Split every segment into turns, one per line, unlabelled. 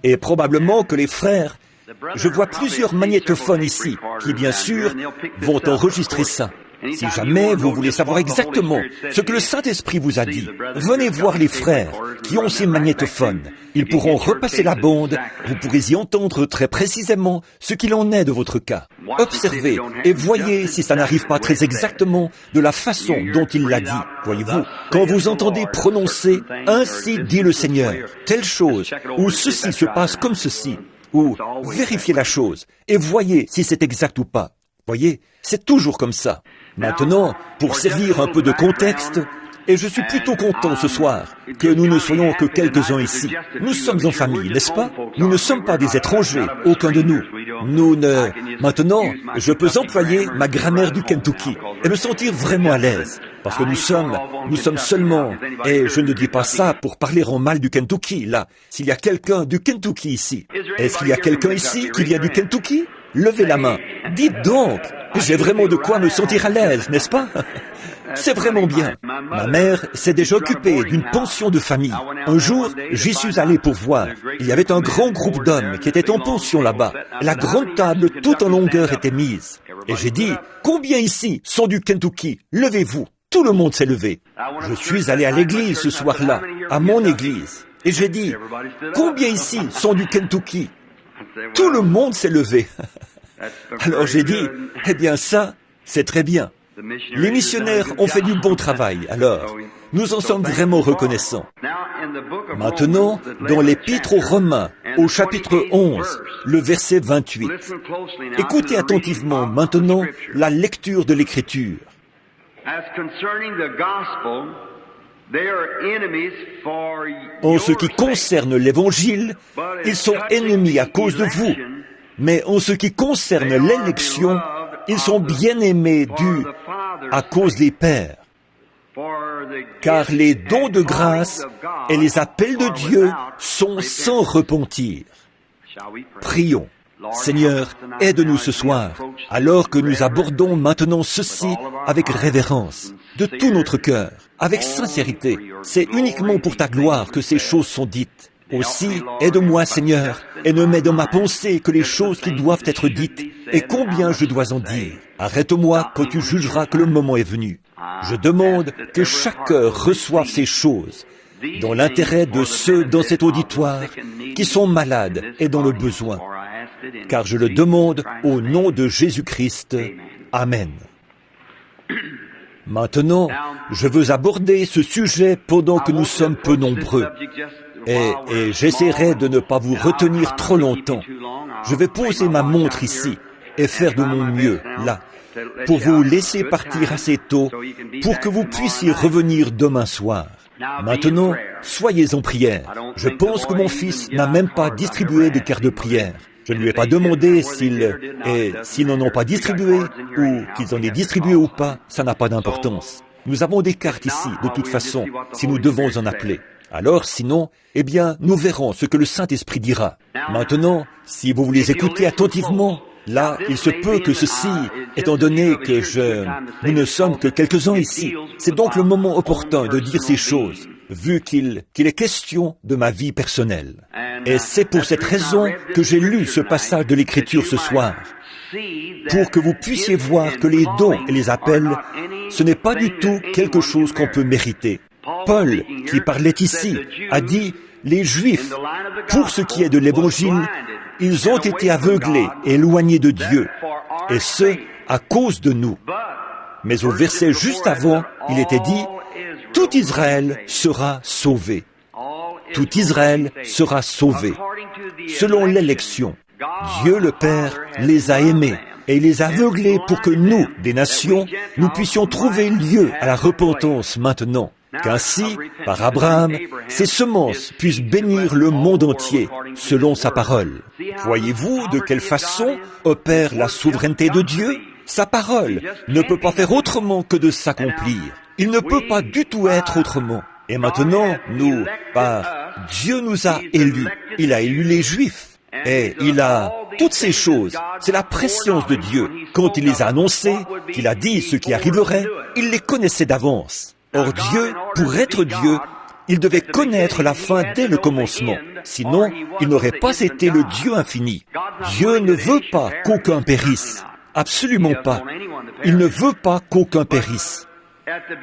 Et probablement que les frères, je vois plusieurs magnétophones ici, qui bien sûr vont enregistrer ça. Si jamais vous voulez savoir exactement ce que le Saint-Esprit vous a dit, venez voir les frères qui ont ces magnétophones. Ils pourront repasser la bande, vous pourrez y entendre très précisément ce qu'il en est de votre cas. Observez et voyez si ça n'arrive pas très exactement de la façon dont il l'a dit. Voyez-vous, quand vous entendez prononcer « Ainsi dit le Seigneur », telle chose, ou ceci se passe comme ceci, ou vérifiez la chose et voyez si c'est exact ou pas. Voyez, c'est toujours comme ça. Maintenant, pour servir un peu de contexte, et je suis plutôt content ce soir que nous ne soyons que quelques-uns ici. Nous sommes en famille, n'est-ce pas? Nous ne sommes pas des étrangers, aucun de nous. Maintenant, je peux employer ma grammaire du Kentucky et me sentir vraiment à l'aise. Parce que nous sommes seulement, et je ne dis pas ça pour parler en mal du Kentucky, là. S'il y a quelqu'un du Kentucky ici, est-ce qu'il y a quelqu'un ici qui vient du Kentucky? Levez la main. Dites donc, j'ai vraiment de quoi me sentir à l'aise, n'est-ce pas? C'est vraiment bien. Ma mère s'est déjà occupée d'une pension de famille. Un jour, j'y suis allé pour voir. Il y avait un grand groupe d'hommes qui étaient en pension là-bas. La grande table toute en longueur était mise. Et j'ai dit, combien ici sont du Kentucky? Levez-vous. Tout le monde s'est levé. Je suis allé à l'église ce soir-là, à mon église. Et j'ai dit, combien ici sont du Kentucky? Tout le monde s'est levé. Alors j'ai dit, eh bien ça, c'est très bien. Les missionnaires ont fait du bon travail, alors nous en sommes vraiment reconnaissants. Maintenant, dans l'Épître aux Romains, au chapitre 11, le verset 28, écoutez attentivement maintenant la lecture de l'Écriture. En ce qui concerne l'Évangile, ils sont ennemis à cause de vous, mais en ce qui concerne l'élection, ils sont bien-aimés à cause des pères. Car les dons de grâce et les appels de Dieu sont sans repentir. Prions. Seigneur, aide-nous ce soir, alors que nous abordons maintenant ceci avec révérence, de tout notre cœur, avec sincérité. C'est uniquement pour ta gloire que ces choses sont dites. Aussi, aide-moi, Seigneur, et ne mets dans ma pensée que les choses qui doivent être dites, et combien je dois en dire. Arrête-moi quand tu jugeras que le moment est venu. Je demande que chaque cœur reçoive ces choses, dans l'intérêt de ceux dans cet auditoire qui sont malades et dans le besoin. Car je le demande au nom de Jésus-Christ. Amen. Maintenant, je veux aborder ce sujet pendant que nous sommes peu nombreux. Et j'essaierai de ne pas vous retenir trop longtemps. Je vais poser ma montre ici et faire de mon mieux, là, pour vous laisser partir assez tôt pour que vous puissiez revenir demain soir. Maintenant, soyez en prière. Je pense que mon fils n'a même pas distribué de cartes de prière. Je ne lui ai pas demandé s'ils n'en ont pas distribué ou qu'ils en aient distribué ou pas, ça n'a pas d'importance. Nous avons des cartes ici, de toute façon, si nous devons en appeler. Alors, sinon, eh bien, nous verrons ce que le Saint-Esprit dira. Maintenant, si vous voulez écouter attentivement, là, il se peut que ceci, étant donné que nous ne sommes que quelques-uns ici, c'est donc le moment opportun de dire ces choses, vu qu'il est question de ma vie personnelle. Et c'est pour cette raison que j'ai lu ce passage de l'Écriture ce soir, pour que vous puissiez voir que les dons et les appels, ce n'est pas du tout quelque chose qu'on peut mériter. Paul, qui parlait ici, a dit, les Juifs, pour ce qui est de l'Évangile, ils ont été aveuglés et éloignés de Dieu, et ce, à cause de nous. Mais au verset juste avant, il était dit, tout Israël sera sauvé. Tout Israël sera sauvé. Selon l'élection, Dieu le Père les a aimés et il les a aveuglés pour que nous, des nations, nous puissions trouver lieu à la repentance maintenant. Qu'ainsi, par Abraham, ses semences puissent bénir le monde entier, selon sa parole. Voyez-vous de quelle façon opère la souveraineté de Dieu? Sa parole ne peut pas faire autrement que de s'accomplir. Il ne peut pas du tout être autrement. Et maintenant, Dieu nous a élus. Il a élu les Juifs. Et il a toutes ces choses. C'est la préscience de Dieu. Quand il les a annoncées, qu'il a dit ce qui arriverait, il les connaissait d'avance. Or Dieu, pour être Dieu, il devait connaître la fin dès le commencement. Sinon, il n'aurait pas été le Dieu infini. Dieu ne veut pas qu'aucun périsse. Absolument pas. Il ne veut pas qu'aucun périsse.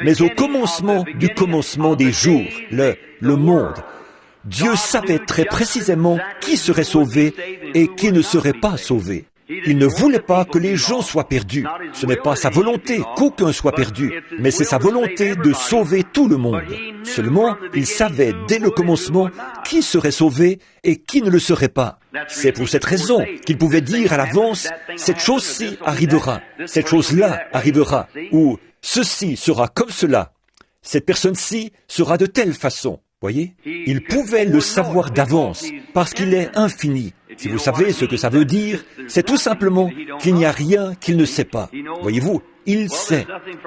Mais au commencement du commencement des jours, le monde, Dieu savait très précisément qui serait sauvé et qui ne serait pas sauvé. Il ne voulait pas que les gens soient perdus. Ce n'est pas sa volonté qu'aucun soit perdu, mais c'est sa volonté de sauver tout le monde. Seulement, il savait dès le commencement qui serait sauvé et qui ne le serait pas. C'est pour cette raison qu'il pouvait dire à l'avance, cette chose-ci arrivera, cette chose-là arrivera, ou ceci sera comme cela, cette personne-ci sera de telle façon. Voyez, il pouvait le savoir d'avance, parce qu'il est infini. Si vous savez ce que ça veut dire, c'est tout simplement qu'il n'y a rien qu'il ne sait pas. Voyez-vous, il sait.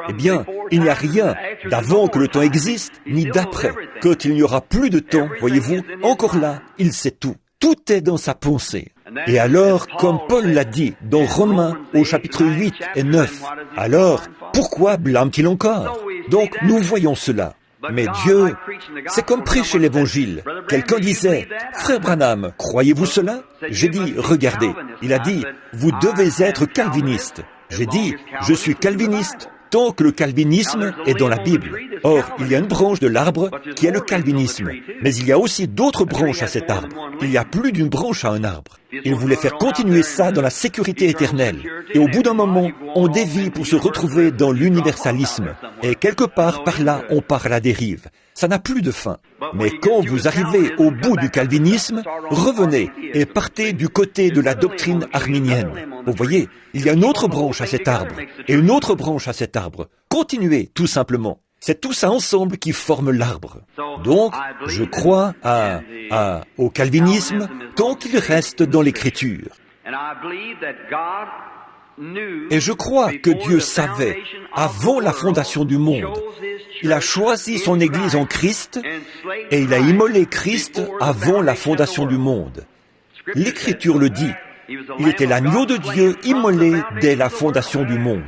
Eh bien, il n'y a rien d'avant que le temps existe, ni d'après. Quand il n'y aura plus de temps, voyez-vous, encore là, il sait tout. Tout est dans sa pensée. Et alors, comme Paul l'a dit dans Romains au chapitre 8 et 9, alors, pourquoi blâme-t-il encore? Donc, nous voyons cela. Mais Dieu, c'est comme prêcher l'Évangile. Quelqu'un disait, « Frère Branham, croyez-vous cela ?» J'ai dit, « Regardez. » Il a dit, « Vous devez être calviniste. » J'ai dit, « Je suis calviniste tant que le calvinisme est dans la Bible. » Or, il y a une branche de l'arbre qui est le calvinisme. Mais il y a aussi d'autres branches à cet arbre. Il y a plus d'une branche à un arbre. Il voulait faire continuer ça dans la sécurité éternelle. Et au bout d'un moment, on dévie pour se retrouver dans l'universalisme. Et quelque part par là, on part à la dérive. Ça n'a plus de fin. Mais quand vous arrivez au bout du calvinisme, revenez et partez du côté de la doctrine arminienne. Vous voyez, il y a une autre branche à cet arbre et une autre branche à cet arbre. Continuez, tout simplement. C'est tout ça ensemble qui forme l'arbre. Donc, je crois au calvinisme tant qu'il reste dans l'Écriture. Et je crois que Dieu savait, avant la fondation du monde, il a choisi son Église en Christ et il a immolé Christ avant la fondation du monde. L'Écriture le dit, il était l'agneau de Dieu immolé dès la fondation du monde.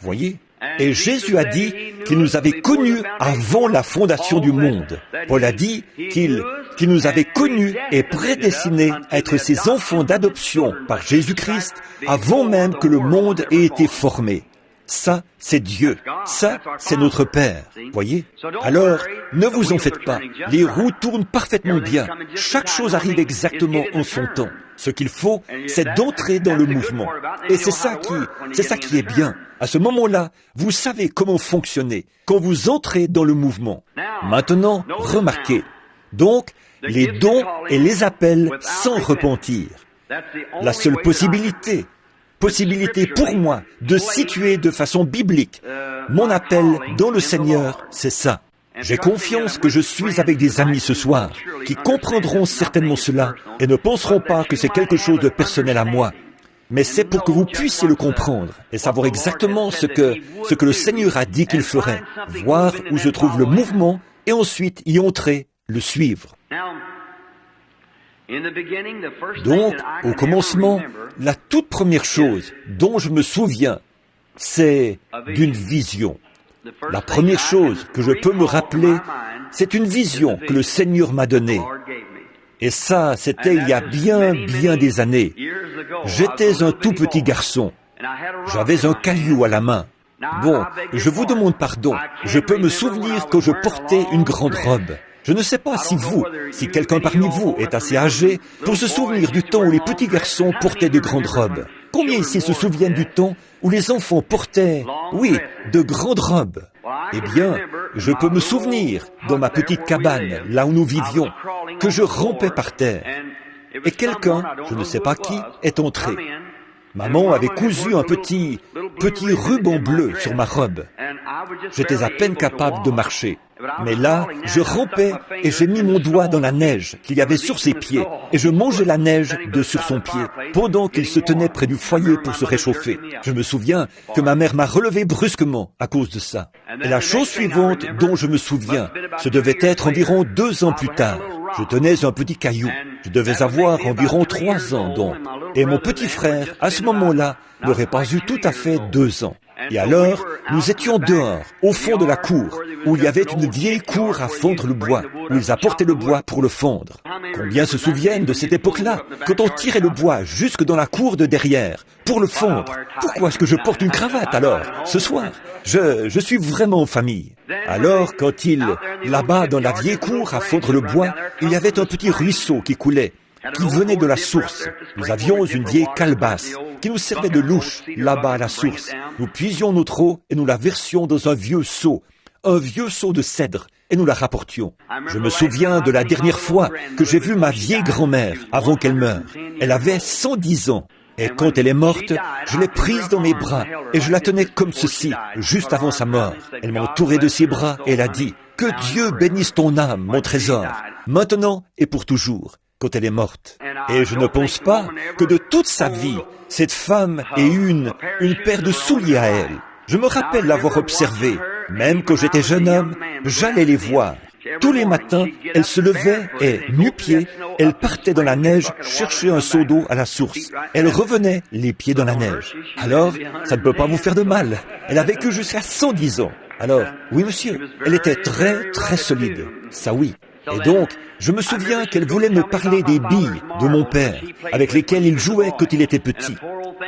Voyez ? Et Jésus a dit qu'il nous avait connus avant la fondation du monde. Paul a dit qu'il nous avait connus et prédestinés à être ses enfants d'adoption par Jésus-Christ avant même que le monde ait été formé. Ça, c'est Dieu. Ça, c'est notre Père. Voyez? Alors, ne vous en faites pas. Les roues tournent parfaitement bien. Chaque chose arrive exactement en son temps. Ce qu'il faut, c'est d'entrer dans le mouvement. Et c'est ça qui est bien. À ce moment-là, vous savez comment fonctionner quand vous entrez dans le mouvement. Maintenant, remarquez. Donc, les dons et les appels sans repentir. La seule possibilité pour moi de situer de façon biblique mon appel dans le Seigneur, c'est ça. J'ai confiance que je suis avec des amis ce soir qui comprendront certainement cela et ne penseront pas que c'est quelque chose de personnel à moi. Mais c'est pour que vous puissiez le comprendre et savoir exactement ce que le Seigneur a dit qu'il ferait, voir où se trouve le mouvement et ensuite y entrer, le suivre. Donc, au commencement, la toute première chose dont je me souviens, c'est d'une vision. La première chose que je peux me rappeler, c'est une vision que le Seigneur m'a donnée. Et ça, c'était il y a bien des années. J'étais un tout petit garçon. J'avais un caillou à la main. Bon, je vous demande pardon. Je peux me souvenir que je portais une grande robe. Je ne sais pas si quelqu'un parmi vous est assez âgé pour se souvenir du temps où les petits garçons portaient de grandes robes. Combien ici se souviennent du temps où les enfants portaient, de grandes robes? Eh bien, je peux me souvenir, dans ma petite cabane, là où nous vivions, que je rampais par terre. Et quelqu'un, je ne sais pas qui, est entré. Maman avait cousu un petit ruban bleu sur ma robe. J'étais à peine capable de marcher. Mais là, je rampais et j'ai mis mon doigt dans la neige qu'il y avait sur ses pieds et je mangeais la neige sur son pied pendant qu'il se tenait près du foyer pour se réchauffer. Je me souviens que ma mère m'a relevé brusquement à cause de ça. Et la chose suivante dont je me souviens, ce devait être environ 2 ans plus tard. Je tenais un petit caillou. Je devais avoir environ 3 ans donc. Et mon petit frère, à ce moment-là, n'aurait pas eu tout à fait 2 ans. Et alors, nous étions dehors, au fond de la cour, où il y avait une vieille cour à fondre le bois, où ils apportaient le bois pour le fondre. Combien se souviennent de cette époque-là, quand on tirait le bois jusque dans la cour de derrière, pour le fondre? Pourquoi est-ce que je porte une cravate alors, ce soir? Je suis vraiment en famille. Alors, quand là-bas dans la vieille cour à fondre le bois, il y avait un petit ruisseau qui coulait, qui venait de la source. Nous avions une vieille calebasse qui nous servait de louche là-bas à la source. Nous puisions notre eau et nous la versions dans un vieux seau de cèdre, et nous la rapportions. Je me souviens de la dernière fois que j'ai vu ma vieille grand-mère avant qu'elle meure. Elle avait 110 ans. Et quand elle est morte, je l'ai prise dans mes bras et je la tenais comme ceci, juste avant sa mort. Elle m'a entouré de ses bras et elle a dit « Que Dieu bénisse ton âme, mon trésor, maintenant et pour toujours », quand elle est morte. Et je ne pense pas que de toute sa vie, cette femme ait eu une paire de souliers à elle. Je me rappelle l'avoir observée. Même quand j'étais jeune homme, j'allais les voir. Tous les matins, elle se levait et, nu-pieds, elle partait dans la neige chercher un seau d'eau à la source. Elle revenait, les pieds dans la neige. Alors, ça ne peut pas vous faire de mal. Elle a vécu jusqu'à 110 ans. Alors, oui monsieur, elle était très, très solide. Ça oui. Et donc, je me souviens qu'elle voulait me parler des billes de mon père, avec lesquelles il jouait quand il était petit.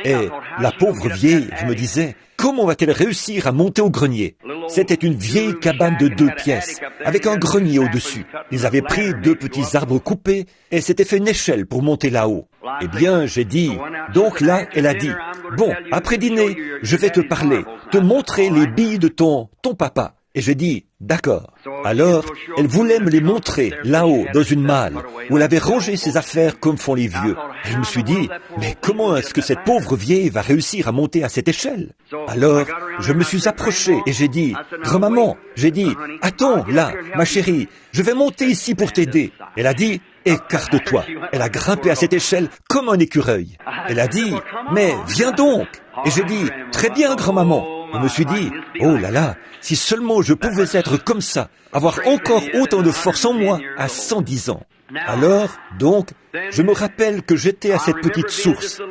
Et la pauvre vieille, je me disais, comment va-t-elle réussir à monter au grenier? C'était une vieille cabane de 2 pièces, avec un grenier au-dessus. Ils avaient pris 2 petits arbres coupés et s'étaient fait une échelle pour monter là-haut. Eh bien, j'ai dit, donc là, elle a dit, bon, après dîner, je vais te parler, te montrer les billes de ton papa. Et j'ai dit, d'accord. Alors, elle voulait me les montrer, là-haut, dans une malle, où elle avait rangé ses affaires comme font les vieux. Et je me suis dit, mais comment est-ce que cette pauvre vieille va réussir à monter à cette échelle? Alors, je me suis approché et j'ai dit, grand-maman, j'ai dit, attends, là, ma chérie, je vais monter ici pour t'aider. Elle a dit, écarte-toi. Elle a grimpé à cette échelle comme un écureuil. Elle a dit, mais viens donc. Et j'ai dit, très bien, grand-maman. Je me suis dit, oh là là, si seulement je pouvais être comme ça, avoir encore autant de force en moi à 110 ans. Alors, donc, je me rappelle que j'étais à cette petite source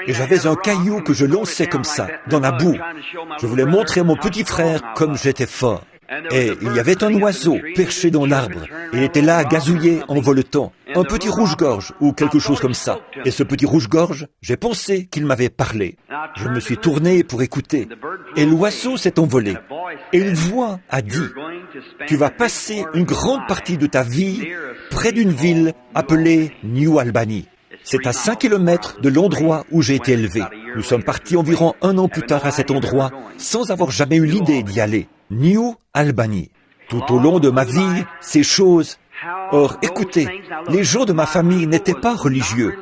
et j'avais un caillou que je lançais comme ça, dans la boue. Je voulais montrer à mon petit frère comme j'étais fort. Et il y avait un oiseau perché dans l'arbre. Il était là à gazouiller en voletant. Un petit rouge-gorge ou quelque chose comme ça. Et ce petit rouge-gorge, j'ai pensé qu'il m'avait parlé. Je me suis tourné pour écouter. Et l'oiseau s'est envolé. Et une voix a dit, « Tu vas passer une grande partie de ta vie près d'une ville appelée New Albany. » C'est à 5 kilomètres de l'endroit où j'ai été élevé. Nous sommes partis environ 1 an plus tard à cet endroit, sans avoir jamais eu l'idée d'y aller. New Albany. Tout au long de ma vie, ces choses... Or, écoutez, les gens de ma famille n'étaient pas religieux.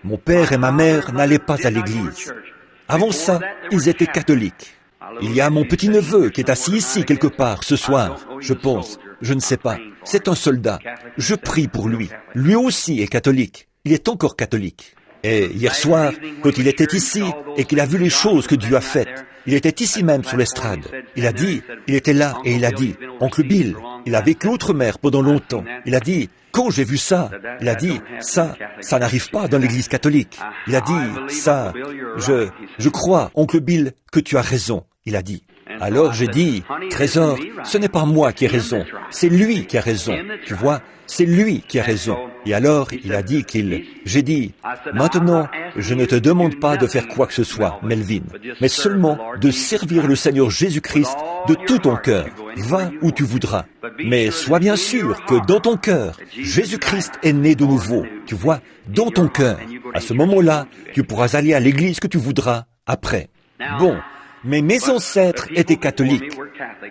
Mon père et ma mère n'allaient pas à l'église. Avant ça, ils étaient catholiques. Il y a mon petit-neveu qui est assis ici quelque part ce soir, je pense. Je ne sais pas. C'est un soldat. Je prie pour lui. Lui aussi est catholique. Il est encore catholique. Et hier soir, quand il était ici et qu'il a vu les choses que Dieu a faites, il était ici même sur l'estrade. Il était là et il a dit, « Oncle Bill, il a vécu outre-mer pendant longtemps. » Il a dit, « Quand j'ai vu ça, il a dit, ça n'arrive pas dans l'église catholique. » Il a dit, ça, je crois, Oncle Bill, que tu as raison. Il a dit. Alors j'ai dit, trésor, ce n'est pas moi qui ai raison, c'est lui qui a raison. Tu vois, c'est lui qui a raison. Et alors il a dit j'ai dit, maintenant, je ne te demande pas de faire quoi que ce soit, Melvin, mais seulement de servir le Seigneur Jésus-Christ de tout ton cœur. Va où tu voudras. Mais sois bien sûr que dans ton cœur, Jésus-Christ est né de nouveau. Tu vois, dans ton cœur. À ce moment-là, tu pourras aller à l'église que tu voudras après. Bon. Mais mes ancêtres étaient catholiques.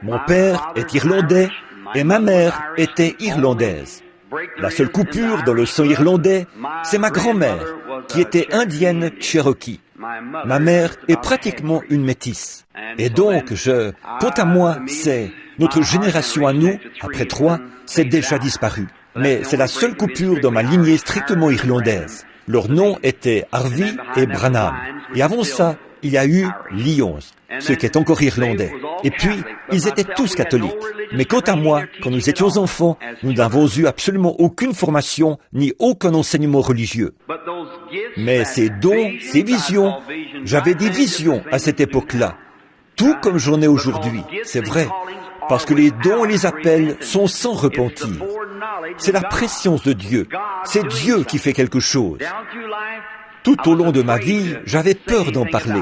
Mon père est irlandais et ma mère était irlandaise. La seule coupure dans le sang irlandais, c'est ma grand-mère, qui était indienne Cherokee. Ma mère est pratiquement une métisse. Et donc, quant à moi, c'est notre génération à nous, après 3, c'est déjà disparu. Mais c'est la seule coupure dans ma lignée strictement irlandaise. Leurs noms étaient Harvey et Branham. Et avant ça, il y a eu Lyons, ce qui est encore irlandais. Et puis, ils étaient tous catholiques. Mais quant à moi, quand nous étions enfants, nous n'avons eu absolument aucune formation, ni aucun enseignement religieux. Mais ces dons, ces visions, j'avais des visions à cette époque-là. tout comme j'en ai aujourd'hui, c'est vrai, parce que les dons et les appels sont sans repentir. C'est la préscience de Dieu, c'est Dieu qui fait quelque chose. Tout au long de ma vie, j'avais peur d'en parler.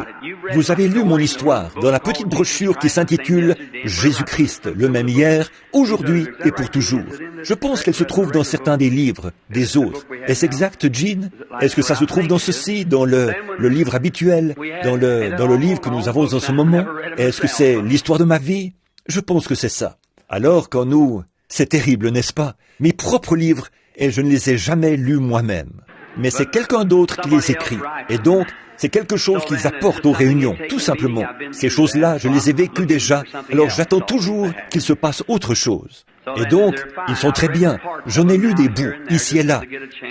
Vous avez lu mon histoire dans la petite brochure qui s'intitule « Jésus-Christ, le même hier, aujourd'hui et pour toujours ». Je pense qu'elle se trouve dans certains des livres, des autres. Est-ce exact, Jean? Est-ce que ça se trouve dans ceci, dans le livre habituel, dans le livre que nous avons en ce moment? Est-ce que c'est l'histoire de ma vie? Je pense que c'est ça. Alors, quand nous... C'est terrible, n'est-ce pas? Mes propres livres, et je ne les ai jamais lus moi-même. Mais c'est quelqu'un d'autre qui les écrit. Et donc, c'est quelque chose qu'ils apportent aux réunions, tout simplement. Ces choses-là, je les ai vécues déjà, alors j'attends toujours qu'il se passe autre chose. Et donc, ils sont très bien. J'en ai lu des bouts, ici et là,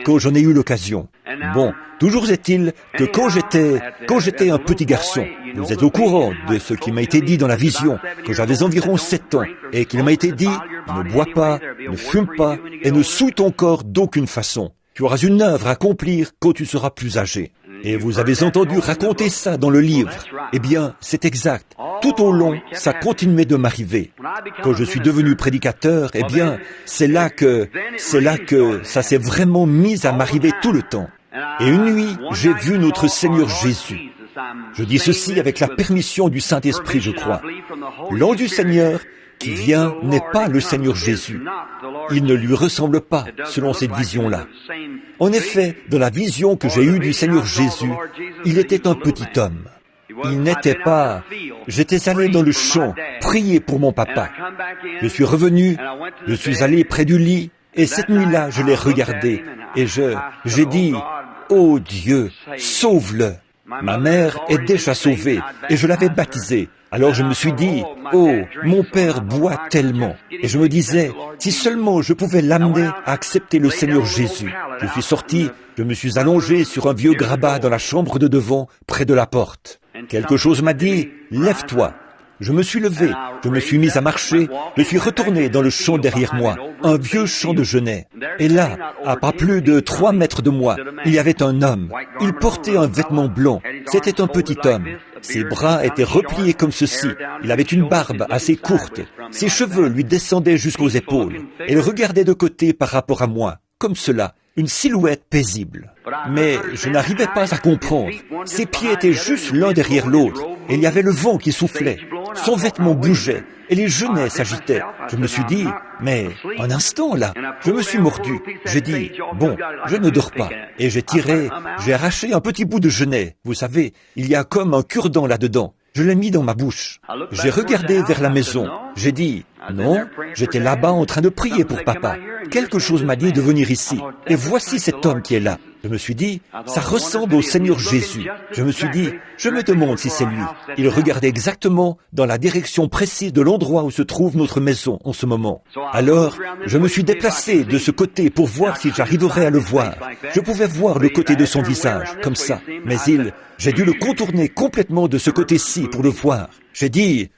quand j'en ai eu l'occasion. Bon, toujours est-il que quand j'étais un petit garçon, vous êtes au courant de ce qui m'a été dit dans la vision, que j'avais environ 7 ans, et qu'il m'a été dit, ne bois pas, ne fume pas, et ne souille ton corps d'aucune façon. Tu auras une œuvre à accomplir quand tu seras plus âgé. Et vous avez entendu raconter ça dans le livre. Eh bien, c'est exact. Tout au long, ça continuait de m'arriver. Quand je suis devenu prédicateur, eh bien, c'est là que ça s'est vraiment mis à m'arriver tout le temps. Et une nuit, j'ai vu notre Seigneur Jésus. Je dis ceci avec la permission du Saint-Esprit, je crois. L'ange du Seigneur qui vient n'est pas le Seigneur Jésus. Il ne lui ressemble pas, selon cette vision-là. En effet, dans la vision que j'ai eue du Seigneur Jésus, il était un petit homme. Il n'était pas... J'étais allé dans le champ, prier pour mon papa. Je suis revenu, je suis allé près du lit, et cette nuit-là, je l'ai regardé, et j'ai dit, « Oh Dieu, sauve-le !» Ma mère est déjà sauvée, et je l'avais baptisée. Alors je me suis dit, oh, mon père boit tellement. Et je me disais, si seulement je pouvais l'amener à accepter le Seigneur Jésus. Je suis sorti, je me suis allongé sur un vieux grabat dans la chambre de devant, près de la porte. Quelque chose m'a dit, lève-toi. Je me suis levé, je me suis mis à marcher, je suis retourné dans le champ derrière moi, un vieux champ de genêt. Et là, à pas plus de 3 mètres de moi, il y avait un homme. Il portait un vêtement blanc. C'était un petit homme. Ses bras étaient repliés comme ceci. Il avait une barbe assez courte. Ses cheveux lui descendaient jusqu'aux épaules. Et il regardait de côté par rapport à moi, comme cela. Une silhouette paisible. Mais je n'arrivais pas à comprendre. Ses pieds étaient juste l'un derrière l'autre, et il y avait le vent qui soufflait. Son vêtement bougeait, et les genêts s'agitaient. Je me suis dit, mais un instant là, je me suis mordu. J'ai dit, bon, je ne dors pas. Et j'ai arraché un petit bout de genêt. Vous savez, il y a comme un cure-dent là-dedans. Je l'ai mis dans ma bouche. J'ai regardé vers la maison. J'ai dit, non, j'étais là-bas en train de prier pour papa. Quelque chose m'a dit de venir ici. Et voici cet homme qui est là. Je me suis dit, ça ressemble au Seigneur Jésus. Je me suis dit, je me demande si c'est lui. Il regardait exactement dans la direction précise de l'endroit où se trouve notre maison en ce moment. Alors, je me suis déplacé de ce côté pour voir si j'arriverais à le voir. Je pouvais voir le côté de son visage, comme ça. Mais j'ai dû le contourner complètement de ce côté-ci pour le voir. J'ai dit...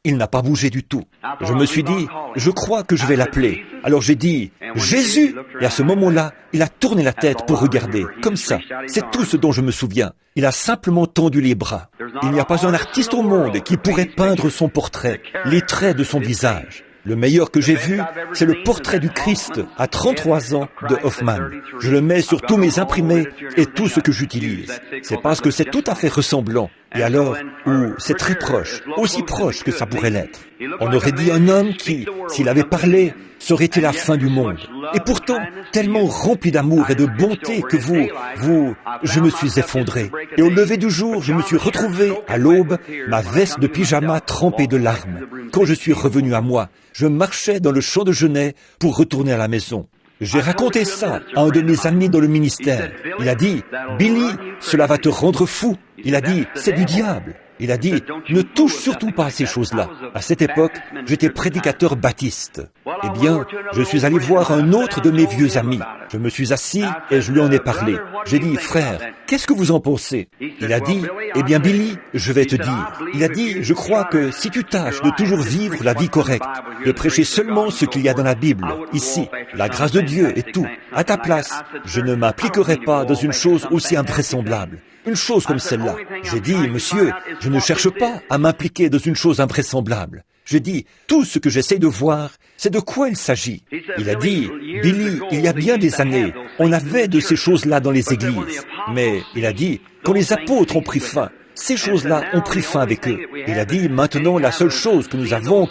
Il n'a pas bougé du tout. Je me suis dit, je crois que je vais l'appeler. Alors j'ai dit, Jésus! Et à ce moment-là, il a tourné la tête pour regarder, comme ça. C'est tout ce dont je me souviens. Il a simplement tendu les bras. Il n'y a pas un artiste au monde qui pourrait peindre son portrait, les traits de son visage. Le meilleur que j'ai vu, c'est le portrait du Christ à 33 ans de Hoffman. Je le mets sur tous mes imprimés et tout ce que j'utilise. C'est parce que c'est tout à fait ressemblant. Et alors, ou c'est très proche, aussi proche que ça pourrait l'être. On aurait dit un homme qui, s'il avait parlé, serait été la fin du monde. Et pourtant, tellement rempli d'amour et de bonté que je me suis effondré. Et au lever du jour, je me suis retrouvé, à l'aube, ma veste de pyjama trempée de larmes. Quand je suis revenu à moi, je marchais dans le champ de genêt pour retourner à la maison. J'ai raconté ça à un de mes amis dans le ministère. Il a dit, « Billy, cela va te rendre fou. » Il a dit, « C'est du diable. » Il a dit, « Ne touche surtout pas à ces choses-là. » À cette époque, j'étais prédicateur baptiste. Eh bien, je suis allé voir un autre de mes vieux amis. Je me suis assis et je lui en ai parlé. J'ai dit, frère, qu'est-ce que vous en pensez? Il a dit, eh bien Billy, je vais te dire. Il a dit, je crois que si tu tâches de toujours vivre la vie correcte, de prêcher seulement ce qu'il y a dans la Bible, ici, la grâce de Dieu et tout, à ta place, je ne m'appliquerai pas dans une chose aussi invraisemblable. Une chose comme celle-là. J'ai dit, monsieur, je ne cherche pas à m'impliquer dans une chose invraisemblable. J'ai dit, tout ce que j'essaie de voir, c'est de quoi il s'agit. Il a dit, Billy, il y a bien des années, on avait de ces choses-là dans les églises. Mais, il a dit, quand les apôtres ont pris fin, ces choses-là ont pris fin avec eux. Il a dit, maintenant, la seule chose que nous avons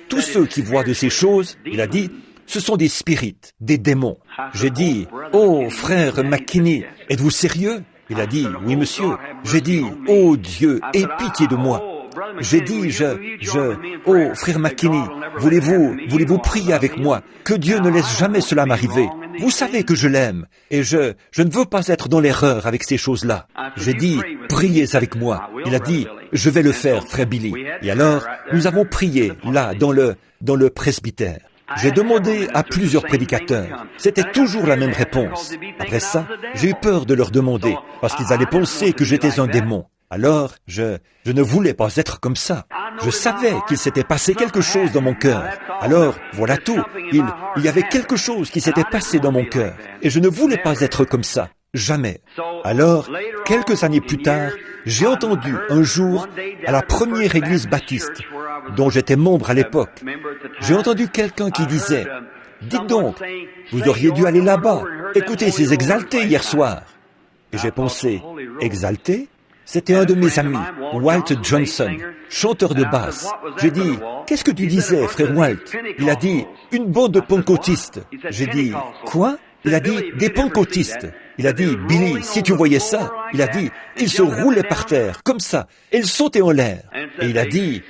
tous ceux qui voient de ces choses, il a dit, ce sont des spirites, des démons. J'ai dit, oh, frère McKinney, êtes-vous sérieux? Il a dit, oui, monsieur. J'ai dit, oh Dieu, aie pitié de moi. J'ai dit, oh, frère McKinney, voulez-vous prier avec moi, que Dieu ne laisse jamais cela m'arriver. Vous savez que je l'aime, et je ne veux pas être dans l'erreur avec ces choses-là. J'ai dit, priez avec moi. Il a dit, je vais le faire, frère Billy. Et alors, nous avons prié, là, dans le presbytère. J'ai demandé à plusieurs prédicateurs. C'était toujours la même réponse. Après ça, j'ai eu peur de leur demander, parce qu'ils allaient penser que j'étais un démon. Alors, je ne voulais pas être comme ça. Je savais qu'il s'était passé quelque chose dans mon cœur. Alors, voilà tout. Il y avait quelque chose qui s'était passé dans mon cœur. Et je ne voulais pas être comme ça. Jamais. Alors, quelques années plus tard, j'ai entendu un jour, à la première église baptiste, dont j'étais membre à l'époque, j'ai entendu quelqu'un qui disait, « Dites donc, vous auriez dû aller là-bas, écouter ces exaltés hier soir. » Et j'ai pensé, « Exaltés ?» C'était un de mes amis, Walt Johnson, chanteur de basse. J'ai dit, « Qu'est-ce que tu disais, frère Walt ?» Il a dit, « Une bande de pentecôtistes. » J'ai dit, « Quoi ?» Il a dit, « Des pentecôtistes. » Il a dit, « Billy, si tu voyais ça. » Il a dit, « Ils se roulaient par terre, comme ça, et ils sautaient en l'air. » Et il a dit,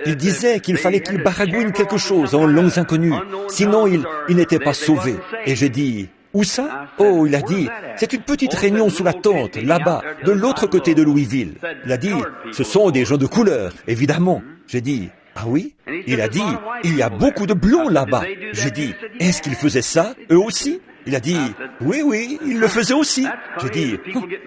il disait qu'il fallait qu'ils baragouinent quelque chose en langues inconnues, sinon ils n'étaient pas sauvés. Et j'ai dit, « Où ça ?» Oh, il a dit, « C'est une petite réunion sous la tente, là-bas, de l'autre côté de Louisville. » Il a dit, « Ce sont des gens de couleur, évidemment. » J'ai dit, « Ah oui ?» Il a dit, « Il y a beaucoup de blonds là-bas. » J'ai dit, « Est-ce qu'ils faisaient ça, eux aussi ?» Il a dit, oui, il le faisait aussi. J'ai dit,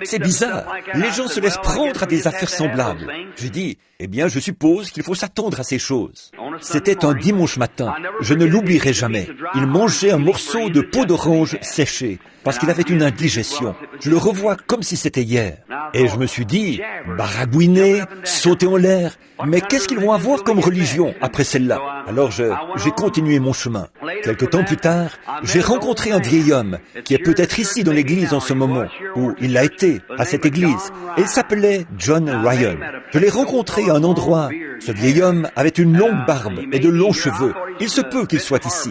c'est bizarre, les gens se laissent prendre à des affaires semblables. J'ai dit, eh bien, je suppose qu'il faut s'attendre à ces choses. C'était un dimanche matin, je ne l'oublierai jamais. Il mangeait un morceau de peau d'orange séchée, parce qu'il avait une indigestion. Je le revois comme si c'était hier. Et je me suis dit, baragouiner, sauter en l'air, mais qu'est-ce qu'ils vont avoir comme religion après celle-là? Alors j'ai continué mon chemin. Quelque temps plus tard, j'ai rencontré un vieil homme qui est peut-être ici dans l'église en ce moment, ou il l'a été à cette église. Et il s'appelait John Ryan. Je l'ai rencontré à un endroit. Ce vieil homme avait une longue barbe et de longs cheveux. Il se peut qu'il soit ici.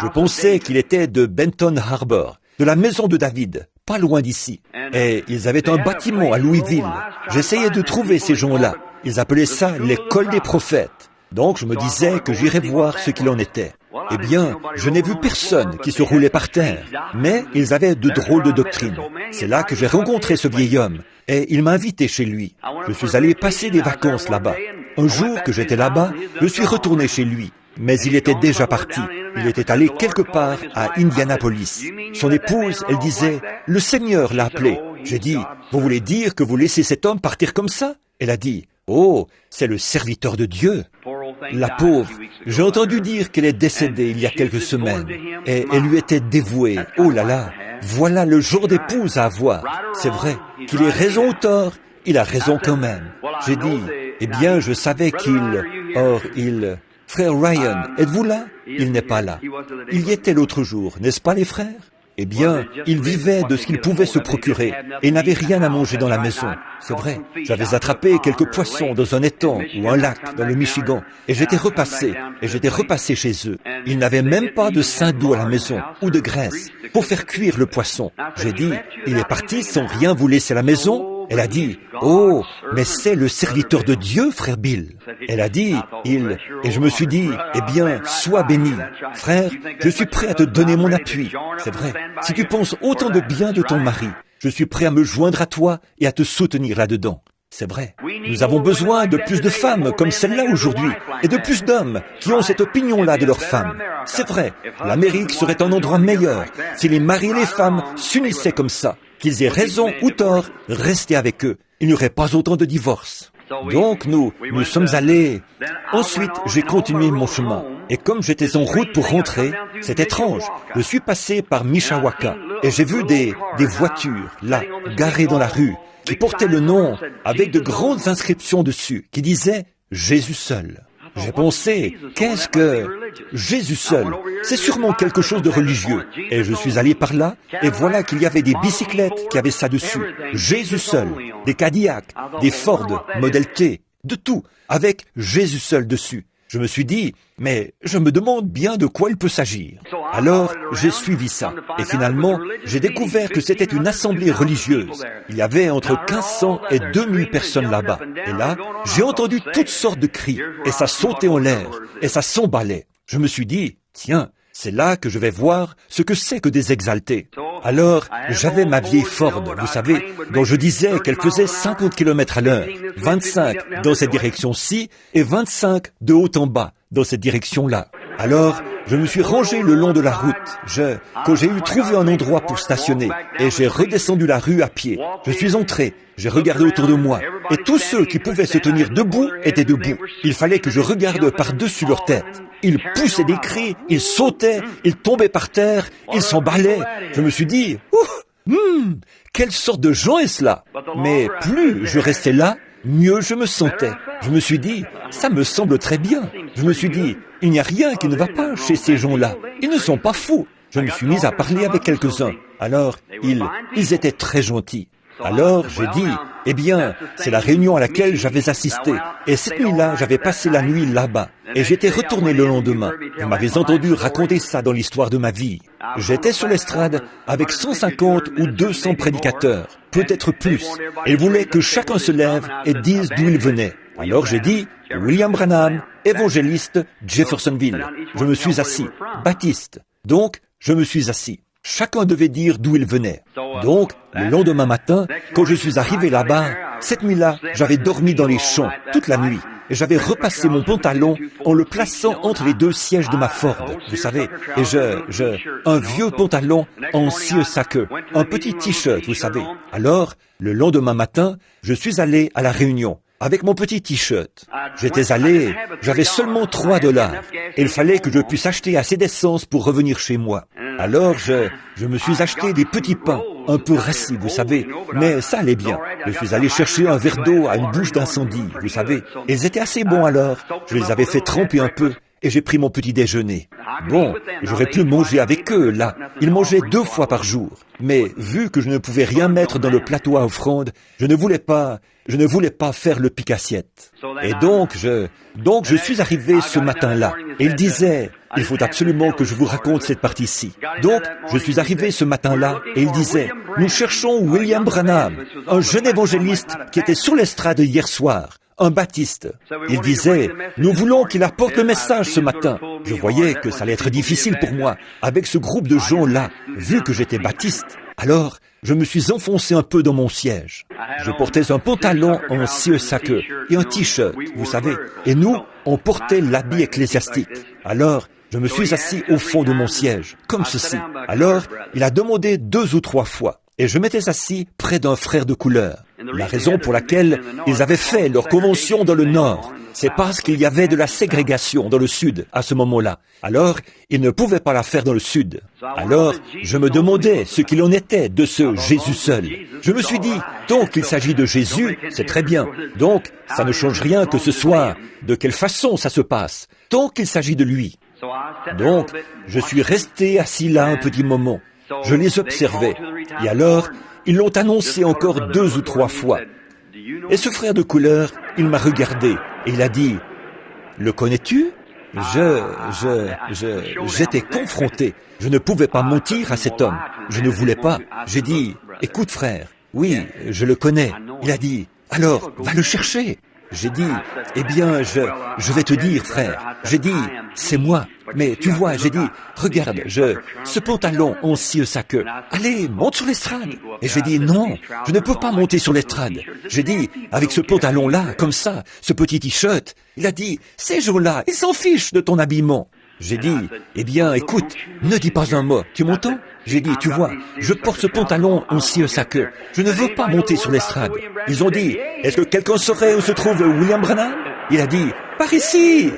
Je pensais qu'il était de Benton Harbor, de la maison de David, pas loin d'ici. Et ils avaient un bâtiment à Louisville. J'essayais de trouver ces gens-là. Ils appelaient ça l'école des prophètes. Donc je me disais que j'irais voir ce qu'il en était. Eh bien, je n'ai vu personne qui se roulait par terre, mais ils avaient de drôles de doctrines. C'est là que j'ai rencontré ce vieil homme, et il m'a invité chez lui. Je suis allé passer des vacances là-bas. Un jour que j'étais là-bas, je suis retourné chez lui, mais il était déjà parti. Il était allé quelque part à Indianapolis. Son épouse, elle disait, « Le Seigneur l'a appelé. » J'ai dit, « Vous voulez dire que vous laissez cet homme partir comme ça ?» Elle a dit, « Oh, c'est le serviteur de Dieu. » La pauvre, j'ai entendu dire qu'elle est décédée il y a quelques semaines, et elle lui était dévouée. Oh là là, voilà le genre d'épouse à avoir. C'est vrai, qu'il ait raison ou tort, il a raison quand même. J'ai dit, eh bien, je savais Frère Ryan, êtes-vous là? Il n'est pas là. Il y était l'autre jour, n'est-ce pas les frères? Eh bien, il vivait de ce qu'il pouvait se procurer et n'avait rien à manger dans la maison. C'est vrai, j'avais attrapé quelques poissons dans un étang ou un lac dans le Michigan et j'étais repassé chez eux. Ils n'avaient même pas de sein d'eau à la maison ou de graisse pour faire cuire le poisson. J'ai dit, il est parti sans rien vous laisser à la maison? Elle a dit, « Oh, mais c'est le serviteur de Dieu, frère Bill. » Elle a dit, et je me suis dit, « Eh bien, sois béni. Frère, je suis prêt à te donner mon appui. » C'est vrai, si tu penses autant de bien de ton mari, je suis prêt à me joindre à toi et à te soutenir là-dedans. C'est vrai. Nous avons besoin de plus de femmes comme celle-là aujourd'hui et de plus d'hommes qui ont cette opinion-là de leurs femmes. C'est vrai. L'Amérique serait un endroit meilleur si les maris et les femmes s'unissaient comme ça. Qu'ils aient raison ou tort, restez avec eux. Il n'y aurait pas autant de divorces. Donc nous sommes allés. Ensuite, j'ai continué mon chemin. Et comme j'étais en route pour rentrer, c'est étrange. Je suis passé par Mishawaka et j'ai vu des voitures, là, garées dans la rue, qui portaient le nom avec de grandes inscriptions dessus, qui disaient « Jésus seul ». J'ai pensé, qu'est-ce que Jésus seul? C'est sûrement quelque chose de religieux. Et je suis allé par là, et voilà qu'il y avait des bicyclettes qui avaient ça dessus. Jésus seul, des Cadillacs, des Ford, Model T, de tout, avec Jésus seul dessus. Je me suis dit, mais je me demande bien de quoi il peut s'agir. Alors, j'ai suivi ça. Et finalement, j'ai découvert que c'était une assemblée religieuse. Il y avait entre 1500 et 2000 personnes là-bas. Et là, j'ai entendu toutes sortes de cris. Et ça sautait en l'air. Et ça s'emballait. Je me suis dit, tiens, c'est là que je vais voir ce que c'est que des exaltés. Alors, j'avais ma vieille Ford, vous savez, dont je disais qu'elle faisait 50 km à l'heure, 25 dans cette direction-ci et 25 de haut en bas dans cette direction-là. Alors, je me suis rangé le long de la route. Quand j'ai eu trouvé un endroit pour stationner, et j'ai redescendu la rue à pied. Je suis entré, j'ai regardé autour de moi, et tous ceux qui pouvaient se tenir debout étaient debout. Il fallait que je regarde par-dessus leur tête. Ils poussaient des cris, ils sautaient, ils tombaient par terre, ils s'emballaient. Je me suis dit, quelle sorte de gens est-ce là? Mais plus je restais là, mieux je me sentais. Je me suis dit, ça me semble très bien. Je me suis dit, il n'y a rien qui ne va pas chez ces gens-là. Ils ne sont pas fous. Je me suis mis à parler avec quelques-uns. Alors, ils étaient très gentils. Alors, j'ai dit, eh bien, c'est la réunion à laquelle j'avais assisté. Et cette nuit-là, j'avais passé la nuit là-bas. Et j'étais retourné le lendemain. Vous m'avez entendu raconter ça dans l'histoire de ma vie. J'étais sur l'estrade avec 150 ou 200 prédicateurs, peut-être plus. Et ils voulaient que chacun se lève et dise d'où il venait. Alors j'ai dit, William Branham, évangéliste, Jeffersonville. Je me suis assis. Baptiste. Donc, je me suis assis. Chacun devait dire d'où il venait. Donc, le lendemain matin, quand je suis arrivé là-bas, cette nuit-là, j'avais dormi dans les champs toute la nuit. Et j'avais repassé mon pantalon en le plaçant entre les deux sièges de ma Ford, vous savez. Et un vieux pantalon en seersucker, un petit t-shirt, vous savez. Alors, le lendemain matin, je suis allé à la réunion. Avec mon petit t-shirt. J'avais seulement $3. Et il fallait que je puisse acheter assez d'essence pour revenir chez moi. Alors je me suis acheté des petits pains, un peu rassis, vous savez, mais ça allait bien. Je suis allé chercher un verre d'eau à une bouche d'incendie, vous savez. Ils étaient assez bons alors. Je les avais fait tremper un peu. Et j'ai pris mon petit déjeuner. Bon, j'aurais pu manger avec eux, là. Ils mangeaient 2 fois par jour. Mais vu que je ne pouvais rien mettre dans le plateau à offrande, je ne voulais pas faire le pique-assiette. Et donc je suis arrivé ce matin-là. Et il disait, il faut absolument que je vous raconte cette partie-ci. Donc, je suis arrivé ce matin-là et il disait, nous cherchons William Branham, un jeune évangéliste qui était sur l'estrade hier soir. Un baptiste. Il disait, nous voulons qu'il apporte le message ce matin. Je voyais que ça allait être difficile pour moi, avec ce groupe de gens-là, vu que j'étais baptiste. Alors, je me suis enfoncé un peu dans mon siège. Je portais un pantalon en seersucker et un t-shirt, vous savez. Et nous, on portait l'habit ecclésiastique. Alors, je me suis assis au fond de mon siège, comme ceci. Alors, il a demandé 2 ou 3 fois. Et je m'étais assis près d'un frère de couleur. La raison pour laquelle ils avaient fait leur convention dans le Nord, c'est parce qu'il y avait de la ségrégation dans le Sud à ce moment-là. Alors, ils ne pouvaient pas la faire dans le Sud. Alors, je me demandais ce qu'il en était de ce Jésus seul. Je me suis dit, tant qu'il s'agit de Jésus, c'est très bien. Donc, ça ne change rien que ce soit de quelle façon ça se passe, tant qu'il s'agit de lui. Donc, je suis resté assis là un petit moment. Je les observais. Et alors, ils l'ont annoncé encore 2 ou 3 fois. Et ce frère de couleur, il m'a regardé et il a dit, « Le connais-tu » J'étais confronté. Je ne pouvais pas mentir à cet homme. Je ne voulais pas. J'ai dit, « Écoute frère, oui, je le connais. » Il a dit, « Alors, va le chercher. » J'ai dit, « Eh bien, je vais te dire, frère. » J'ai dit, « C'est moi. » mais tu vois, j'ai dit, regarde, ce pantalon en cire sa queue, allez, monte sur l'estrade. Et j'ai dit, non, je ne peux pas monter sur l'estrade. J'ai dit, avec ce pantalon-là, comme ça, ce petit t-shirt, il a dit, ces gens-là, ils s'en fichent de ton habillement. J'ai dit, eh bien, écoute, ne dis pas un mot, tu m'entends? J'ai dit, tu vois, je porte ce pantalon en cire sa queue. Je ne veux pas monter sur l'estrade. Ils ont dit, est-ce que quelqu'un saurait où se trouve William Branham? Il a dit, par ici.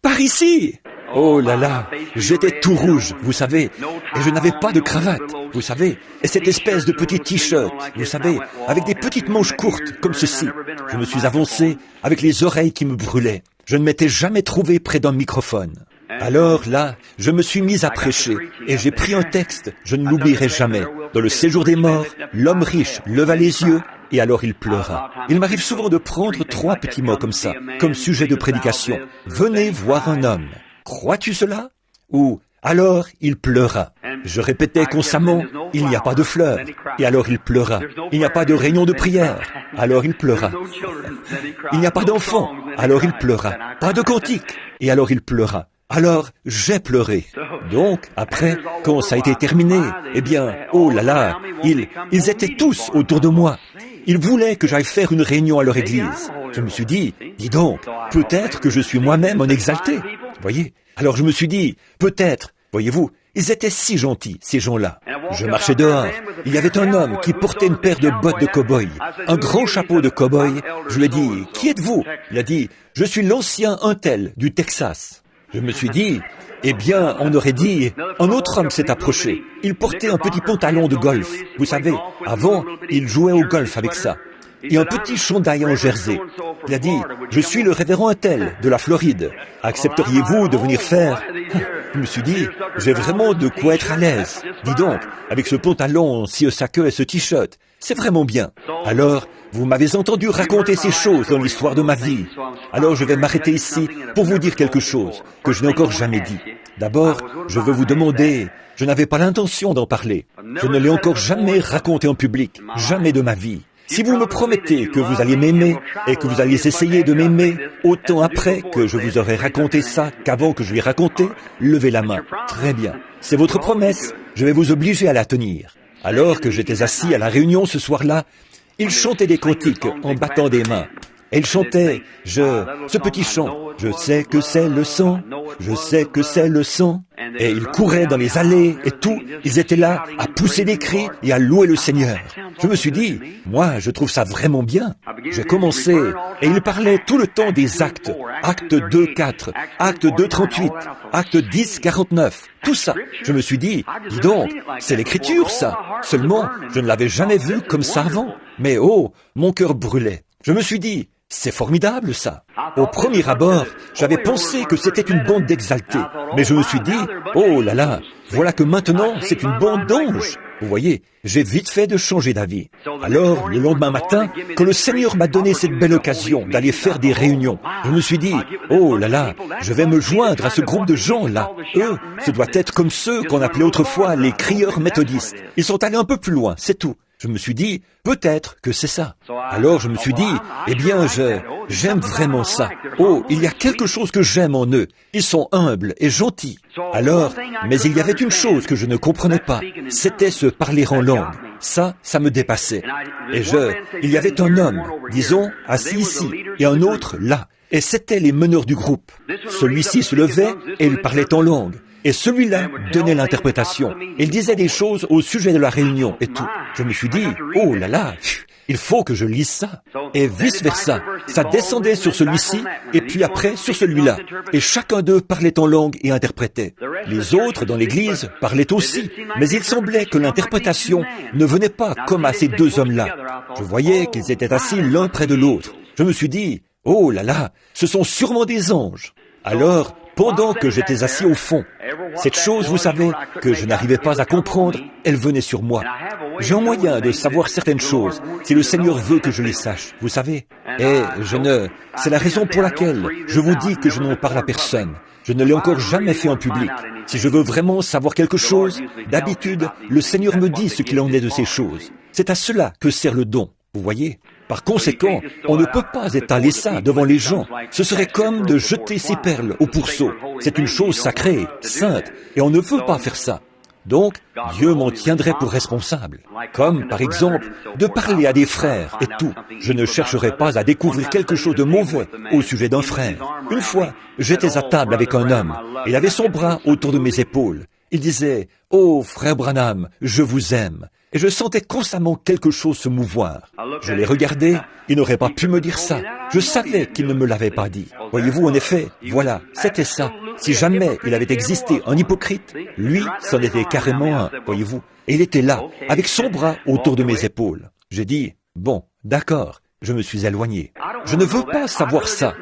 Par ici. Oh là là, j'étais tout rouge, vous savez, et je n'avais pas de cravate, vous savez, et cette espèce de petit t-shirt, vous savez, avec des petites manches courtes, comme ceci. Je me suis avancé avec les oreilles qui me brûlaient. Je ne m'étais jamais trouvé près d'un microphone. Alors là, je me suis mis à prêcher, et j'ai pris un texte, je ne l'oublierai jamais. Dans le séjour des morts, l'homme riche leva les yeux, et alors il pleura. Il m'arrive souvent de prendre 3 petits mots comme ça, comme sujet de prédication. Venez voir un homme. Crois-tu cela? Ou alors il pleura. Je répétais constamment, il n'y a pas de fleurs. Et alors il pleura. Il n'y a pas de réunion de prière. Alors il pleura. Il n'y a pas d'enfants. Alors il pleura. Pas de cantique. Et alors il pleura. Alors j'ai pleuré. Donc, après, quand ça a été terminé, eh bien, oh là là, ils étaient tous autour de moi. Ils voulaient que j'aille faire une réunion à leur église. Je me suis dit, dis donc, peut-être que je suis moi-même un exalté. Voyez? Alors je me suis dit, peut-être, voyez-vous, ils étaient si gentils, ces gens-là. Je marchais dehors. Il y avait un homme qui portait une paire de bottes de cow-boy, un grand chapeau de cow-boy. Je lui ai dit, qui êtes-vous? Il a dit, je suis l'ancien untel du Texas. Je me suis dit, eh bien, on aurait dit, un autre homme s'est approché. Il portait un petit pantalon de golf. Vous savez, avant, il jouait au golf avec ça. Et un petit chandail en jersey. Il a dit, je suis le révérend untel de la Floride. Accepteriez-vous de venir faire? Je me suis dit, j'ai vraiment de quoi être à l'aise. Dis donc, avec ce pantalon, cire sa queue et ce t-shirt, c'est vraiment bien. Alors, vous m'avez entendu raconter ces choses dans l'histoire de ma vie. Alors je vais m'arrêter ici pour vous dire quelque chose que je n'ai encore jamais dit. D'abord, je veux vous demander, je n'avais pas l'intention d'en parler. Je ne l'ai encore jamais raconté en public, jamais de ma vie. Si vous me promettez que vous allez m'aimer et que vous allez essayer de m'aimer autant après que je vous aurai raconté ça qu'avant que je lui raconté, levez la main. Très bien. C'est votre promesse. Je vais vous obliger à la tenir. Alors que j'étais assis à la réunion ce soir-là, il chantait des cantiques en battant des mains. Et il chantait, ce petit chant, je sais que c'est le sang, je sais que c'est le sang. Et ils couraient dans les allées et tout, ils étaient là à pousser des cris et à louer le Seigneur. Je me suis dit, moi, je trouve ça vraiment bien. J'ai commencé et il parlait tout le temps des actes. Acte 2:4, acte 2:38, acte 10:49, tout ça. Je me suis dit, dis donc, c'est l'écriture ça. Seulement, je ne l'avais jamais vu comme ça avant. Mais oh, mon cœur brûlait. Je me suis dit, c'est formidable ça. Au premier abord, j'avais pensé que c'était une bande d'exaltés. Mais je me suis dit, oh là là, voilà que maintenant c'est une bande d'anges. Vous voyez, j'ai vite fait de changer d'avis. Alors, le lendemain matin, quand le Seigneur m'a donné cette belle occasion d'aller faire des réunions, je me suis dit, oh là là, je vais me joindre à ce groupe de gens-là. Eux, ce doit être comme ceux qu'on appelait autrefois les crieurs méthodistes. Ils sont allés un peu plus loin, c'est tout. Je me suis dit, peut-être que c'est ça. Alors je me suis dit, eh bien, j'aime vraiment ça. Oh, il y a quelque chose que j'aime en eux. Ils sont humbles et gentils. Alors, mais il y avait une chose que je ne comprenais pas. C'était se parler en langue. Ça me dépassait. Et il y avait un homme, disons, assis ici, et un autre là. Et c'étaient les meneurs du groupe. Celui-ci se levait et il parlait en langue. Et celui-là donnait l'interprétation. Il disait des choses au sujet de la réunion et tout. Je me suis dit, oh là là, il faut que je lise ça. Et vice-versa. Ça descendait sur celui-ci et puis après sur celui-là. Et chacun d'eux parlait en langue et interprétait. Les autres dans l'église parlaient aussi, mais il semblait que l'interprétation ne venait pas comme à ces deux hommes-là. Je voyais qu'ils étaient assis l'un près de l'autre. Je me suis dit, oh là là, ce sont sûrement des anges. Alors, pendant que j'étais assis au fond, cette chose, vous savez, que je n'arrivais pas à comprendre, elle venait sur moi. J'ai un moyen de savoir certaines choses, si le Seigneur veut que je les sache, vous savez. Et c'est la raison pour laquelle je vous dis que je n'en parle à personne. Je ne l'ai encore jamais fait en public. Si je veux vraiment savoir quelque chose, d'habitude, le Seigneur me dit ce qu'il en est de ces choses. C'est à cela que sert le don, vous voyez. Par conséquent, on ne peut pas étaler ça devant les gens. Ce serait comme de jeter ses perles au pourceau. C'est une chose sacrée, sainte, et on ne veut pas faire ça. Donc, Dieu m'en tiendrait pour responsable. Comme, par exemple, de parler à des frères et tout. Je ne chercherai pas à découvrir quelque chose de mauvais au sujet d'un frère. Une fois, j'étais à table avec un homme. Il avait son bras autour de mes épaules. Il disait, « Oh, frère Branham, je vous aime. » Et je sentais constamment quelque chose se mouvoir. Je l'ai regardé, il n'aurait pas pu me dire ça. Je savais qu'il ne me l'avait pas dit. Voyez-vous, en effet, voilà, c'était ça. Si jamais il avait existé un hypocrite, lui, c'en était carrément un, voyez-vous. Et il était là, avec son bras autour de mes épaules. J'ai dit, bon, d'accord. Je me suis éloigné. Je ne veux pas savoir ça.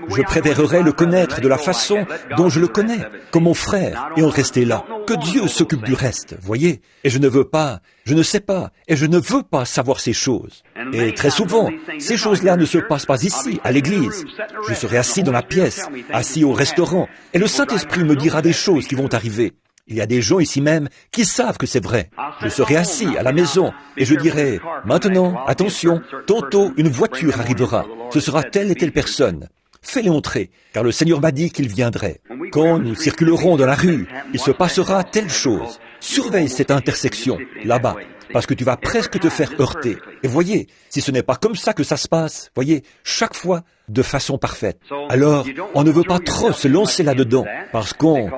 Je préférerais le connaître de la façon dont je le connais, comme mon frère, et en rester là. Que Dieu s'occupe du reste, voyez. Et je ne veux pas, je ne sais pas, et je ne veux pas savoir ces choses. Et très souvent, ces choses-là ne se passent pas ici, à l'église. Je serai assis dans la pièce, assis au restaurant, et le Saint-Esprit me dira des choses qui vont arriver. Il y a des gens ici même qui savent que c'est vrai. Je serai assis à la maison et je dirai, maintenant, attention, tantôt une voiture arrivera. Ce sera telle et telle personne. Fais-les entrer, car le Seigneur m'a dit qu'il viendrait. Quand nous circulerons dans la rue, il se passera telle chose. Surveille cette intersection, là-bas, parce que tu vas presque te faire heurter. Et voyez, si ce n'est pas comme ça que ça se passe, voyez, chaque fois, de façon parfaite. Alors, on ne veut pas trop se lancer là-dedans, parce vous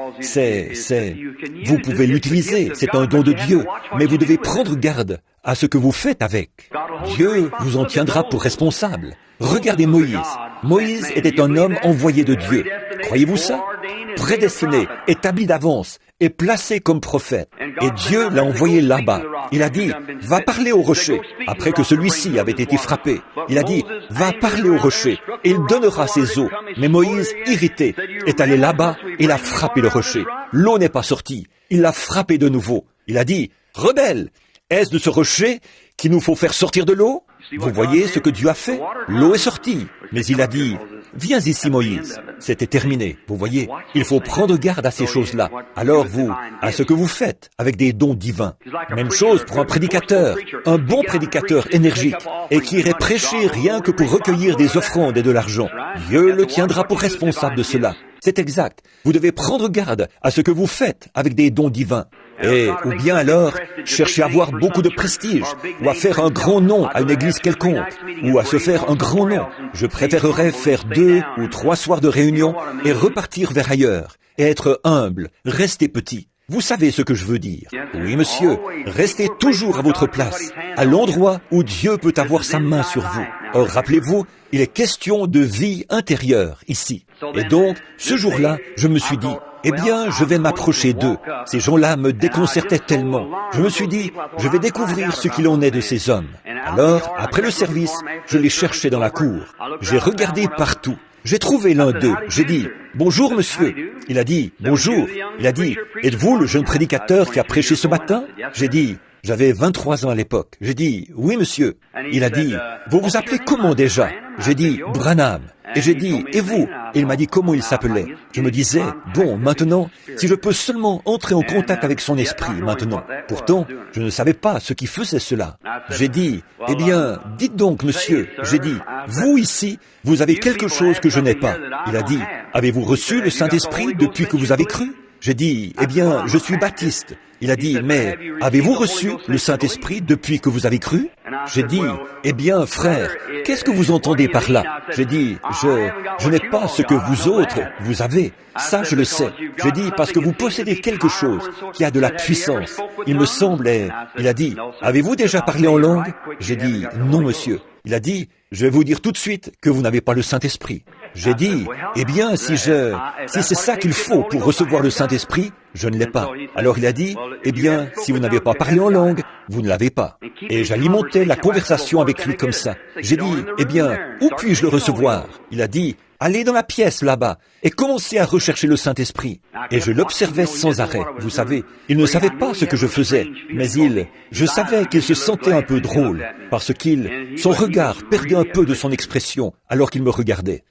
pouvez l'utiliser, c'est un don de Dieu, mais vous devez prendre garde à ce que vous faites avec. Dieu vous en tiendra pour responsable. Regardez Moïse. Moïse était un homme envoyé de Dieu. Croyez-vous ça? Prédestiné, établi d'avance et placé comme prophète. Et Dieu l'a envoyé là-bas. Il a dit, va parler au rocher, après que celui-ci avait été frappé. Il a dit, va parler au rocher, et il donnera ses eaux. Mais Moïse, irrité, est allé là-bas et il a frappé le rocher. L'eau n'est pas sortie. Il l'a frappé de nouveau. Il a dit, rebelle, est-ce de ce rocher qu'il nous faut faire sortir de l'eau? Vous voyez ce que Dieu a fait? L'eau est sortie. Mais il a dit, viens ici Moïse. C'était terminé. Vous voyez, il faut prendre garde à ces choses-là. Alors vous, à ce que vous faites avec des dons divins. Même chose pour un prédicateur, un bon prédicateur énergique, et qui irait prêcher rien que pour recueillir des offrandes et de l'argent. Dieu le tiendra pour responsable de cela. C'est exact. Vous devez prendre garde à ce que vous faites avec des dons divins. Et, ou bien alors, chercher à avoir beaucoup de prestige, ou à faire un grand nom à une église quelconque, ou à se faire un grand nom. Je préférerais faire 2 ou 3 soirs de réunion et repartir vers ailleurs, et être humble, rester petit. Vous savez ce que je veux dire. Oui, monsieur, restez toujours à votre place, à l'endroit où Dieu peut avoir sa main sur vous. Or, rappelez-vous, il est question de vie intérieure ici. Et donc, ce jour-là, je me suis dit, eh bien, je vais m'approcher d'eux. Ces gens-là me déconcertaient tellement. Je me suis dit, je vais découvrir ce qu'il en est de ces hommes. Alors, après le service, je les cherchais dans la cour. J'ai regardé partout. J'ai trouvé l'un d'eux. J'ai dit, « Bonjour, monsieur. » Il a dit, « Bonjour. » Il a dit, « Êtes-vous le jeune prédicateur qui a prêché ce matin ?» J'ai dit, « J'avais 23 ans à l'époque. » J'ai dit, « Oui, monsieur. » Il a dit, « Vous vous appelez comment déjà ?» J'ai dit, « Branham. » Et j'ai dit, « Et vous ?» Et il m'a dit comment il s'appelait. Je me disais, bon, maintenant, si je peux seulement entrer en contact avec son esprit maintenant. Pourtant, je ne savais pas ce qui faisait cela. J'ai dit, eh bien, dites donc, monsieur, j'ai dit, vous ici, vous avez quelque chose que je n'ai pas. Il a dit, avez-vous reçu le Saint-Esprit depuis que vous avez cru? J'ai dit, eh bien, je suis baptiste. Il a dit, mais avez-vous reçu le Saint-Esprit depuis que vous avez cru? J'ai dit, eh bien, frère, qu'est-ce que vous entendez par là? J'ai dit, je n'ai pas ce que vous autres, vous avez. Ça, je le sais. J'ai dit, parce que vous possédez quelque chose qui a de la puissance. Il me semble, et il a dit, avez-vous déjà parlé en langue? J'ai dit, non, monsieur. Il a dit, je vais vous dire tout de suite que vous n'avez pas le Saint-Esprit. J'ai dit, eh bien, si c'est ça qu'il faut pour recevoir le Saint-Esprit, je ne l'ai pas. Alors il a dit, eh bien, si vous n'avez pas parlé en langue, vous ne l'avez pas. Et j'alimentais la conversation avec lui comme ça. J'ai dit, eh bien, où puis-je le recevoir? Il a dit, allez dans la pièce là-bas et commencez à rechercher le Saint-Esprit. Et je l'observais sans arrêt, vous savez. Il ne savait pas ce que je faisais, mais je savais qu'il se sentait un peu drôle, parce son regard perdait un peu de son expression alors qu'il me regardait.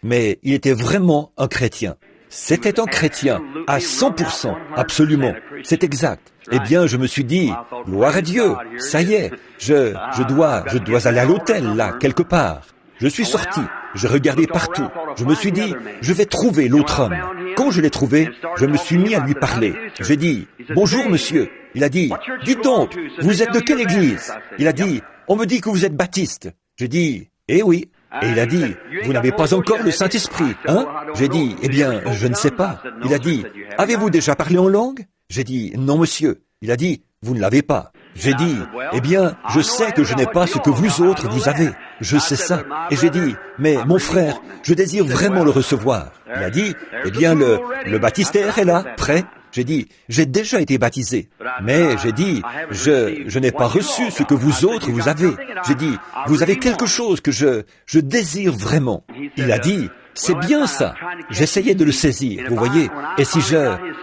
Mais il était vraiment un chrétien. C'était un chrétien, à 100%, absolument. C'est exact. Eh bien, je me suis dit, gloire à Dieu, ça y est, je dois aller à l'hôtel, là, quelque part. Je suis sorti, j'ai regardé partout. Je me suis dit, je vais trouver l'autre homme. Quand je l'ai trouvé, je me suis mis à lui parler. J'ai dit, bonjour monsieur. Il a dit, dites donc, vous êtes de quelle église? Il a dit, on me dit que vous êtes baptiste. J'ai dit, eh oui. Et il a dit, vous n'avez pas encore le Saint-Esprit, hein? J'ai dit, eh bien, je ne sais pas. Il a dit, avez-vous déjà parlé en langue? J'ai dit, non monsieur. Il a dit, vous ne l'avez pas. J'ai dit, eh bien, je sais que je n'ai pas ce que vous autres vous avez. Je sais ça. Et j'ai dit, mais mon frère, je désire vraiment le recevoir. Il a dit, eh bien, le baptistère est là, prêt. J'ai dit, j'ai déjà été baptisé. Mais j'ai dit, je n'ai pas reçu ce que vous autres vous avez. J'ai dit, vous avez quelque chose que je désire vraiment. Il a dit, c'est bien ça. J'essayais de le saisir, vous voyez. Et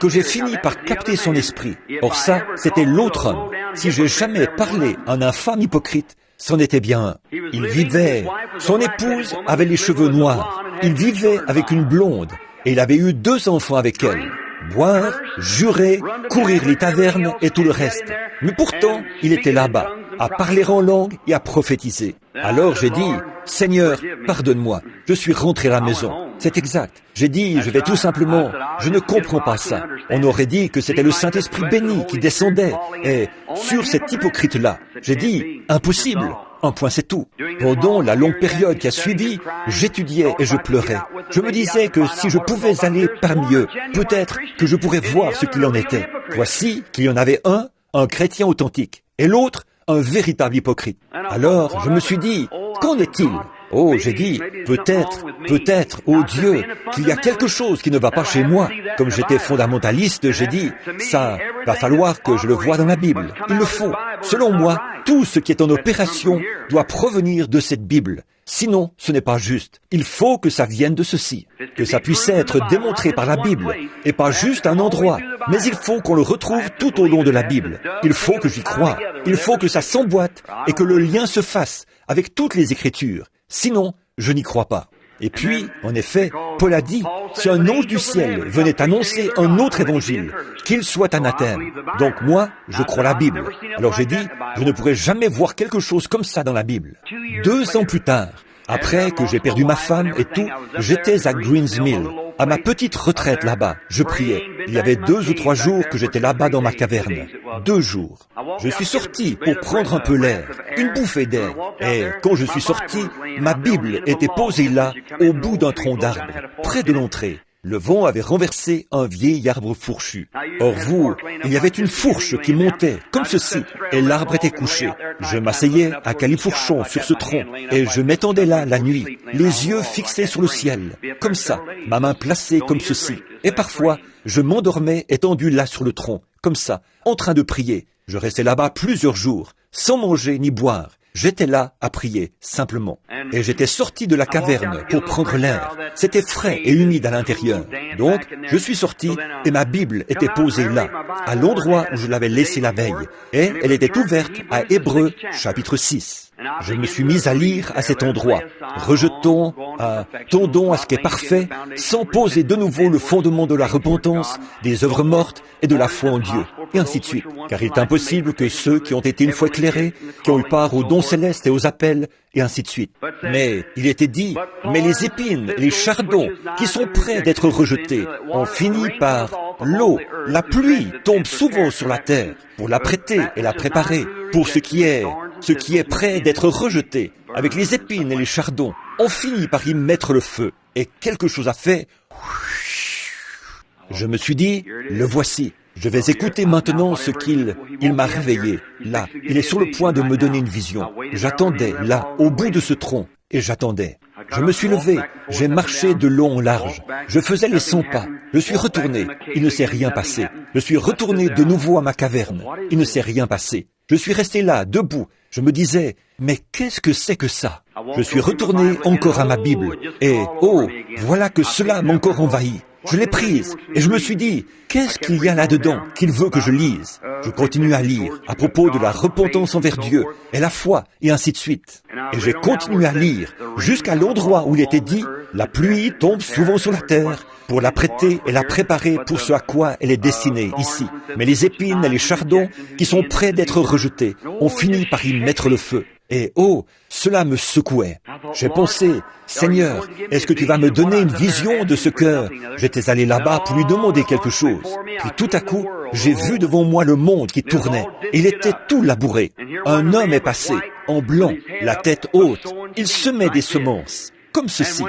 que j'ai fini par capter son esprit. Or ça, c'était l'autre homme. Si j'ai jamais parlé à un infâme hypocrite, c'en était bien un. Il vivait, son épouse avait les cheveux noirs. Il vivait avec une blonde. Et il avait eu 2 enfants avec elle. Boire, jurer, courir les tavernes et tout le reste. Mais pourtant, il était là-bas, à parler en langue et à prophétiser. Alors j'ai dit, Seigneur, pardonne-moi, je suis rentré à la maison. C'est exact. J'ai dit, je vais tout simplement, je ne comprends pas ça. On aurait dit que c'était le Saint-Esprit béni qui descendait. Et sur cet hypocrite-là, j'ai dit, impossible. Un point, c'est tout. Pendant la longue période qui a suivi, j'étudiais et je pleurais. Je me disais que si je pouvais aller parmi eux, peut-être que je pourrais voir ce qu'il en était. Voici qu'il y en avait un chrétien authentique, et l'autre, un véritable hypocrite. Alors, je me suis dit, qu'en est-il? Oh, j'ai dit, peut-être, oh Dieu, qu'il y a quelque chose qui ne va pas chez moi. Comme j'étais fondamentaliste, j'ai dit, ça va falloir que je le voie dans la Bible. Il le faut. Selon moi, tout ce qui est en opération doit provenir de cette Bible. Sinon, ce n'est pas juste. Il faut que ça vienne de ceci, que ça puisse être démontré par la Bible, et pas juste un endroit, mais il faut qu'on le retrouve tout au long de la Bible. Il faut que j'y croie, il faut que ça s'emboîte et que le lien se fasse avec toutes les Écritures. Sinon, je n'y crois pas. Et puis, en effet, Paul a dit, si un ange du ciel venait annoncer un autre évangile, qu'il soit anathème. Donc moi, je crois la Bible. Alors j'ai dit, je ne pourrais jamais voir quelque chose comme ça dans la Bible. 2 ans plus tard, après que j'ai perdu ma femme et tout, j'étais à Greens Mill, à ma petite retraite là-bas. Je priais. Il y avait 2 ou 3 jours que j'étais là-bas dans ma caverne. 2 jours. Je suis sorti pour prendre un peu l'air, une bouffée d'air. Et quand je suis sorti, ma Bible était posée là, au bout d'un tronc d'arbre, près de l'entrée. Le vent avait renversé un vieil arbre fourchu. Or il y avait une fourche qui montait, comme ceci, et l'arbre était couché. Je m'asseyais à califourchon sur ce tronc, et je m'étendais là la nuit, les yeux fixés sur le ciel, comme ça, ma main placée comme ceci. Et parfois, je m'endormais étendu là sur le tronc, comme ça, en train de prier. Je restais là-bas plusieurs jours, sans manger ni boire. J'étais là à prier, simplement. Et j'étais sorti de la caverne pour prendre l'air. C'était frais et humide à l'intérieur. Donc, je suis sorti et ma Bible était posée là, à l'endroit où je l'avais laissée la veille. Et elle était ouverte à Hébreux, chapitre 6. Je me suis mis à lire à cet endroit. Tendons à ce qui est parfait, sans poser de nouveau le fondement de la repentance, des œuvres mortes et de la foi en Dieu, et ainsi de suite. Car il est impossible que ceux qui ont été une fois éclairés, qui ont eu part aux dons célestes et aux appels, et ainsi de suite. Mais il était dit, mais les épines, les chardons, qui sont prêts d'être rejetés, ont fini par l'eau. La pluie tombe souvent sur la terre, pour la prêter et la préparer, pour ce qui est prêt d'être rejeté, avec les épines et les chardons. On finit par y mettre le feu, et quelque chose a fait. Je me suis dit, le voici. Je vais écouter maintenant ce qu'il m'a réveillé. Là, il est sur le point de me donner une vision. J'attendais, là, au bout de ce tronc, et j'attendais. Je me suis levé, j'ai marché de long en large. Je faisais les 100 pas. Je suis retourné, il ne s'est rien passé. Je suis retourné de nouveau à ma caverne. Il ne s'est rien passé. Je suis resté là, debout. Je me disais, mais qu'est-ce que c'est que ça? Je suis retourné encore à ma Bible. Et, voilà que cela m'a encore envahi. Je l'ai prise et je me suis dit, qu'est-ce qu'il y a là-dedans qu'il veut que je lise? Je continue à lire à propos de la repentance envers Dieu et la foi et ainsi de suite. Et j'ai continué à lire jusqu'à l'endroit où il était dit, La pluie tombe souvent sur la terre pour la prêter et la préparer pour ce à quoi elle est destinée ici. Mais les épines et les chardons qui sont prêts d'être rejetés ont fini par y mettre le feu. Et oh, cela me secouait. J'ai pensé, Seigneur, est-ce que tu vas me donner une vision de ce cœur? J'étais allé là-bas pour lui demander quelque chose. Puis tout à coup, j'ai vu devant moi le monde qui tournait. Il était tout labouré. Un homme est passé, en blanc, la tête haute. Il semait des semences, comme ceci.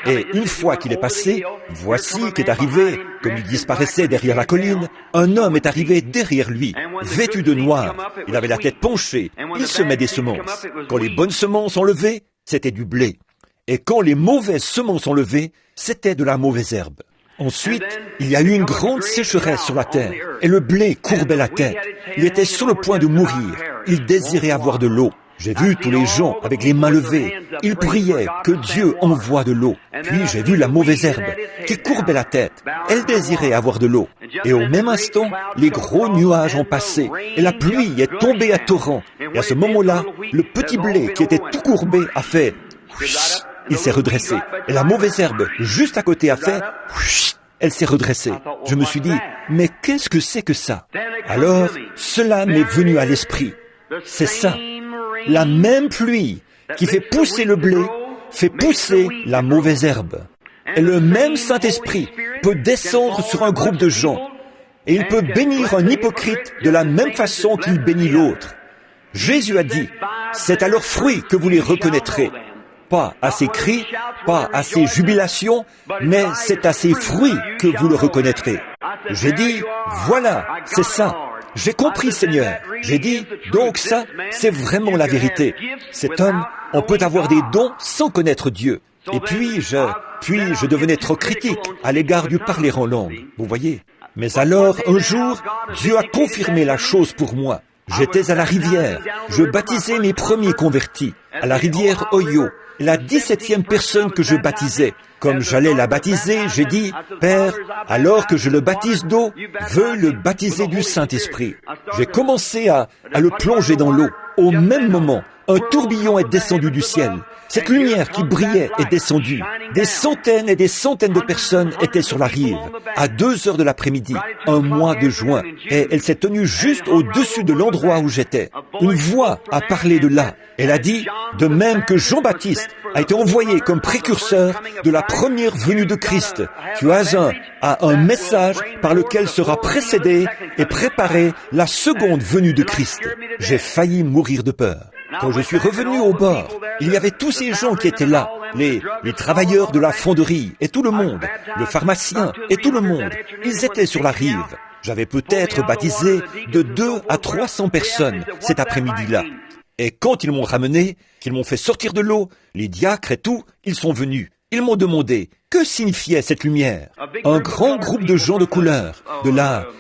Et une fois qu'il est passé, voici qu'est arrivé, comme il disparaissait derrière la colline, un homme est arrivé derrière lui, vêtu de noir. Il avait la tête penchée, il semait des semences. Quand les bonnes semences ont levé, c'était du blé. Et quand les mauvaises semences ont levé, c'était de la mauvaise herbe. Ensuite, il y a eu une grande sécheresse sur la terre, et le blé courbait la tête. Il était sur le point de mourir. Il désirait avoir de l'eau. J'ai vu tous les gens avec les mains levées. Ils priaient que Dieu envoie de l'eau. Puis j'ai vu la mauvaise herbe qui courbait la tête. Elle désirait avoir de l'eau. Et au même instant, les gros nuages ont passé et la pluie est tombée à torrent. Et à ce moment-là, le petit blé qui était tout courbé a fait... Il s'est redressé. Et la mauvaise herbe, juste à côté, a fait... Elle s'est redressée. Je me suis dit, mais qu'est-ce que c'est que ça? Alors, cela m'est venu à l'esprit. C'est ça. La même pluie qui fait pousser le blé fait pousser la mauvaise herbe. Et le même Saint-Esprit peut descendre sur un groupe de gens et il peut bénir un hypocrite de la même façon qu'il bénit l'autre. Jésus a dit, c'est à leurs fruits que vous les reconnaîtrez. Pas à ses cris, pas à ses jubilations, mais c'est à ses fruits que vous le reconnaîtrez. J'ai dit, voilà, c'est ça. J'ai compris, Seigneur. J'ai dit, donc ça, c'est vraiment la vérité. Cet homme, on peut avoir des dons sans connaître Dieu. Et puis je devenais trop critique à l'égard du parler en langue. Vous voyez? Mais alors, un jour, Dieu a confirmé la chose pour moi. J'étais à la rivière. Je baptisais mes premiers convertis, à la rivière Oyo. La 17e personne que je baptisais. Comme j'allais la baptiser, j'ai dit, Père, alors que je le baptise d'eau, veux le baptiser du Saint-Esprit. J'ai commencé à le plonger dans l'eau. Au même moment, un tourbillon est descendu du ciel. Cette lumière qui brillait est descendue. Des centaines et des centaines de personnes étaient sur la rive, à 2 heures de l'après-midi, un mois de juin, et elle s'est tenue juste au-dessus de l'endroit où j'étais. Une voix a parlé de là. Elle a dit, de même que Jean-Baptiste a été envoyé comme précurseur de la première venue de Christ, tu as un message par lequel sera précédée et préparée la seconde venue de Christ. J'ai failli mourir de peur. Quand je suis revenu au bord, il y avait tous ces gens qui étaient là, les travailleurs de la fonderie et tout le monde, le pharmacien et tout le monde. Ils étaient sur la rive. J'avais peut-être baptisé de 200 à 300 personnes cet après-midi-là. Et quand ils m'ont ramené, qu'ils m'ont fait sortir de l'eau, les diacres et tout, ils sont venus. Ils m'ont demandé, que signifiait cette lumière? Un grand groupe de gens de couleur, de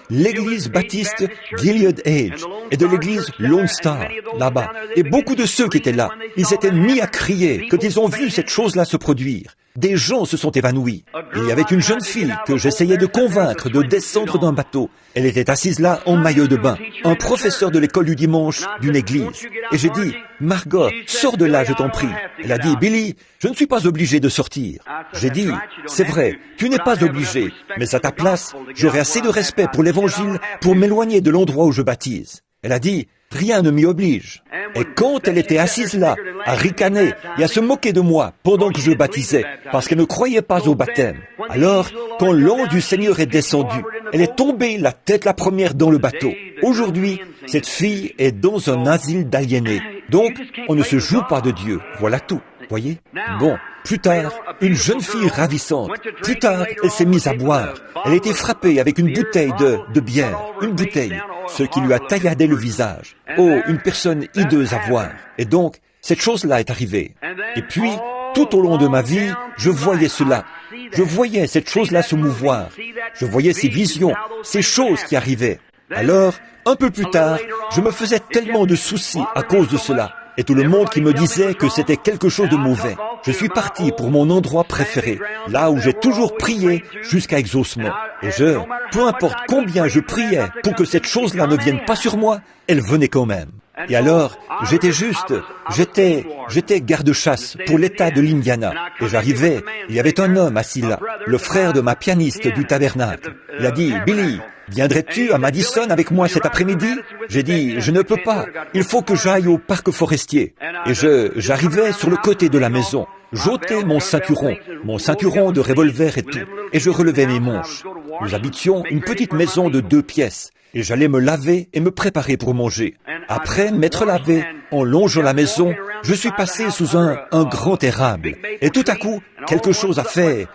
l'église baptiste Gilead Age et de l'église Lone Star, là-bas. Et beaucoup de ceux qui étaient là, ils s'étaient mis à crier quand ils ont vu cette chose-là se produire. Des gens se sont évanouis. Il y avait une jeune fille que j'essayais de convaincre de descendre d'un bateau. Elle était assise là en maillot de bain, un professeur de l'école du dimanche d'une église. Et j'ai dit, Margot, sors de là, je t'en prie. Elle a dit, Billy, je ne suis pas obligé de sortir. J'ai dit, c'est vrai, tu n'es pas obligé, mais à ta place, j'aurai assez de respect pour l'évangile pour m'éloigner de l'endroit où je baptise. Elle a dit, rien ne m'y oblige. Et quand elle était assise là, à ricaner et à se moquer de moi pendant que je baptisais, parce qu'elle ne croyait pas au baptême, alors, quand l'ange du Seigneur est descendu, elle est tombée la tête la première dans le bateau. Aujourd'hui, cette fille est dans un asile d'aliénés. Donc, on ne se joue pas de Dieu. Voilà tout. Voyez? Bon. Plus tard, une jeune fille ravissante. Plus tard, elle s'est mise à boire. Elle a été frappée avec une bouteille de bière. Une bouteille. Ce qui lui a tailladé le visage. Oh, une personne hideuse à voir. Et donc, cette chose-là est arrivée. Et puis, tout au long de ma vie, je voyais cela. Je voyais cette chose-là se mouvoir. Je voyais ces visions, ces choses qui arrivaient. Alors, un peu plus tard, je me faisais tellement de soucis à cause de cela. Et tout le monde qui me disait que c'était quelque chose de mauvais. Je suis parti pour mon endroit préféré, là où j'ai toujours prié jusqu'à exaucement. Et peu importe combien je priais pour que cette chose-là ne vienne pas sur moi, elle venait quand même. Et alors, j'étais garde-chasse pour l'État de l'Indiana. Et j'arrivais, il y avait un homme assis là, le frère de ma pianiste du tabernacle. Il a dit, « Billy, viendrais-tu à Madison avec moi cet après-midi ?» J'ai dit, « Je ne peux pas, il faut que j'aille au parc forestier. » Et j'arrivais sur le côté de la maison. J'ôtais mon ceinturon de revolver et tout, et je relevais mes manches. Nous habitions une petite maison de 2 pièces. Et j'allais me laver et me préparer pour manger. Après m'être lavé, en longeant la maison, je suis passé sous un grand érable. Et tout à coup, quelque chose a fait...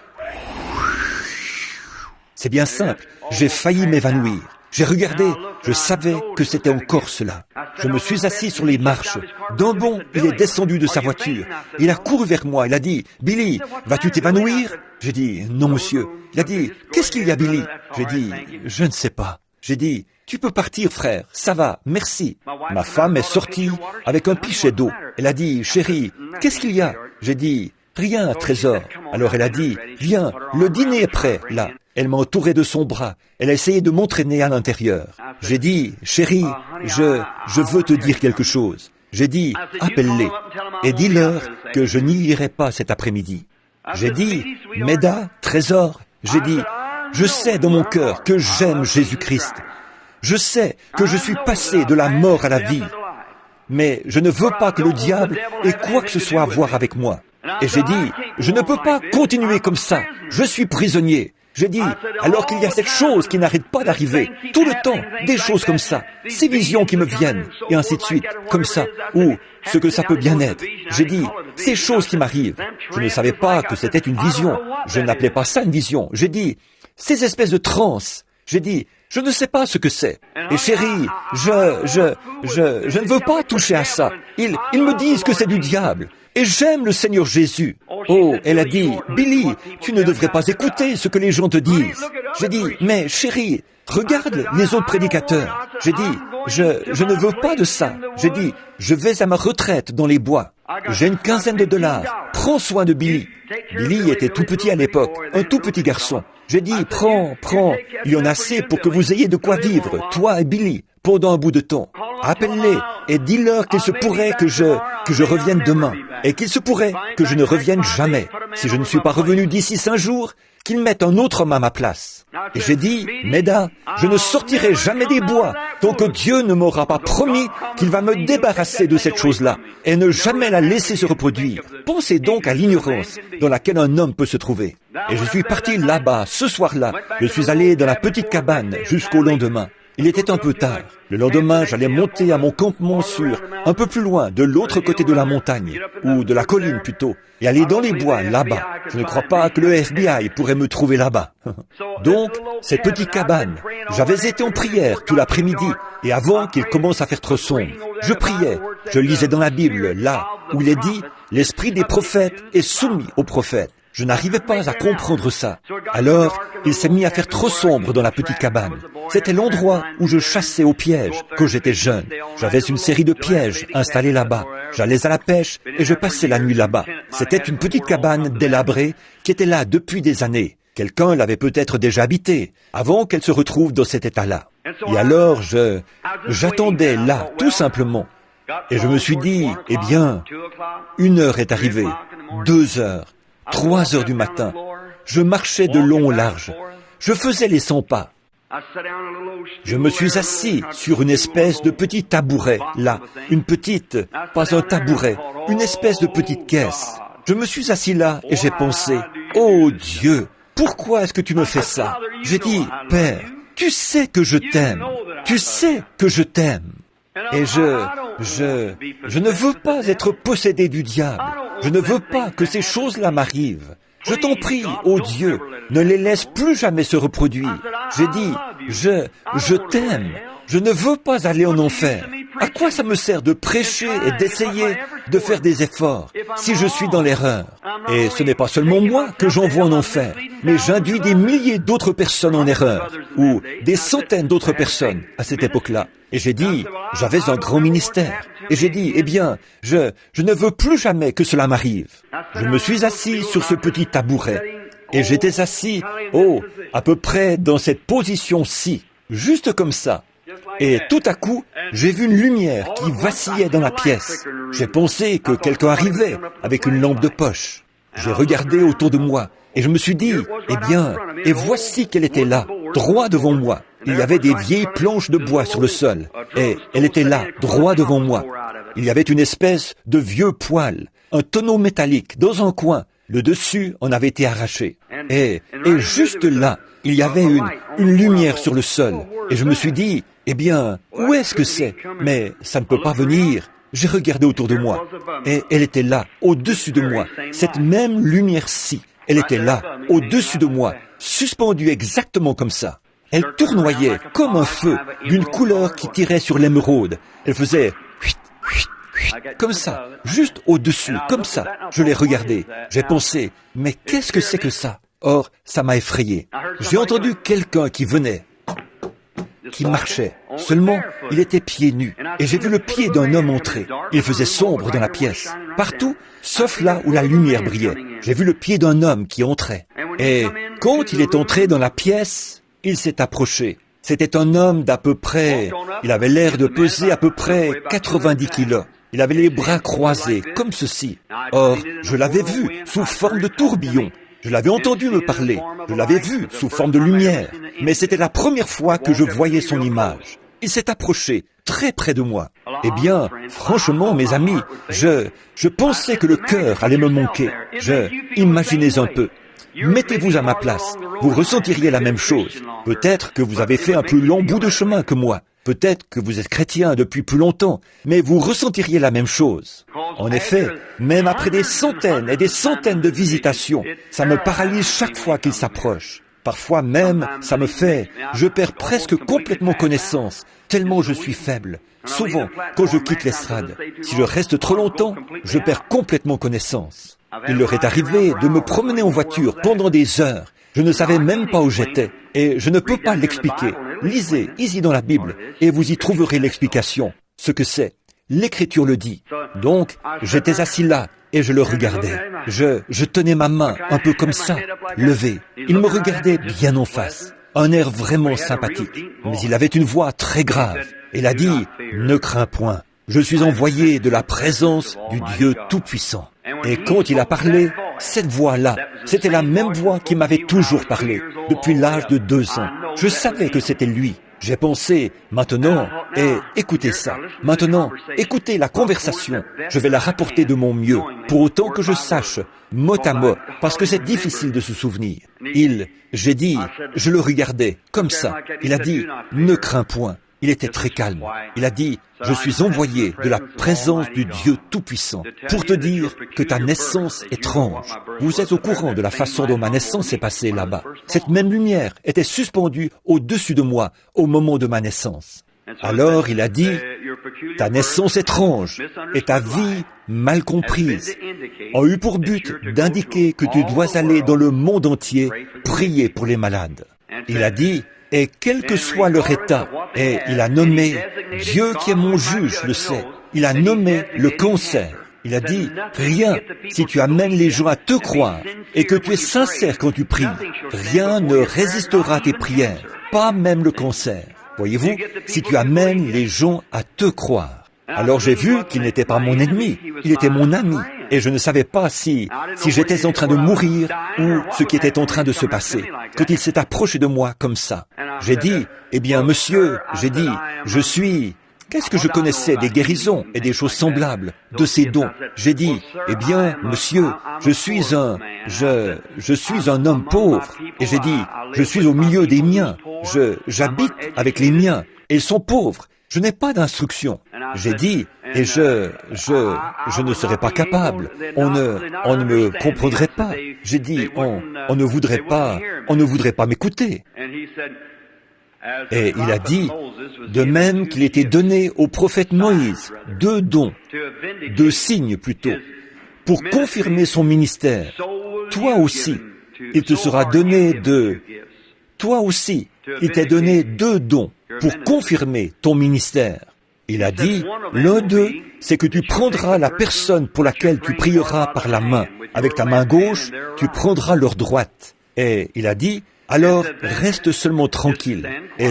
C'est bien simple, j'ai failli m'évanouir. J'ai regardé, je savais que c'était encore cela. Je me suis assis sur les marches. D'un bond, il est descendu de sa voiture. Il a couru vers moi, il a dit, « Billy, vas-tu t'évanouir ?» J'ai dit, « Non, monsieur. » Il a dit, « Qu'est-ce qu'il y a, Billy ?» J'ai dit, « Je ne sais pas. » J'ai dit, « Tu peux partir, frère, ça va, merci. » Ma femme est sortie avec un pichet d'eau. Elle a dit, « Chérie, qu'est-ce qu'il y a ?» J'ai dit, « Rien, trésor. » Alors elle a dit, « Viens, le dîner est prêt, là. » Elle m'a entouré de son bras. Elle a essayé de m'entraîner à l'intérieur. J'ai dit, « Chérie, je veux te dire quelque chose. » J'ai dit, « Appelle-les et dis-leur que je n'y irai pas cet après-midi. » J'ai dit, « Méda, trésor. » J'ai dit, « Je sais dans mon cœur que j'aime Jésus-Christ. Je sais que je suis passé de la mort à la vie. Mais je ne veux pas que le diable ait quoi que ce soit à voir avec moi. » Et j'ai dit, « Je ne peux pas continuer comme ça. Je suis prisonnier. » J'ai dit, alors qu'il y a cette chose qui n'arrête pas d'arriver, tout le temps, des choses comme ça, ces visions qui me viennent, et ainsi de suite, comme ça, ou ce que ça peut bien être. J'ai dit, ces choses qui m'arrivent, je ne savais pas que c'était une vision, je n'appelais pas ça une vision. J'ai dit, ces espèces de transes, j'ai dit, je ne sais pas ce que c'est. Et chérie, je ne veux pas toucher à ça. Ils me disent que c'est du diable. Et j'aime le Seigneur Jésus. Oh, elle a dit, Billy, tu ne devrais pas écouter ce que les gens te disent. J'ai dit, mais chérie, regarde les autres prédicateurs. J'ai dit, je ne veux pas de ça. J'ai dit, je vais à ma retraite dans les bois. J'ai une quinzaine de $. Prends soin de Billy. Billy était tout petit à l'époque, un tout petit garçon. J'ai dit, prends, il y en a assez pour que vous ayez de quoi vivre, toi et Billy, pendant un bout de temps. Appelle-les et dis-leur qu'il se pourrait que je revienne demain et qu'il se pourrait que je ne revienne jamais. Si je ne suis pas revenu d'ici 5 jours, qu'ils mettent un autre homme à ma place. Et j'ai dit, Méda, je ne sortirai jamais des bois tant que Dieu ne m'aura pas promis qu'il va me débarrasser de cette chose-là et ne jamais la laisser se reproduire. Pensez donc à l'ignorance dans laquelle un homme peut se trouver. Et je suis parti là-bas, ce soir-là. Je suis allé dans la petite cabane jusqu'au lendemain. Il était un peu tard. Le lendemain, j'allais monter à mon campement un peu plus loin, de l'autre côté de la montagne, ou de la colline plutôt, et aller dans les bois là-bas. Je ne crois pas que le FBI pourrait me trouver là-bas. Donc, cette petite cabane, j'avais été en prière tout l'après-midi, et avant qu'il commence à faire trop sombre, je priais, je lisais dans la Bible, là où il est dit, l'esprit des prophètes est soumis aux prophètes. Je n'arrivais pas à comprendre ça. Alors, il s'est mis à faire trop sombre dans la petite cabane. C'était l'endroit où je chassais au piège quand j'étais jeune. J'avais une série de pièges installés là-bas. J'allais à la pêche et je passais la nuit là-bas. C'était une petite cabane délabrée qui était là depuis des années. Quelqu'un l'avait peut-être déjà habitée avant qu'elle se retrouve dans cet état-là. Et alors, j'attendais là, tout simplement. Et je me suis dit, eh bien, 1 heure est arrivée, 2 heures. 3 heures du matin, je marchais de long au large. Je faisais les 100 pas. Je me suis assis sur une espèce de petit tabouret, là. Une petite, pas un tabouret, une espèce de petite caisse. Je me suis assis là et j'ai pensé, oh Dieu, pourquoi est-ce que tu me fais ça? J'ai dit, Père, tu sais que je t'aime. Tu sais que je t'aime. Et je ne veux pas être possédé du diable. Je ne veux pas que ces choses-là m'arrivent. Je t'en prie, ô Dieu, ne les laisse plus jamais se reproduire. J'ai dit, je t'aime. Je ne veux pas aller en enfer. À quoi ça me sert de prêcher et d'essayer de faire des efforts si je suis dans l'erreur? Et ce n'est pas seulement moi que j'envoie en enfer, mais j'induis des milliers d'autres personnes en erreur, ou des centaines d'autres personnes à cette époque-là. Et j'ai dit, j'avais un grand ministère. Et j'ai dit, eh bien, je ne veux plus jamais que cela m'arrive. Je me suis assis sur ce petit tabouret. Et j'étais assis, à peu près dans cette position-ci, juste comme ça. Et tout à coup, j'ai vu une lumière qui vacillait dans la pièce. J'ai pensé que quelqu'un arrivait avec une lampe de poche. J'ai regardé autour de moi et je me suis dit, eh bien, et voici qu'elle était là, droit devant moi. Il y avait des vieilles planches de bois sur le sol et elle était là, droit devant moi. Il y avait une espèce de vieux poêle, un tonneau métallique dans un coin. Le dessus en avait été arraché. Et juste là, il y avait une lumière sur le sol. Et je me suis dit, eh bien, où est-ce que c'est? Mais ça ne peut pas venir. J'ai regardé autour de moi. Et elle était là, au-dessus de moi. Cette même lumière-ci, elle était là, au-dessus de moi, suspendue exactement comme ça. Elle tournoyait comme un feu, d'une couleur qui tirait sur l'émeraude. Elle faisait comme ça, juste au-dessus, comme ça. Je l'ai regardé. J'ai pensé, mais qu'est-ce que c'est que ça? Or, ça m'a effrayé. J'ai entendu quelqu'un qui venait, qui marchait. Seulement, il était pieds nus. Et j'ai vu le pied d'un homme entrer. Il faisait sombre dans la pièce. Partout, sauf là où la lumière brillait. J'ai vu le pied d'un homme qui entrait. Et quand il est entré dans la pièce, il s'est approché. C'était un homme d'à peu près... Il avait l'air de peser à peu près 90 kilos. Il avait les bras croisés, comme ceci. Or, je l'avais vu sous forme de tourbillon. Je l'avais entendu me parler. Je l'avais vu sous forme de lumière. Mais c'était la première fois que je voyais son image. Il s'est approché, très près de moi. Eh bien, franchement, mes amis, je pensais que le cœur allait me manquer. Imaginez un peu. Mettez-vous à ma place. Vous ressentiriez la même chose. Peut-être que vous avez fait un plus long bout de chemin que moi. Peut-être que vous êtes chrétien depuis plus longtemps, mais vous ressentiriez la même chose. En effet, même après des centaines et des centaines de visitations, ça me paralyse chaque fois qu'il s'approche. Parfois même, ça me fait, je perds presque complètement connaissance, tellement je suis faible. Souvent, quand je quitte l'estrade, si je reste trop longtemps, je perds complètement connaissance. Il leur est arrivé de me promener en voiture pendant des heures. Je ne savais même pas où j'étais, et je ne peux pas l'expliquer. Lisez ici dans la Bible, et vous y trouverez l'explication, ce que c'est. L'Écriture le dit. Donc, j'étais assis là, et je le regardais. Je tenais ma main, un peu comme ça, levée. Il me regardait bien en face, un air vraiment sympathique. Mais il avait une voix très grave. Il a dit, « Ne crains point, je suis envoyé de la présence du Dieu Tout-Puissant. » Et quand il a parlé, cette voix-là, c'était la même voix qui m'avait toujours parlé, depuis l'âge de 2 ans. Je savais que c'était lui. J'ai pensé, maintenant, et écoutez ça, maintenant, écoutez la conversation, je vais la rapporter de mon mieux, pour autant que je sache, mot à mot, parce que c'est difficile de se souvenir. J'ai dit, je le regardais, comme ça, il a dit, ne crains point. Il était très calme. Il a dit, je suis envoyé de la présence du Dieu Tout-Puissant pour te dire que ta naissance est étrange. Vous êtes au courant de la façon dont ma naissance s'est passée là-bas. Cette même lumière était suspendue au-dessus de moi au moment de ma naissance. Alors il a dit, ta naissance étrange et ta vie mal comprise ont eu pour but d'indiquer que tu dois aller dans le monde entier prier pour les malades. Il a dit, et quel que soit leur état, et il a nommé, Dieu qui est mon juge le sait, il a nommé le cancer. Il a dit, rien, si tu amènes les gens à te croire et que tu es sincère quand tu pries, rien ne résistera à tes prières, pas même le cancer. Voyez-vous, si tu amènes les gens à te croire. Alors j'ai vu qu'il n'était pas mon ennemi, il était mon ami. Et je ne savais pas si j'étais en train de mourir ou ce qui était en train de se passer. Quand il s'est approché de moi comme ça, j'ai dit, eh bien monsieur, j'ai dit, je suis... Qu'est-ce que je connaissais des guérisons et des choses semblables, de ces dons? J'ai dit, eh bien, monsieur, je suis un homme pauvre. Et j'ai dit, je suis au milieu des miens. J'habite avec les miens. Et ils sont pauvres. Je n'ai pas d'instruction. J'ai dit, et je ne serais pas capable. On ne me comprendrait pas. J'ai dit, on ne voudrait pas m'écouter. Et il a dit, de même qu'il était donné au prophète Moïse 2 dons, 2 signes plutôt, pour confirmer son ministère. Toi aussi, il te sera donné toi aussi, il t'est donné 2 dons pour confirmer ton ministère. Il a dit, l'un d'eux, c'est que tu prendras la personne pour laquelle tu prieras par la main. Avec ta main gauche, tu prendras leur droite. Et il a dit, alors reste seulement tranquille, et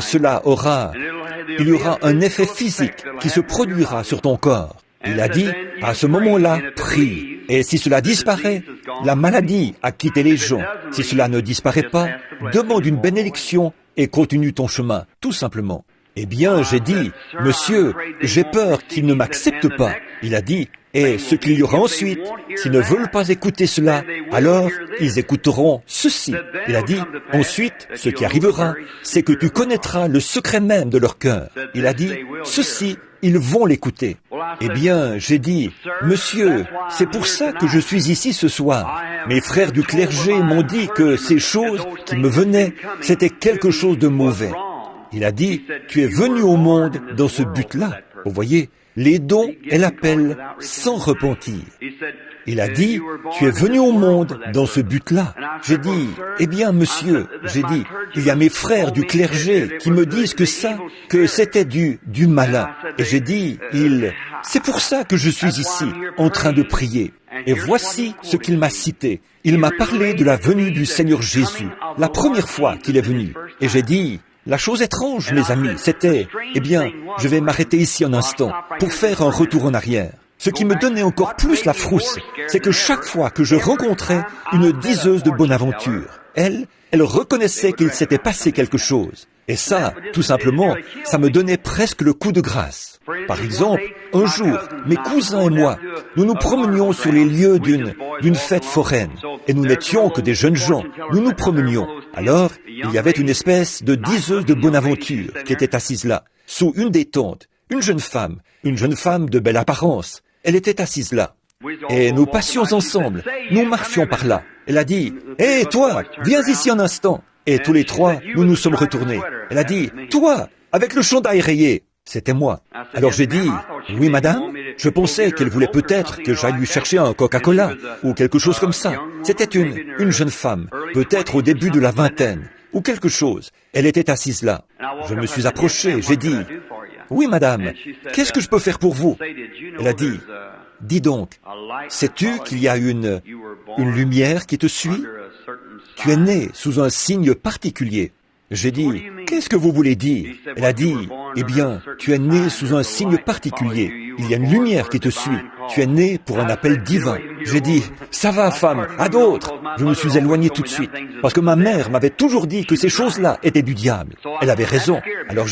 il y aura un effet physique qui se produira sur ton corps. Il a dit, à ce moment-là, prie. Et si cela disparaît, la maladie a quitté les gens. Si cela ne disparaît pas, demande une bénédiction et continue ton chemin, tout simplement. Eh bien, j'ai dit, monsieur, j'ai peur qu'ils ne m'acceptent pas. Il a dit, et ce qu'il y aura ensuite, s'ils ne veulent pas écouter cela, alors ils écouteront ceci. Il a dit, ensuite, ce qui arrivera, c'est que tu connaîtras le secret même de leur cœur. Il a dit, ceci, ils vont l'écouter. Eh bien, j'ai dit, monsieur, c'est pour ça que je suis ici ce soir. Mes frères du clergé m'ont dit que ces choses qui me venaient, c'était quelque chose de mauvais. Il a dit, tu es venu au monde dans ce but-là. Vous voyez, les dons et l'appel sans repentir. Il a dit, tu es venu au monde dans ce but-là. J'ai dit, eh bien, monsieur, j'ai dit, il y a mes frères du clergé qui me disent que c'était du malin. Et j'ai dit, c'est pour ça que je suis ici, en train de prier. Et voici ce qu'il m'a cité. Il m'a parlé de la venue du Seigneur Jésus, la première fois qu'il est venu. Et j'ai dit, la chose étrange, mes amis, c'était, eh bien, je vais m'arrêter ici un instant pour faire un retour en arrière. Ce qui me donnait encore plus la frousse, c'est que chaque fois que je rencontrais une diseuse de bonne aventure, elle reconnaissait qu'il s'était passé quelque chose. Et ça, tout simplement, ça me donnait presque le coup de grâce. Par exemple, un jour, mes cousins et moi, nous nous promenions sur les lieux d'une fête foraine. Et nous n'étions que des jeunes gens. Nous nous promenions. Alors, il y avait une espèce de diseuse de bonne aventure qui était assise là, sous une des tentes. Une jeune femme de belle apparence. Elle était assise là. Et nous passions ensemble. Nous marchions par là. Elle a dit, « Hé, toi, viens ici un instant. » Et tous les trois, nous nous sommes retournés. Elle a dit, « Toi, avec le chandail rayé. » C'était moi. Alors j'ai dit, « Oui, madame. » Je pensais qu'elle voulait peut-être que j'aille lui chercher un Coca-Cola ou quelque chose comme ça. C'était une jeune femme, peut-être au début de la vingtaine, ou quelque chose. Elle était assise là. Je me suis approché, j'ai dit, « Oui, madame, qu'est-ce que je peux faire pour vous ?» Elle a dit, « Dis donc, sais-tu qu'il y a une lumière qui te suit? Tu es né sous un signe particulier. » J'ai dit, « Qu'est-ce que vous voulez dire ?» Elle a dit, « Eh bien, tu es né sous un signe particulier. Il y a une lumière qui te suit. Tu es né pour un appel divin. » J'ai dit, « Ça va, femme, à d'autres !» Je me suis éloigné tout de suite, parce que ma mère m'avait toujours dit que ces choses-là étaient du diable. Elle avait raison. Alors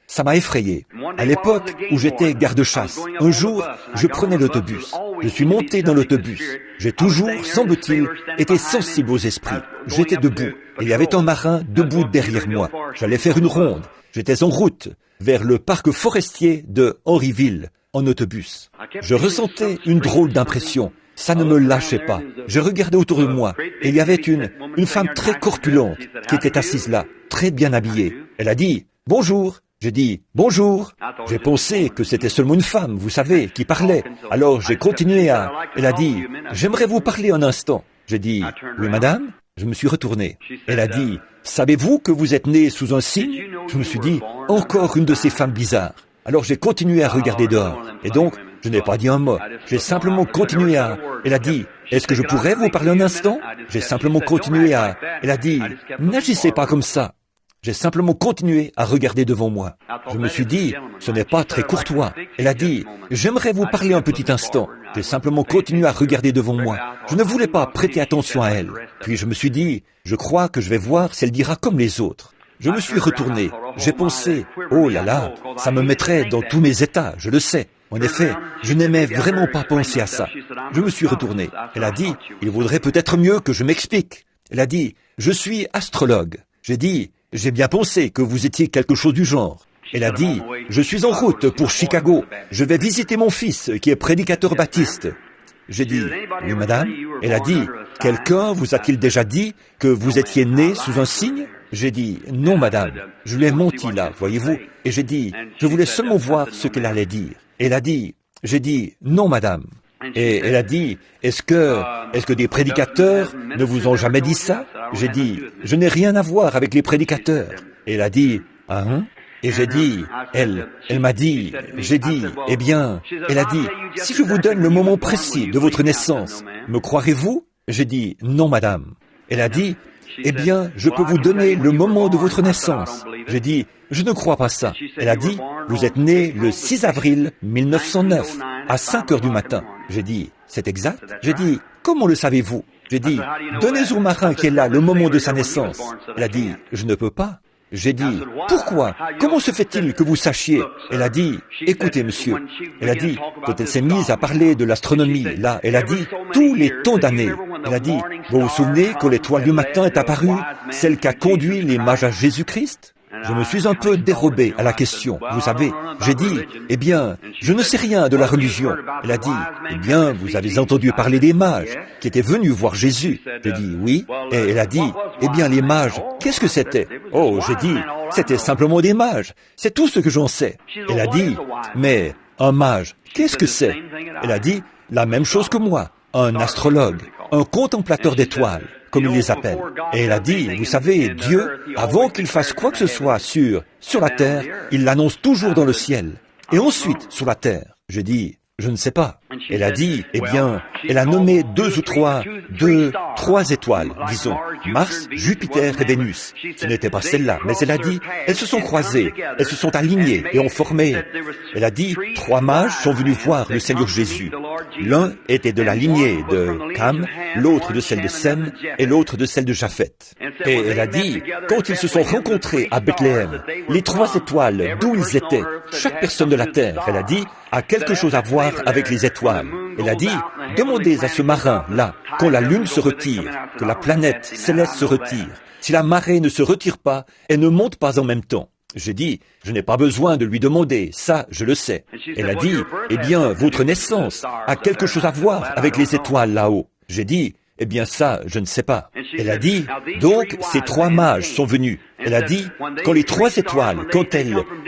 ça m'a effrayé. À l'époque où j'étais garde-chasse, un jour, je prenais l'autobus. Je suis monté dans l'autobus. J'ai toujours, semble-t-il, été sensible aux esprits. J'étais debout. Il y avait un marin debout derrière moi. J'allais faire une ronde. J'étais en route vers le parc forestier de Henryville, en autobus. Je ressentais une drôle d'impression. Ça ne me lâchait pas. Je regardais autour de moi et il y avait une femme très corpulente qui était assise là, très bien habillée. Elle a dit « Bonjour ». J'ai dit « Bonjour ». J'ai pensé que c'était seulement une femme, vous savez, qui parlait. Alors j'ai continué Elle a dit « J'aimerais vous parler un instant ». J'ai dit « Oui, madame ». Je me suis retourné. Elle a dit « Savez-vous que vous êtes né sous un signe ?» Je me suis dit « Encore une de ces femmes bizarres ». Alors j'ai continué à regarder dehors. Et donc, je n'ai pas dit un mot. J'ai simplement continué Elle a dit « Est-ce que je pourrais vous parler un instant ?» J'ai simplement continué Elle a dit « N'agissez pas comme ça ». J'ai simplement continué à regarder devant moi. Je me suis dit, ce n'est pas très courtois. Elle a dit, j'aimerais vous parler un petit instant. J'ai simplement continué à regarder devant moi. Je ne voulais pas prêter attention à elle. Puis je me suis dit, je crois que je vais voir si elle dira comme les autres. Je me suis retourné. J'ai pensé, oh là là, ça me mettrait dans tous mes états, je le sais. En effet, je n'aimais vraiment pas penser à ça. Je me suis retourné. Elle a dit, il vaudrait peut-être mieux que je m'explique. Elle a dit, je suis astrologue. J'ai dit, j'ai bien pensé que vous étiez quelque chose du genre. Elle a dit, je suis en route pour Chicago. Je vais visiter mon fils qui est prédicateur baptiste. J'ai dit, oui madame. Elle a dit, quelqu'un vous a-t-il déjà dit que vous étiez né sous un signe? J'ai dit, non madame. Je lui ai menti là, voyez-vous. Et j'ai dit, je voulais seulement voir ce qu'elle allait dire. Elle a dit, j'ai dit, non madame. Et elle a dit, est-ce que des prédicateurs ne vous ont jamais dit ça? J'ai dit, je n'ai rien à voir avec les prédicateurs. Et elle a dit, ah hein? Et j'ai dit, elle m'a dit, j'ai dit, eh bien, elle a dit, si je vous donne le moment précis de votre naissance, me croirez-vous? J'ai dit, non madame. Elle a dit, eh bien, je peux vous donner le moment de votre naissance. J'ai dit, je ne crois pas ça. Elle a dit, vous êtes né le 6 avril 1909, à 5 heures du matin. J'ai dit, c'est exact? J'ai dit, comment le savez-vous? J'ai dit, donnez au marin qui est là le moment de sa naissance. Elle a dit, je ne peux pas. J'ai dit, pourquoi? Comment se fait-il que vous sachiez? Elle a dit, écoutez monsieur. Elle a dit, quand elle s'est mise à parler de l'astronomie, là, elle a dit, tous les temps d'années. Elle a dit, vous vous souvenez quand l'étoile du matin est apparue, celle qui a conduit les mages à Jésus-Christ? Je me suis un peu dérobé à la question. Vous savez, j'ai dit, eh bien, je ne sais rien de la religion. Elle a dit, eh bien, vous avez entendu parler des mages qui étaient venus voir Jésus. J'ai dit, oui. Et elle a dit, eh bien, les mages, qu'est-ce que c'était? Oh, j'ai dit, c'était simplement des mages. C'est tout ce que j'en sais. Elle a dit, mais un mage, qu'est-ce que c'est? Elle a dit, la même chose que moi, un astrologue, un contemplateur d'étoiles, comme ils les appellent. Et elle a dit, vous savez, Dieu, avant qu'il fasse quoi que ce soit sur la terre, il l'annonce toujours dans le ciel. Et ensuite, sur la terre. J'ai dit, je ne sais pas. Elle a dit, eh bien, elle a nommé trois étoiles, disons, Mars, Jupiter et Vénus. Ce n'était pas celle-là, mais elle a dit, elles se sont croisées, elles se sont alignées et ont formé. Elle a dit, 3 mages sont venus voir le Seigneur Jésus. L'un était de la lignée de Cam, l'autre de celle de Sem et l'autre de celle de Japheth. Et elle a dit, quand ils se sont rencontrés à Bethléem, les 3 étoiles d'où ils étaient, chaque personne de la terre, elle a dit, a quelque chose à voir avec les étoiles. Elle a dit, demandez à ce marin-là, quand la lune se retire, que la planète céleste se retire, si la marée ne se retire pas et ne monte pas en même temps. J'ai dit, je n'ai pas besoin de lui demander, ça, je le sais. Elle a dit, eh bien, votre naissance a quelque chose à voir avec les étoiles là-haut. J'ai dit, eh bien ça, je ne sais pas. Elle a dit, donc ces 3 mages sont venus. Elle a dit, quand les 3 étoiles,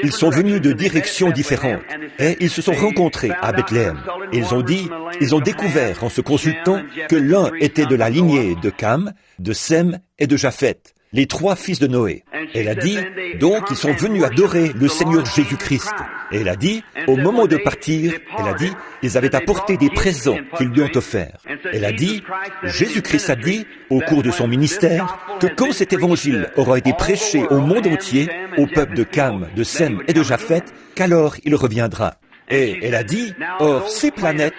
ils sont venus de directions différentes, et ils se sont rencontrés à Bethléem. Et ils ont découvert en se consultant que l'un était de la lignée de Cam, de Sem et de Japheth, les 3 fils de Noé. Elle a dit, donc ils sont venus adorer le Seigneur Jésus-Christ. Et elle a dit, au moment de partir, elle a dit, ils avaient apporté des présents qu'ils lui ont offerts. Elle a dit, Jésus-Christ a dit, au cours de son ministère, que quand cet évangile aura été prêché au monde entier, au peuple de Cam, de Sem et de Japheth, qu'alors il reviendra. Et elle a dit, or ces planètes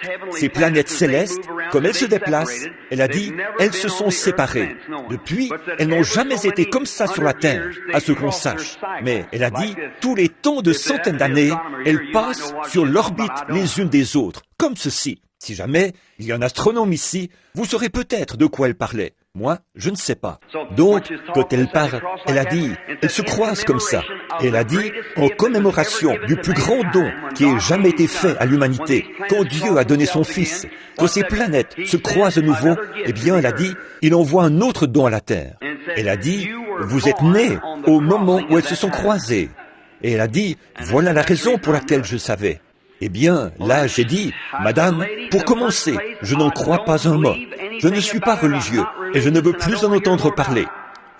célestes, comme elles se déplacent, elle a dit, elles se sont séparées. Depuis, elles n'ont jamais été comme ça sur la Terre, à ce qu'on sache. Mais elle a dit, tous les temps de centaines d'années, elles passent sur l'orbite les unes des autres, comme ceci. Si jamais il y a un astronome ici, vous saurez peut-être de quoi elle parlait. Moi, je ne sais pas. Donc, quand elle parle, elle a dit, elle se croise comme ça. Et elle a dit, en commémoration du plus grand don qui ait jamais été fait à l'humanité, quand Dieu a donné son Fils, quand ces planètes se croisent de nouveau, eh bien, elle a dit, il envoie un autre don à la Terre. Elle a dit, vous êtes nés au moment où elles se sont croisées. Et elle a dit, voilà la raison pour laquelle je savais. Eh bien, là, j'ai dit, Madame, pour commencer, je n'en crois pas un mot. Je ne suis pas religieux et je ne veux plus en entendre parler.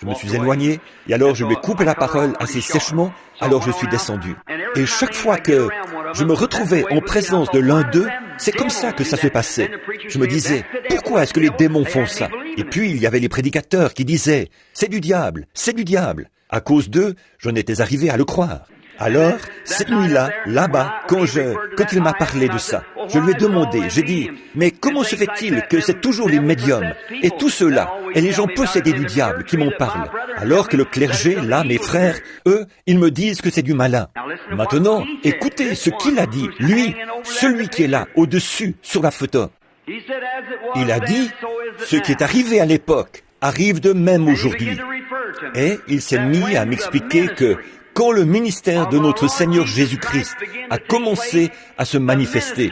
Je me suis éloigné et alors je lui ai coupé la parole assez sèchement, alors je suis descendu. Et chaque fois que je me retrouvais en présence de l'un d'eux, c'est comme ça que ça se passait. Je me disais, pourquoi est-ce que les démons font ça? Et puis, il y avait les prédicateurs qui disaient, c'est du diable, c'est du diable. À cause d'eux, j'en étais arrivé à le croire. Alors, cette nuit-là, là-bas, quand il m'a parlé de ça, je lui ai demandé, j'ai dit, mais comment se fait-il que c'est toujours les médiums et tous ceux-là, et les gens possédés du diable qui m'en parlent, alors que le clergé, là, mes frères, eux, ils me disent que c'est du malin. Maintenant, écoutez ce qu'il a dit, lui, celui qui est là, au-dessus, sur la photo. Il a dit, ce qui est arrivé à l'époque arrive de même aujourd'hui. Et il s'est mis à m'expliquer que quand le ministère de notre Seigneur Jésus-Christ a commencé à se manifester,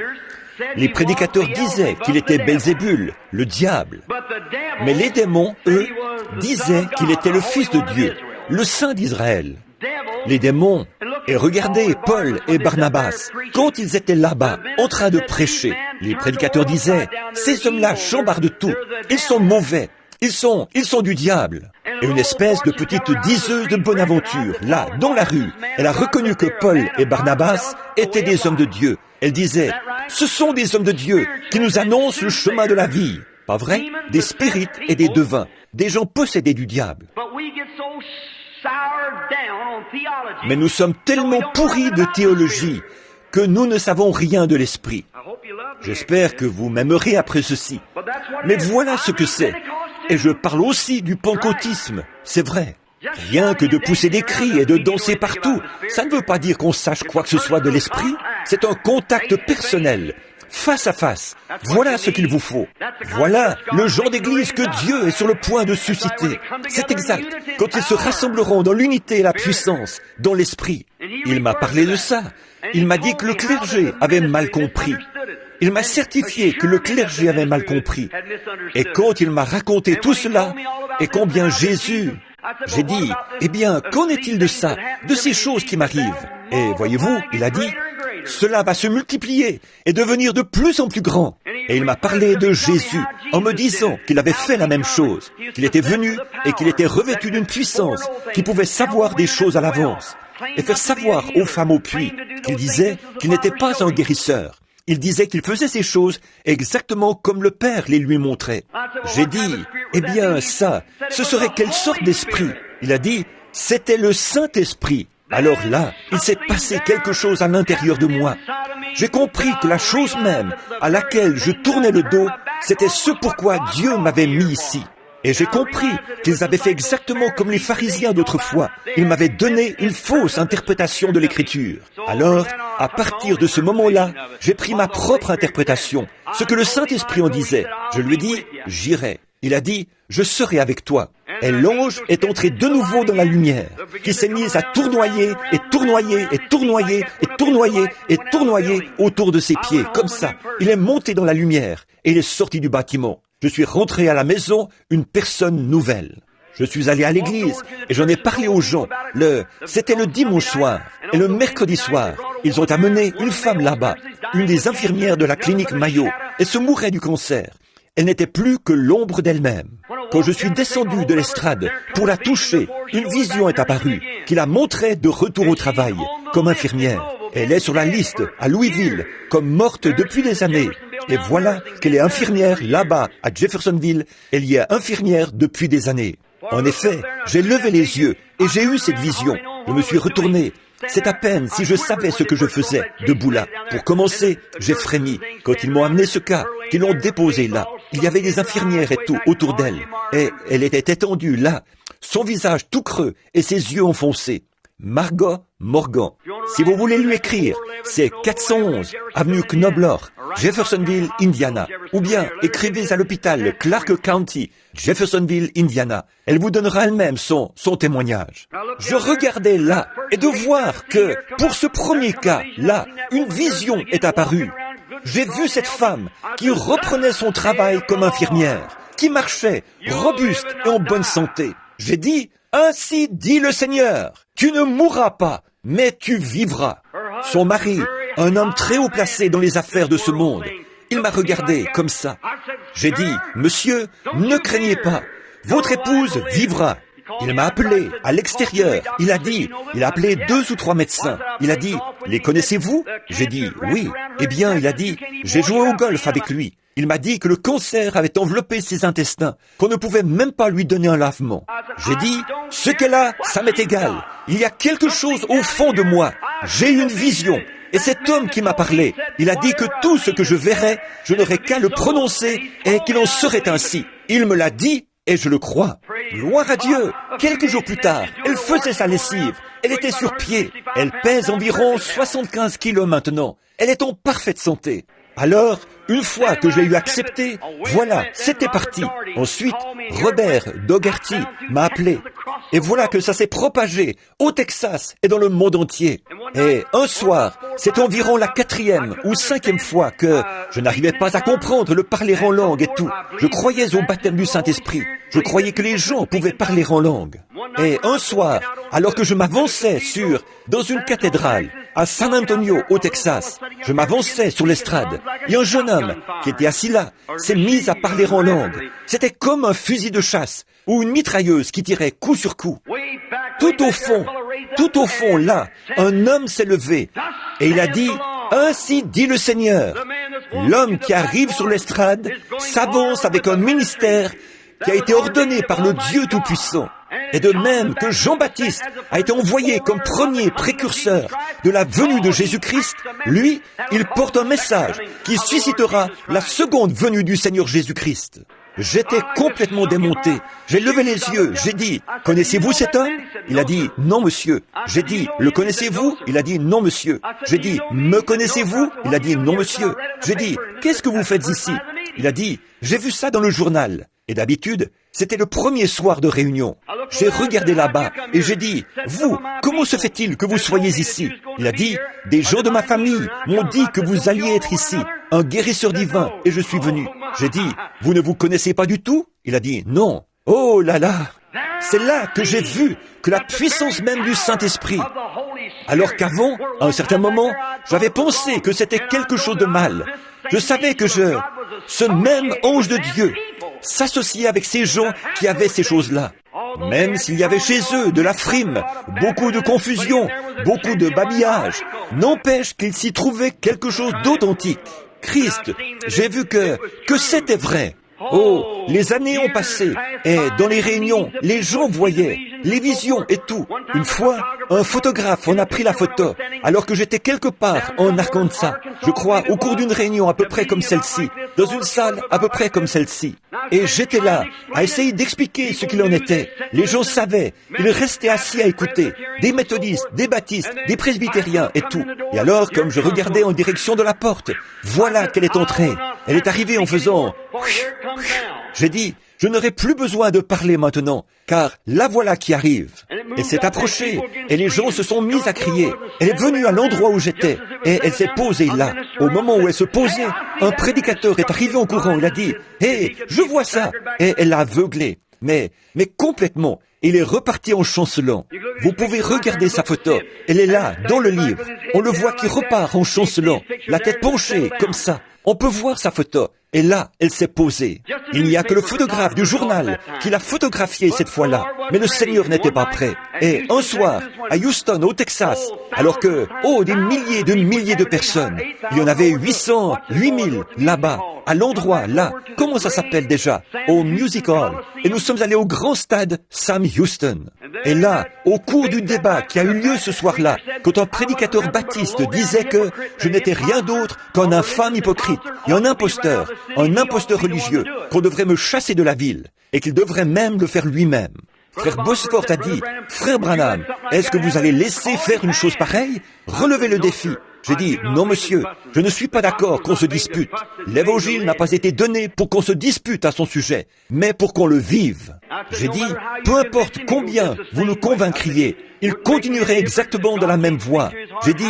les prédicateurs disaient qu'il était Belzébul, le diable. Mais les démons, eux, disaient qu'il était le Fils de Dieu, le Saint d'Israël. Les démons, et regardez Paul et Barnabas, quand ils étaient là-bas, en train de prêcher, les prédicateurs disaient, ces hommes-là chambardent tout, ils sont mauvais. Ils sont du diable. Et une espèce de petite diseuse de bonne aventure, là, dans la rue, elle a reconnu que Paul et Barnabas étaient des hommes de Dieu. Elle disait, ce sont des hommes de Dieu qui nous annoncent le chemin de la vie. Pas vrai? Des spirites et des devins, des gens possédés du diable. Mais nous sommes tellement pourris de théologie que nous ne savons rien de l'esprit. J'espère que vous m'aimerez après ceci. Mais voilà ce que c'est. Et je parle aussi du pentecôtisme, c'est vrai. Rien que de pousser des cris et de danser partout, ça ne veut pas dire qu'on sache quoi que ce soit de l'esprit. C'est un contact personnel, face à face. Voilà ce qu'il vous faut. Voilà le genre d'église que Dieu est sur le point de susciter. C'est exact. Quand ils se rassembleront dans l'unité et la puissance, dans l'esprit. Il m'a parlé de ça. Il m'a dit que le clergé avait mal compris. Il m'a certifié que le clergé avait mal compris. Et quand il m'a raconté tout cela, et combien Jésus... J'ai dit, eh bien, qu'en est-il de ça, de ces choses qui m'arrivent? Et voyez-vous, il a dit, cela va se multiplier et devenir de plus en plus grand. Et il m'a parlé de Jésus en me disant qu'il avait fait la même chose, qu'il était venu et qu'il était revêtu d'une puissance, qu'il pouvait savoir des choses à l'avance et faire savoir aux femmes au puits qu'il disait qu'il n'était pas un guérisseur. Il disait qu'il faisait ces choses exactement comme le Père les lui montrait. J'ai dit, eh bien ça, ce serait quelle sorte d'esprit? Il a dit, c'était le Saint-Esprit. Alors là, il s'est passé quelque chose à l'intérieur de moi. J'ai compris que la chose même à laquelle je tournais le dos, c'était ce pourquoi Dieu m'avait mis ici. Et j'ai compris qu'ils avaient fait exactement comme les pharisiens d'autrefois. Ils m'avaient donné une fausse interprétation de l'Écriture. Alors, à partir de ce moment-là, j'ai pris ma propre interprétation, ce que le Saint-Esprit en disait. Je lui ai dit, j'irai. Il a dit, je serai avec toi. Et l'ange est entré de nouveau dans la lumière, qui s'est mise à tournoyer et tournoyer et tournoyer et tournoyer et tournoyer autour de ses pieds, comme ça. Il est monté dans la lumière et il est sorti du bâtiment. Je suis rentré à la maison une personne nouvelle. Je suis allé à l'église et j'en ai parlé aux gens. C'était le dimanche soir et le mercredi soir. Ils ont amené une femme là-bas, une des infirmières de la clinique Mayo. Elle se mourait du cancer. Elle n'était plus que l'ombre d'elle-même. Quand je suis descendu de l'estrade pour la toucher, une vision est apparue qui la montrait de retour au travail comme infirmière. Elle est sur la liste à Louisville comme morte depuis des années. Et voilà qu'elle est infirmière là-bas à Jeffersonville. Elle y est infirmière depuis des années. En effet, j'ai levé les yeux et j'ai eu cette vision. Je me suis retourné. C'est à peine si je savais ce que je faisais debout là. Pour commencer, j'ai frémi quand ils m'ont amené ce cas, qu'ils l'ont déposé là. Il y avait des infirmières et tout autour d'elle. Et elle était étendue là, son visage tout creux et ses yeux enfoncés. Margot Morgan. Si vous voulez lui écrire, c'est 411 avenue Knobloch, Jeffersonville, Indiana. Ou bien écrivez à l'hôpital Clark County, Jeffersonville, Indiana. Elle vous donnera elle-même son témoignage. Je regardais là et de voir que, pour ce premier cas, là, une vision est apparue. J'ai vu cette femme qui reprenait son travail comme infirmière, qui marchait, robuste et en bonne santé. J'ai dit, ainsi dit le Seigneur, tu ne mourras pas, mais tu vivras. Son mari, un homme très haut placé dans les affaires de ce monde, il m'a regardé comme ça. J'ai dit, monsieur, ne craignez pas, votre épouse vivra. Il m'a appelé à l'extérieur. Il a appelé 2 ou 3 médecins. Il a dit, les connaissez-vous? J'ai dit, oui. Eh bien, il a dit, j'ai joué au golf avec lui. Il m'a dit que le cancer avait enveloppé ses intestins, qu'on ne pouvait même pas lui donner un lavement. J'ai dit, ce qu'elle a, ça m'est égal. Il y a quelque chose au fond de moi. J'ai une vision. Et cet homme qui m'a parlé, il a dit que tout ce que je verrais, je n'aurais qu'à le prononcer et qu'il en serait ainsi. Il me l'a dit et je le crois. Gloire à Dieu. Quelques jours plus tard, elle faisait sa lessive. Elle était sur pied. Elle pèse environ 75 kilos maintenant. Elle est en parfaite santé. Alors, une fois que je l'ai eu accepté, voilà, c'était parti. Ensuite, Robert Dougherty m'a appelé. Et voilà que ça s'est propagé au Texas et dans le monde entier. Et un soir, c'est environ la 4e ou 5e fois que je n'arrivais pas à comprendre le parler en langue et tout. Je croyais au baptême du Saint-Esprit. Je croyais que les gens pouvaient parler en langue. Et un soir, alors que je m'avançais dans une cathédrale à San Antonio, au Texas, je m'avançais sur l'estrade. Et un jeune homme qui était assis là s'est mis à parler en langue. C'était comme un fusil de chasse ou une mitrailleuse qui tirait coup sur coup. Tout au fond là, un homme s'est levé et il a dit, ainsi dit le Seigneur. L'homme qui arrive sur l'estrade s'avance avec un ministère qui a été ordonné par le Dieu Tout-Puissant. Et de même que Jean-Baptiste a été envoyé comme premier précurseur de la venue de Jésus-Christ, lui, il porte un message qui suscitera la seconde venue du Seigneur Jésus-Christ. J'étais complètement démonté. J'ai levé les yeux. J'ai dit, « Connaissez-vous cet homme ?» Il a dit, « Non, monsieur. » J'ai dit, « Le connaissez-vous ?» Il a dit, « Non, monsieur. » J'ai dit, « Me connaissez-vous ?» Il a dit, « Non, monsieur. » J'ai dit, « Qu'est-ce que vous faites ici ?» Il a dit, « J'ai vu ça dans le journal. » Et d'habitude, c'était le premier soir de réunion. J'ai regardé là-bas et j'ai dit, « Vous, comment se fait-il que vous soyez ici ?» Il a dit, « Des gens de ma famille m'ont dit que vous alliez être ici, un guérisseur divin, et je suis venu. » J'ai dit, « Vous ne vous connaissez pas du tout ?» Il a dit, « Non. » Oh là là! C'est là que j'ai vu que la puissance même du Saint-Esprit. Alors qu'avant, à un certain moment, j'avais pensé que c'était quelque chose de mal. Je savais que ce même ange de Dieu s'associait avec ces gens qui avaient ces choses-là. Même s'il y avait chez eux de la frime, beaucoup de confusion, beaucoup de babillage, n'empêche qu'il s'y trouvait quelque chose d'authentique. Christ, j'ai vu que c'était vrai. Oh, les années ont passé, et dans les réunions, les gens voyaient, les visions et tout. Une fois, un photographe en a pris la photo, alors que j'étais quelque part en Arkansas, je crois, au cours d'une réunion à peu près comme celle-ci, dans une salle à peu près comme celle-ci. Et j'étais là, à essayer d'expliquer ce qu'il en était. Les gens savaient, ils restaient assis à écouter, des méthodistes, des baptistes, des presbytériens et tout. Et alors, comme je regardais en direction de la porte, voilà qu'elle est entrée. Elle est arrivée en faisant... J'ai dit, je n'aurai plus besoin de parler maintenant, car la voilà qui arrive. Elle s'est approchée, et les gens se sont mis à crier. Elle est venue à l'endroit où j'étais, et elle s'est posée là. Au moment où elle se posait, un prédicateur est arrivé en courant. Il a dit, « Hé, je vois ça !» Et elle l'a aveuglé. Mais complètement. Il est reparti en chancelant. Vous pouvez regarder sa photo. Elle est là, dans le livre. On le voit qui repart en chancelant, la tête penchée, comme ça. On peut voir sa photo. Et là, elle s'est posée. Il n'y a que le photographe du journal qui l'a photographiée cette fois-là. Mais le Seigneur n'était pas prêt. Et un soir, à Houston, au Texas, alors que, des milliers de personnes, il y en avait 800, 8000 là-bas, à l'endroit, là, comment ça s'appelle déjà? Au Music Hall. Et nous sommes allés au grand stade Sam Houston. Et là, au cours du débat qui a eu lieu ce soir-là, quand un prédicateur baptiste disait que je n'étais rien d'autre qu'un infâme hypocrite et un imposteur religieux, qu'on devrait me chasser de la ville, et qu'il devrait même le faire lui-même. Frère Bosworth a dit, « Frère Branham, est-ce que vous allez laisser faire une chose pareille? Relevez le défi. » J'ai dit, « Non, monsieur, je ne suis pas d'accord qu'on se dispute. L'évangile n'a pas été donné pour qu'on se dispute à son sujet, mais pour qu'on le vive. » J'ai dit, « Peu importe combien vous nous convaincriez, il continuerait exactement dans la même voie. » J'ai dit,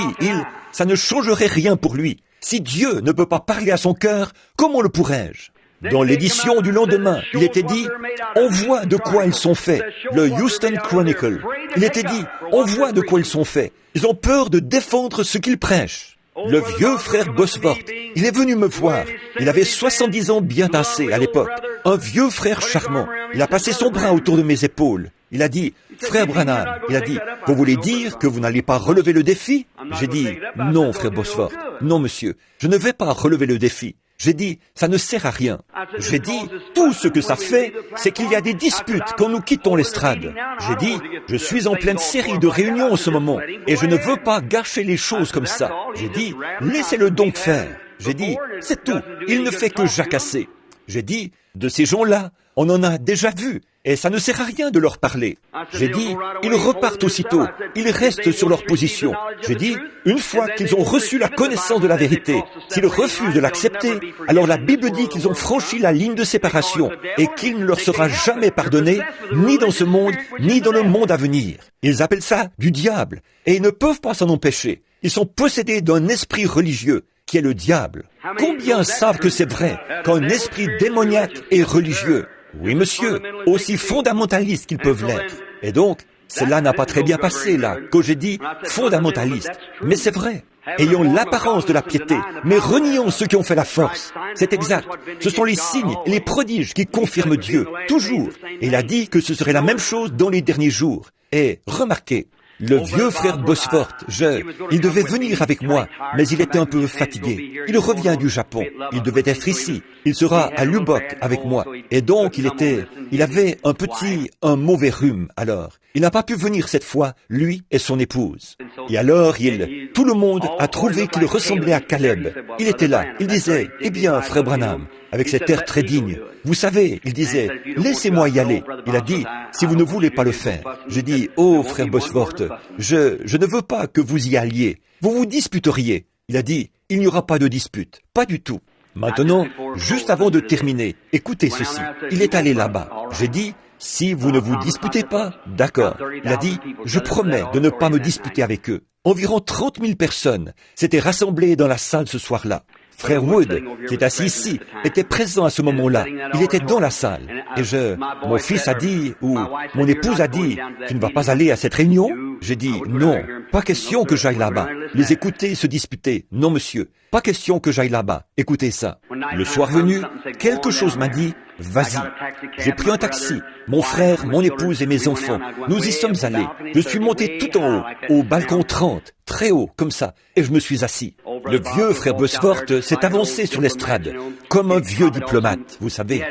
ça ne changerait rien pour lui. Si Dieu ne peut pas parler à son cœur, comment le pourrais-je? Dans l'édition du lendemain, il était dit, on voit de quoi ils sont faits. Le Houston Chronicle. Il était dit, on voit de quoi ils sont faits. Ils ont peur de défendre ce qu'ils prêchent. Le vieux frère Bosworth, il est venu me voir. Il avait 70 ans bien tassés à l'époque. Un vieux frère charmant. Il a passé son bras autour de mes épaules. Il a dit, frère Branham, il a dit, vous voulez dire que vous n'allez pas relever le défi? J'ai dit, non, frère Bosworth. Non, monsieur, je ne vais pas relever le défi. J'ai dit, ça ne sert à rien. J'ai dit, tout ce que ça fait, c'est qu'il y a des disputes quand nous quittons l'estrade. J'ai dit, je suis en pleine série de réunions en ce moment, et je ne veux pas gâcher les choses comme ça. J'ai dit, laissez-le donc faire. J'ai dit, c'est tout, il ne fait que jacasser. J'ai dit, de ces gens-là, on en a déjà vu, et ça ne sert à rien de leur parler. J'ai dit, ils repartent aussitôt, ils restent sur leur position. J'ai dit, une fois qu'ils ont reçu la connaissance de la vérité, s'ils refusent de l'accepter, alors la Bible dit qu'ils ont franchi la ligne de séparation et qu'il ne leur sera jamais pardonné, ni dans ce monde, ni dans le monde à venir. Ils appellent ça du diable, et ils ne peuvent pas s'en empêcher. Ils sont possédés d'un esprit religieux, qui est le diable. Combien savent que c'est vrai, qu'un esprit démoniaque est religieux? Oui, monsieur, aussi fondamentaliste qu'ils peuvent l'être. Et donc, cela n'a pas très bien passé, là, quand j'ai dit fondamentaliste. Mais c'est vrai. Ayons l'apparence de la piété, mais renions ceux qui ont fait la force. C'est exact. Ce sont les signes et les prodiges qui confirment Dieu, toujours. Et il a dit que ce serait la même chose dans les derniers jours. Et remarquez, Le vieux frère Bosworth, il devait venir avec moi, mais il était un peu fatigué. Il revient du Japon. Il devait être ici. Il sera à Lubbock avec moi. Et donc, il avait un mauvais rhume, alors. Il n'a pas pu venir cette fois, lui et son épouse. Et alors, tout le monde a trouvé qu'il ressemblait à Caleb. Il était là. Il disait, eh bien, frère Branham, avec cet air très digne. Vous savez, il disait, laissez-moi y aller. Il a dit, si vous ne voulez pas le faire. J'ai dit, oh, frère Bosworth, je ne veux pas que vous y alliez. Vous vous disputeriez. Il a dit, il n'y aura pas de dispute. Pas du tout. Maintenant, juste avant de terminer, écoutez ceci. Il est allé là-bas. J'ai dit, si vous ne vous disputez pas, d'accord. Il a dit, je promets de ne pas me disputer avec eux. Environ 30 000 personnes s'étaient rassemblées dans la salle ce soir-là. Frère Wood, qui est assis ici, était présent à ce moment-là. Il était dans la salle. Et mon fils a dit, ou mon épouse a dit, tu ne vas pas aller à cette réunion? J'ai dit, non, pas question que j'aille là-bas. Les écouter se disputer. Non, monsieur, pas question que j'aille là-bas. Écoutez ça. Le soir venu, quelque chose m'a dit, vas-y. J'ai pris un taxi. Mon frère, mon épouse et mes enfants, nous y sommes allés. Je suis monté tout en haut, au balcon 30, très haut, comme ça, et je me suis assis. Le vieux frère Bosworth s'est avancé sur l'estrade, comme un vieux diplomate, vous savez.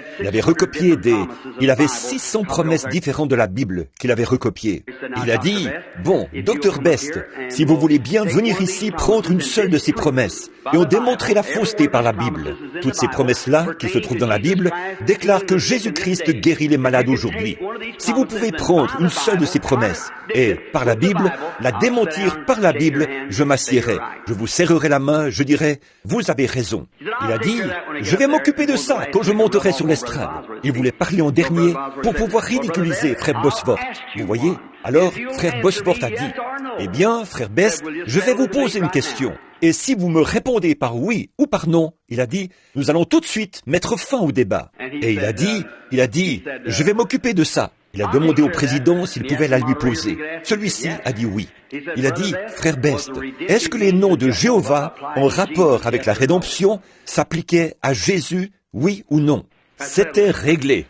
Il avait 600 promesses différentes de la Bible qu'il avait recopiées. Il a dit, bon, Dr. Best, si vous voulez bien venir ici prendre une seule de ces promesses, et ont démontré la fausseté par la Bible. Toutes ces promesses-là, qui se trouvent dans la Bible, déclarent que Jésus-Christ guérit les malades aujourd'hui. Si vous pouvez prendre une seule de ces promesses, et par la Bible, la démentir par la Bible, je m'assiérai. Je vous serrerai la main, je dirai, vous avez raison. Il a dit, je vais m'occuper de ça quand je monterai sur l'estrade. Il voulait parler en dernier pour pouvoir ridiculiser frère Bosworth. Vous voyez? Alors, frère Bosworth a dit, eh bien, frère Best, je vais vous poser une question. Et si vous me répondez par oui ou par non, il a dit, nous allons tout de suite mettre fin au débat. Et il a dit, je vais m'occuper de ça. Il a demandé au président s'il pouvait la lui poser. Celui-ci a dit oui. Il a dit, frère Best, est-ce que les noms de Jéhovah en rapport avec la rédemption s'appliquaient à Jésus, oui ou non? C'était réglé.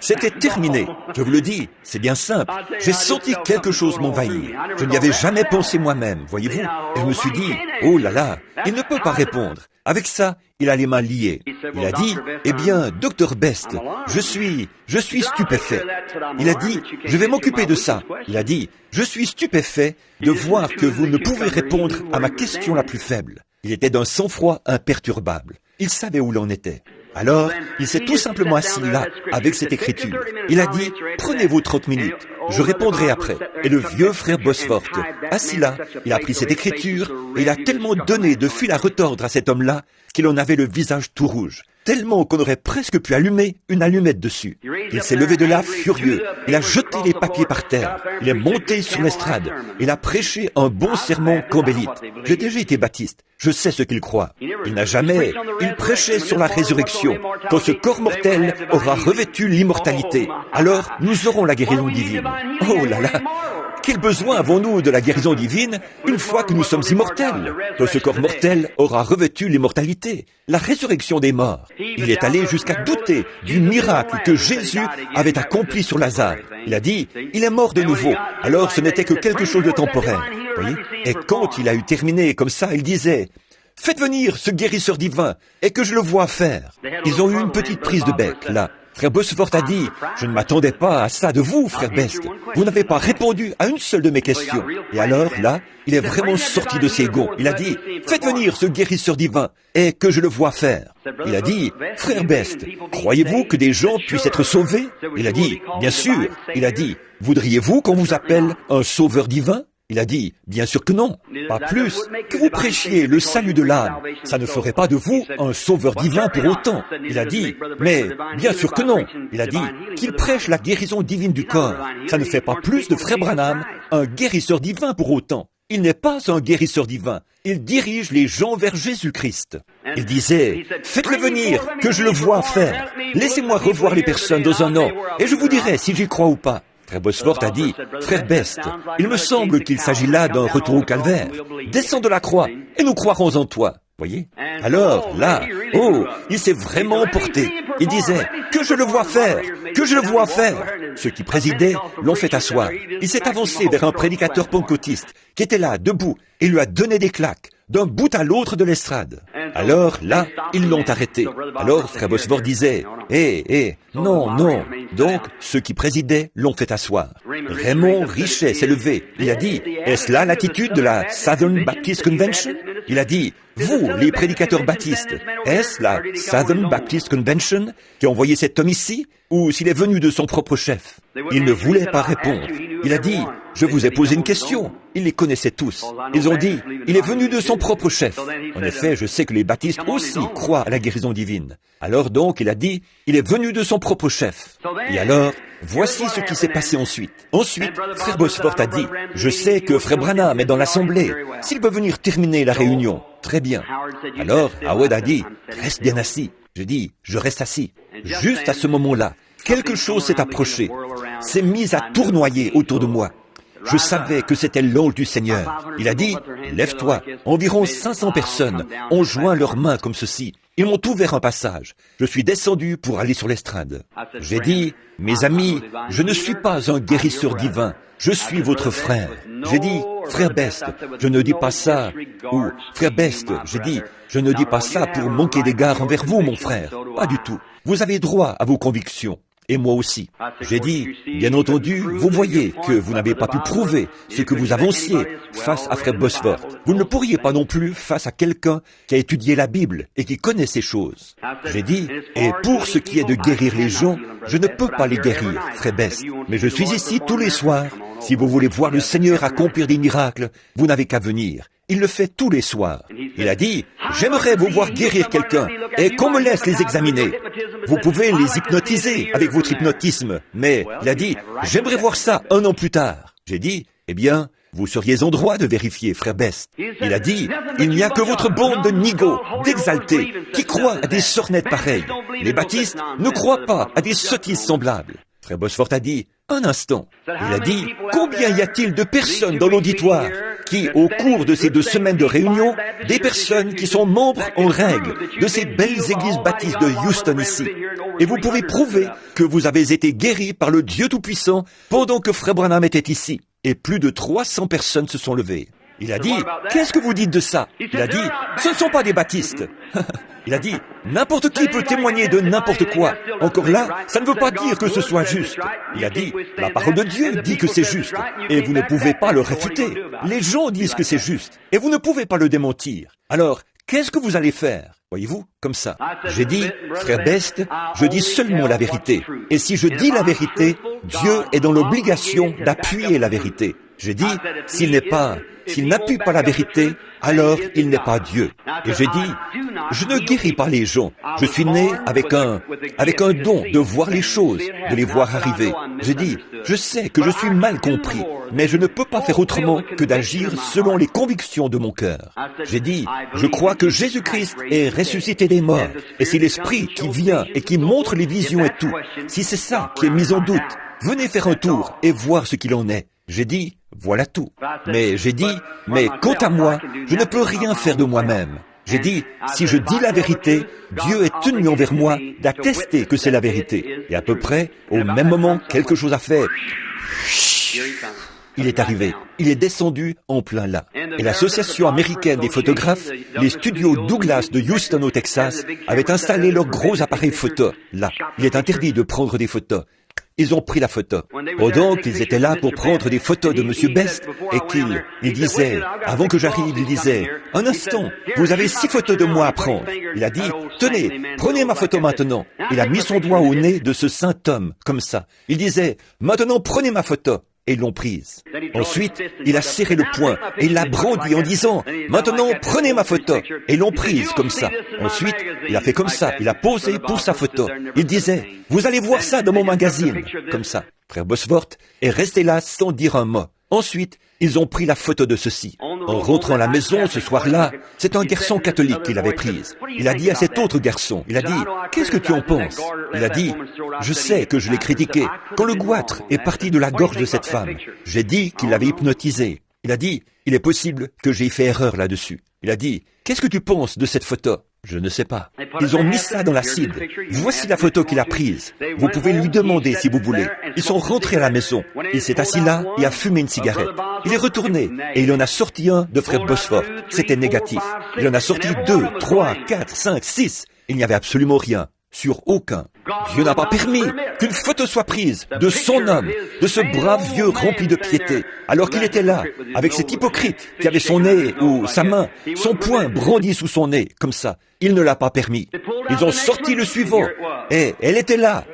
C'était terminé. Je vous le dis, c'est bien simple. J'ai senti quelque chose m'envahir. Je n'y avais jamais pensé moi-même, voyez-vous. Et je me suis dit, oh là là, il ne peut pas répondre. Avec ça, il a les mains liées. Il a dit, eh bien, Dr. Best, je suis stupéfait. Il a dit, je vais m'occuper de ça. Il a dit, je suis stupéfait de voir que vous ne pouvez répondre à ma question la plus faible. Il était d'un sang-froid imperturbable. Il savait où l'on était. Alors, il s'est tout simplement assis là, avec cette écriture. Il a dit, prenez vos 30 minutes, je répondrai après. Et le vieux frère Bosworth, assis là, il a pris cette écriture, et il a tellement donné de fil à retordre à cet homme-là, qu'il en avait le visage tout rouge. Tellement qu'on aurait presque pu allumer une allumette dessus. Il s'est levé de là furieux. Il a jeté les papiers par terre. Il est monté sur l'estrade. Il a prêché un bon sermon cambélite. J'ai déjà été baptiste. Je sais ce qu'il croit. Il prêchait sur la résurrection. Quand ce corps mortel aura revêtu l'immortalité, alors nous aurons la guérison divine. Oh là là! Quel besoin avons-nous de la guérison divine une fois que nous sommes immortels? Quand ce corps mortel aura revêtu l'immortalité, la résurrection des morts. Il est allé jusqu'à douter du miracle que Jésus avait accompli sur Lazare. Il a dit, il est mort de nouveau. Alors ce n'était que quelque chose de temporaire. Voyez? Et quand il a eu terminé comme ça, il disait, faites venir ce guérisseur divin et que je le vois faire. Ils ont eu une petite prise de bec, là. Frère Bosworth a dit, je ne m'attendais pas à ça de vous, frère Best. Vous n'avez pas répondu à une seule de mes questions. Et alors, là, il est vraiment sorti de ses gonds. Il a dit, faites venir ce guérisseur divin et que je le vois faire. Il a dit, frère Best, croyez-vous que des gens puissent être sauvés? Il a dit, bien sûr. Il a dit, voudriez-vous qu'on vous appelle un sauveur divin? Il a dit, bien sûr que non, pas plus. Que vous prêchiez le salut de l'âme, ça ne ferait pas de vous un sauveur divin pour autant. Il a dit, mais bien sûr que non. Il a dit, qu'il prêche la guérison divine du corps, ça ne fait pas plus de frère Branham un guérisseur divin pour autant. Il n'est pas un guérisseur divin, il dirige les gens vers Jésus-Christ. Il disait, faites-le venir, que je le vois faire. Laissez-moi revoir les personnes dans un an, et je vous dirai si j'y crois ou pas. Frère Bosworth a dit, frère Best, il me semble qu'il s'agit là d'un retour au calvaire. Descends de la croix et nous croirons en toi. Voyez? Alors, là, il s'est vraiment emporté. Il disait, que je le vois faire, que je le vois faire. Ceux qui présidaient l'ont fait asseoir. Il s'est avancé vers un prédicateur pentecôtiste qui était là, debout, et lui a donné des claques, d'un bout à l'autre de l'estrade. Alors, là, ils l'ont arrêté. Alors, Frère Bosworth disait, non. Donc, ceux qui présidaient l'ont fait asseoir. Raymond Richet s'est levé. Il a dit, est-ce là l'attitude de la Southern Baptist Convention? Il a dit, vous, les prédicateurs baptistes, est-ce la Southern Baptist Convention qui a envoyé cet homme ici, ou s'il est venu de son propre chef? Il ne voulait pas répondre. Il a dit, je vous ai posé une question. Ils les connaissaient tous. Ils ont dit, il est venu de son propre chef. En effet, je sais que les baptistes aussi croient à la guérison divine. Alors donc, il a dit, il est venu de son propre chef. Et alors, voici ce qui s'est passé ensuite. Ensuite, Frère Bosworth a dit, je sais que Frère Branham est dans l'assemblée. S'il peut venir terminer la réunion, très bien. Alors, Howard a dit, reste bien assis. Je dis, je reste assis. Juste à ce moment-là, quelque chose s'est approché, s'est mis à tournoyer autour de moi. Je savais que c'était l'ange du Seigneur. Il a dit, lève-toi. Environ 500 personnes ont joint leurs mains comme ceci. Ils m'ont ouvert un passage. Je suis descendu pour aller sur l'estrade. J'ai dit, mes amis, je ne suis pas un guérisseur divin. Je suis votre frère. J'ai dit, frère Best, je ne dis pas ça. Ou, frère Best, j'ai dit, je ne dis pas ça pour manquer d'égard envers vous, mon frère. Pas du tout. Vous avez droit à vos convictions. Et moi aussi. J'ai dit, bien entendu, vous voyez que vous n'avez pas pu prouver ce que vous avanciez face à Frère Bosworth. Vous ne le pourriez pas non plus face à quelqu'un qui a étudié la Bible et qui connaît ces choses. J'ai dit, et pour ce qui est de guérir les gens, je ne peux pas les guérir, Frère Best. Mais je suis ici tous les soirs. Si vous voulez voir le Seigneur accomplir des miracles, vous n'avez qu'à venir. Il le fait tous les soirs. Il a dit, j'aimerais vous voir guérir quelqu'un et qu'on me laisse les examiner. Vous pouvez les hypnotiser avec votre hypnotisme, mais il a dit, j'aimerais voir ça 1 an plus tard. J'ai dit, eh bien, vous seriez en droit de vérifier, Frère Best. Il a dit, il n'y a que votre bande de nigauds, d'exaltés, qui croient à des sornettes pareilles. Les baptistes ne croient pas à des sottises semblables. Frère Bosworth a dit, un instant. Il a dit, combien y a-t-il de personnes dans l'auditoire qui, au cours de ces 2 semaines de réunion, des personnes qui sont membres en règle de ces belles églises baptistes de Houston ici. Et vous pouvez prouver que vous avez été guéris par le Dieu Tout-Puissant pendant que Frère Branham était ici. Et plus de 300 personnes se sont levées. Il a dit, qu'est-ce que vous dites de ça? Il a dit, ce ne sont pas des baptistes. Il a dit, n'importe qui peut témoigner de n'importe quoi. Encore là, ça ne veut pas dire que ce soit juste. Il a dit, la parole de Dieu dit que c'est juste. Et vous ne pouvez pas le réfuter. Les gens disent que c'est juste. Et vous ne pouvez pas le démentir. Alors, qu'est-ce que vous allez faire? Voyez-vous, comme ça. J'ai dit, Frère Best, je dis seulement la vérité. Et si je dis la vérité, Dieu est dans l'obligation d'appuyer la vérité. J'ai dit, s'il n'appuie pas la vérité, alors il n'est pas Dieu. Et j'ai dit, je ne guéris pas les gens. Je suis né avec un don de voir les choses, de les voir arriver. J'ai dit, je sais que je suis mal compris, mais je ne peux pas faire autrement que d'agir selon les convictions de mon cœur. J'ai dit, je crois que Jésus-Christ est ressuscité des morts. Et c'est l'Esprit qui vient et qui montre les visions et tout. Si c'est ça qui est mis en doute, venez faire un tour et voir ce qu'il en est. J'ai dit, voilà tout. Mais j'ai dit, mais quant à moi, je ne peux rien faire de moi-même. J'ai dit, si je dis la vérité, Dieu est tenu envers moi d'attester que c'est la vérité. Et à peu près, au même moment, quelque chose a fait. Il est arrivé. Il est descendu en plein là. Et l'Association américaine des photographes, les studios Douglas de Houston au Texas, avaient installé leurs gros appareils photo là. Il est interdit de prendre des photos. Ils ont pris la photo. Donc, ils étaient là pour prendre des photos de M. Best et qu'il disait, avant que j'arrive, il disait, un instant, vous avez 6 photos de moi à prendre. Il a dit, tenez, prenez ma photo maintenant. Il a mis son doigt au nez de ce saint homme, comme ça. Il disait, maintenant prenez ma photo. Et ils l'ont prise. Ensuite, il a serré le poing et il l'a brandi en disant, maintenant prenez ma photo. Et ils l'ont prise comme ça. Ensuite, il a fait comme ça, il a posé pour sa photo. Il disait, vous allez voir ça dans mon magazine. Comme ça. Frère Bosworth est resté là sans dire un mot. Ensuite, ils ont pris la photo de ceci. En rentrant à la maison ce soir-là, c'est un garçon catholique qui l'avait prise. Il a dit à cet autre garçon, il a dit, qu'est-ce que tu en penses? Il a dit, je sais que je l'ai critiqué. Quand le goitre est parti de la gorge de cette femme, j'ai dit qu'il l'avait hypnotisé. Il a dit, il est possible que j'ai fait erreur là-dessus. Il a dit, qu'est-ce que tu penses de cette photo? Je ne sais pas. Ils ont mis ça dans l'acide. Voici la photo qu'il a prise. Vous pouvez lui demander si vous voulez. Ils sont rentrés à la maison. Il s'est assis là et a fumé une cigarette. Il est retourné et il en a sorti un de frère Bosworth. C'était négatif. Il en a sorti 2, 3, 4, 5, 6. Il n'y avait absolument rien. Sur aucun. Dieu n'a pas permis qu'une photo soit prise de son homme, de ce brave vieux rempli de piété, alors qu'il était là, avec cet hypocrite qui avait son nez ou sa main, son poing brandi sous son nez, comme ça. Il ne l'a pas permis. Ils ont sorti le suivant, et elle était là.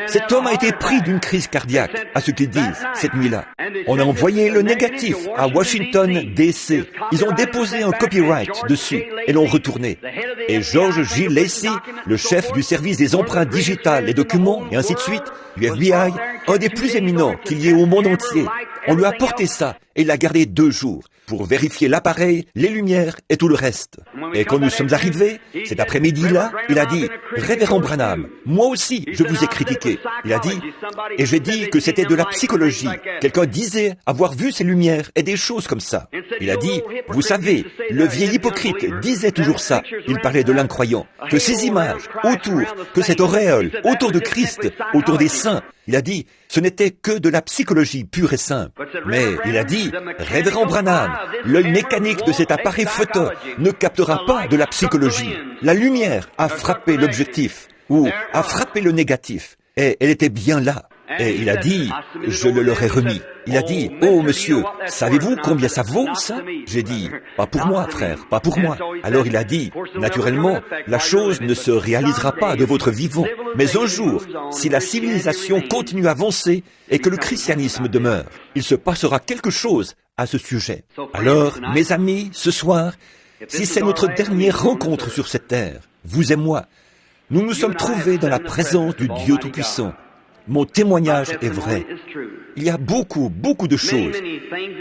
Cet homme a été pris d'une crise cardiaque, à ce qu'ils disent, cette nuit-là. On a envoyé le négatif à Washington, D.C. Ils ont déposé un copyright dessus et l'ont retourné. Et George J. Lacey, le chef du service des empreintes digitales, les documents, et ainsi de suite, du FBI, un des plus éminents qu'il y ait au monde entier, on lui a apporté ça et il l'a gardé 2 jours pour vérifier l'appareil, les lumières et tout le reste. Et quand nous sommes arrivés, cet après-midi-là, il a dit « Révérend Branham, moi aussi je vous ai critiqué. » Il a dit « Et j'ai dit que c'était de la psychologie. Quelqu'un disait avoir vu ces lumières et des choses comme ça. » Il a dit « Vous savez, le vieil hypocrite disait toujours ça. Il parlait de l'incroyant. Que ces images autour, que cette auréole autour de Christ, autour des saints. » Il a dit, ce n'était que de la psychologie pure et simple. Mais il a dit, Révérend Branham, l'œil mécanique de cet appareil photo ne captera pas de la psychologie. La lumière a frappé l'objectif, ou a frappé le négatif, et elle était bien là. Et il a dit, je le leur ai remis. Il a dit, oh monsieur, savez-vous combien ça vaut ça? J'ai dit, pas pour moi frère, pas pour moi. Alors il a dit, naturellement, la chose ne se réalisera pas de votre vivant. Mais un jour, si la civilisation continue à avancer et que le christianisme demeure, il se passera quelque chose à ce sujet. Alors, mes amis, ce soir, si c'est notre dernière rencontre sur cette terre, vous et moi, nous nous sommes trouvés dans la présence du Dieu Tout-Puissant. Mon témoignage est vrai. Il y a beaucoup de choses.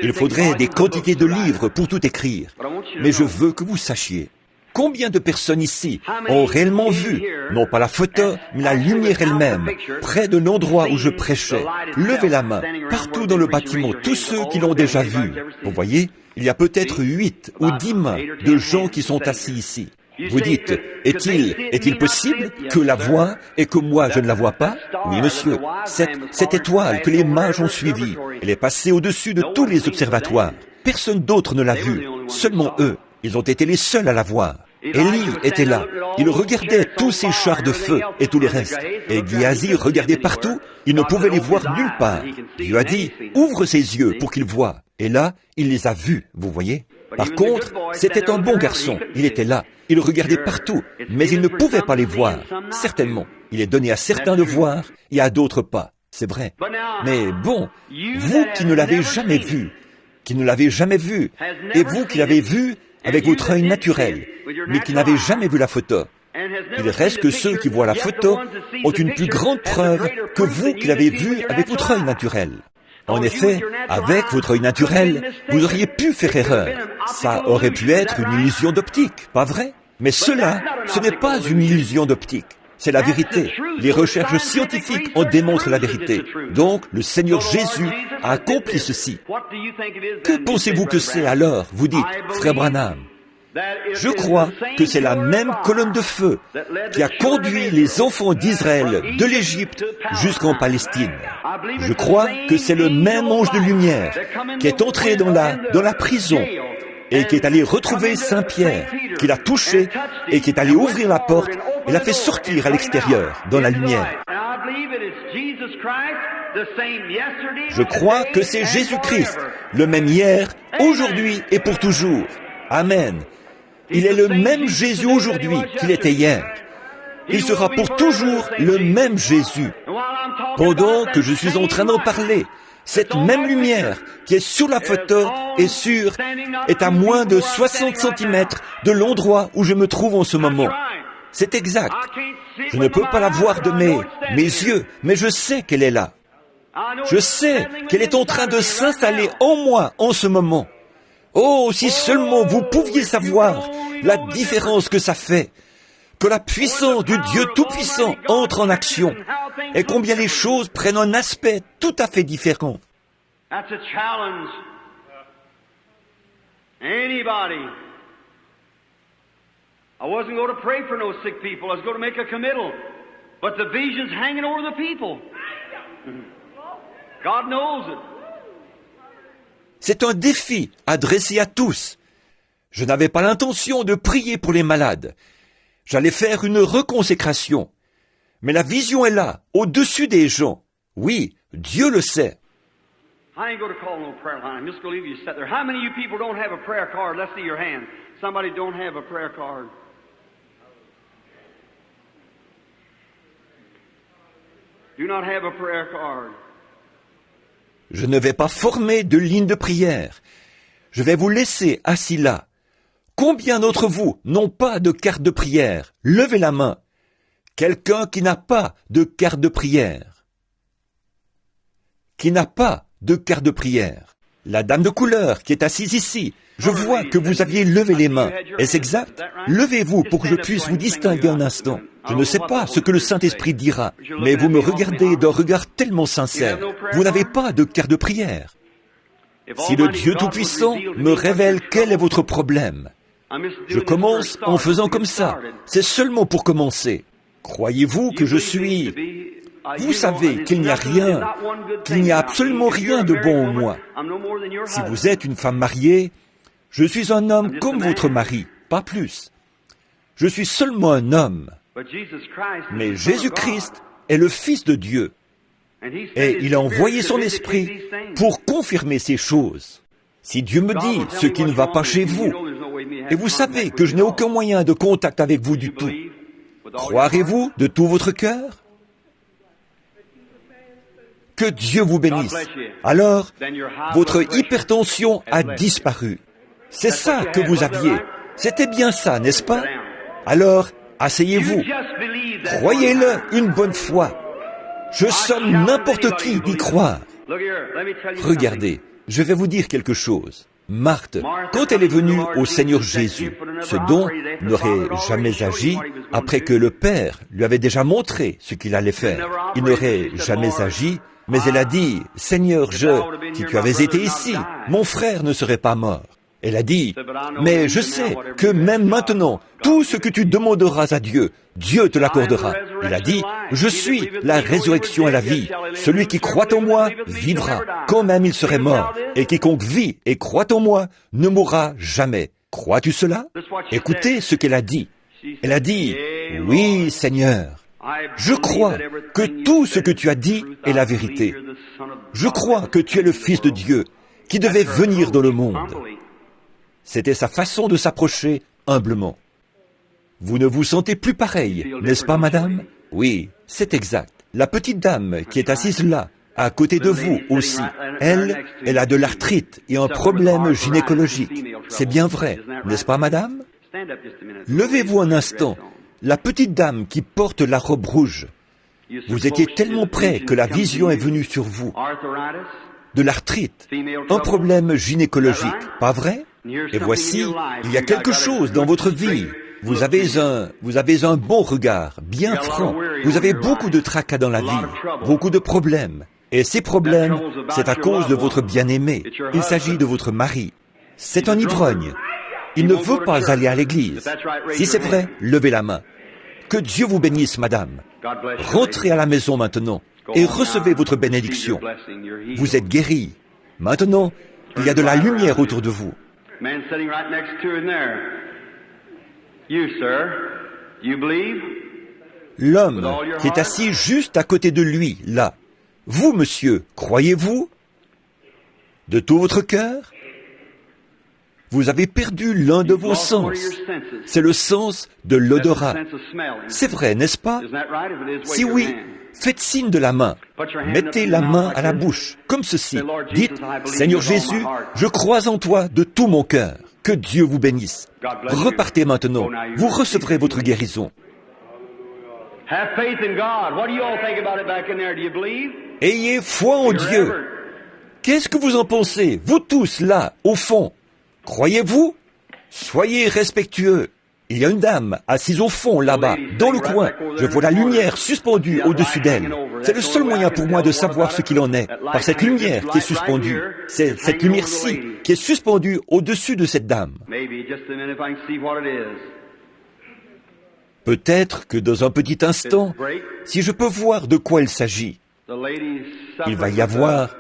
Il faudrait des quantités de livres pour tout écrire. Mais je veux que vous sachiez. Combien de personnes ici ont réellement vu, non pas la photo, mais la lumière elle-même, près de l'endroit où je prêchais? Levez la main, partout dans le bâtiment, tous ceux qui l'ont déjà vu. Vous voyez, il y a peut-être 8 ou 10 mains de gens qui sont assis ici. Vous dites, est-il possible que la voie et que moi je ne la vois pas? Oui, monsieur, cette étoile que les mages ont suivie, elle est passée au-dessus de tous les observatoires. Personne d'autre ne l'a vue, seulement eux. Ils ont été les seuls à la voir. Élie était là. Il regardait tous ces chars de feu et tout le reste. Et Géasi regardait partout. Il ne pouvait les voir nulle part. Dieu a dit, ouvre ses yeux pour qu'il voie. Et là, il les a vus, vous voyez. Par contre, c'était un bon garçon. Il était là. Il regardait partout, mais il ne pouvait pas les voir. Certainement. Il est donné à certains de voir et à d'autres pas. C'est vrai. Mais bon, vous qui ne l'avez jamais vu, et vous qui l'avez vu avec votre œil naturel, mais qui n'avez jamais vu la photo, il reste que ceux qui voient la photo ont une plus grande preuve que vous qui l'avez vue avec votre œil naturel. En effet, avec votre œil naturel, vous auriez pu faire erreur. Ça aurait pu être une illusion d'optique, pas vrai? Mais cela, ce n'est pas une illusion d'optique. C'est la vérité. Les recherches scientifiques en démontrent la vérité. Donc, le Seigneur Jésus a accompli ceci. Que pensez-vous que c'est alors? Vous dites, Frère Branham, je crois que c'est la même colonne de feu qui a conduit les enfants d'Israël de l'Égypte jusqu'en Palestine. Je crois que c'est le même ange de lumière qui est entré dans la prison et qui est allé retrouver Saint-Pierre, qui l'a touché et qui est allé ouvrir la porte et l'a fait sortir à l'extérieur, dans la lumière. Je crois que c'est Jésus-Christ, le même hier, aujourd'hui et pour toujours. Amen. Il est le même Jésus aujourd'hui qu'il était hier. Il sera pour toujours le même Jésus. Pendant que je suis en train d'en parler, cette même lumière qui est sur la photo est à moins de 60 cm de l'endroit où je me trouve en ce moment. C'est exact. Je ne peux pas la voir de mes yeux, mais je sais qu'elle est là. Je sais qu'elle est en train de s'installer en moi en ce moment. Oh, si seulement vous pouviez savoir la différence que ça fait, que la puissance du Dieu Tout-Puissant entre en action, et combien les choses prennent un aspect tout à fait différent.
That's a challenge. Anybody I wasn't going to pray for no sick people. I was going to make a committal. But the vision's hanging over the people. God knows it.
C'est un défi adressé à tous. Je n'avais pas l'intention de prier pour les malades. J'allais faire une reconsécration. Mais la vision est là, au-dessus des gens. Oui, Dieu le sait.
I ain't going to call no prayer line. I'm just going to leave you sit there. How many of you people don't have a prayer card? Let's see your hand. Somebody don't have a prayer card. Do not have a prayer card.
Je ne vais pas former de ligne de prière. Je vais vous laisser assis là. Combien d'entre vous n'ont pas de carte de prière? Levez la main. Quelqu'un qui n'a pas de carte de prière. Qui n'a pas de carte de prière. La dame de couleur qui est assise ici. Je vois que vous aviez levé les mains. Est-ce exact? Levez-vous pour que je puisse vous distinguer un instant. Je ne sais pas ce que le Saint-Esprit dira, mais vous me regardez d'un regard tellement sincère. Vous n'avez pas de carte de prière. Si le Dieu Tout-Puissant me révèle quel est votre problème, je commence en faisant comme ça. C'est seulement pour commencer. Croyez-vous que je suis... Vous savez qu'il n'y a rien, qu'il n'y a absolument rien de bon en moi. Si vous êtes une femme mariée, je suis un homme comme votre mari, pas plus. Je suis seulement un homme. Mais Jésus-Christ est le Fils de Dieu. Et il a envoyé son esprit pour confirmer ces choses. Si Dieu me dit ce qui ne va pas chez vous, et vous savez que je n'ai aucun moyen de contact avec vous du tout, croirez-vous de tout votre cœur? Que Dieu vous bénisse. Alors, votre hypertension a disparu. C'est ça que vous aviez. C'était bien ça, n'est-ce pas? Alors, asseyez-vous. Croyez-le une bonne fois. Je somme n'importe qui d'y croire. Regardez, je vais vous dire quelque chose. Marthe, quand elle est venue au Seigneur Jésus, ce don n'aurait jamais agi après que le Père lui avait déjà montré ce qu'il allait faire. Il n'aurait jamais agi, mais elle a dit, « Seigneur, si tu avais été ici, mon frère ne serait pas mort. » Elle a dit, « Mais je sais que même maintenant, tout ce que tu demanderas à Dieu, Dieu te l'accordera. » Il a dit, « Je suis la résurrection et la vie. Celui qui croit en moi vivra, quand même il serait mort. Et quiconque vit et croit en moi ne mourra jamais. » Crois-tu cela? Écoutez ce qu'elle a dit. Elle a dit, « Oui, Seigneur. Je crois que tout ce que tu as dit est la vérité. Je crois que tu es le Fils de Dieu qui devait venir dans le monde. » C'était sa façon de s'approcher humblement. Vous ne vous sentez plus pareil, n'est-ce pas, madame? Oui, c'est exact. La petite dame qui est assise là, à côté de vous aussi, elle a de l'arthrite et un problème gynécologique. C'est bien vrai, n'est-ce pas, madame? Levez-vous un instant. La petite dame qui porte la robe rouge. Vous étiez tellement près que la vision est venue sur vous. De l'arthrite, un problème gynécologique, pas vrai? Et voici, il y a quelque chose dans votre vie. Vous avez un bon regard, bien franc. Vous avez beaucoup de tracas dans la vie, beaucoup de problèmes. Et ces problèmes, c'est à cause de votre bien-aimé. Il s'agit de votre mari. C'est un ivrogne. Il ne veut pas aller à l'église. Si c'est vrai, levez la main. Que Dieu vous bénisse, madame. Rentrez à la maison maintenant et recevez votre bénédiction. Vous êtes guérie. Maintenant, il y a de la lumière autour de vous. L'homme qui est assis juste à côté de lui, là. Vous, monsieur, croyez-vous? De tout votre cœur? Vous avez perdu l'un de vos sens. C'est le sens de l'odorat. C'est vrai, n'est-ce pas? Si oui, faites signe de la main. Mettez la main à la bouche, comme ceci. Dites, « Seigneur Jésus, je crois en toi de tout mon cœur. Que Dieu vous bénisse. » Repartez maintenant. Vous recevrez votre guérison. Ayez foi en Dieu. Qu'est-ce que vous en pensez, vous tous là, au fond? Croyez-vous? Soyez respectueux. Il y a une dame assise au fond, là-bas, dans le coin. Je vois la lumière suspendue au-dessus d'elle. C'est le seul moyen pour moi de savoir ce qu'il en est, par cette lumière qui est suspendue. C'est cette lumière-ci qui est suspendue au-dessus de cette dame. Peut-être que dans un petit instant, si je peux voir de quoi il s'agit, il va y avoir...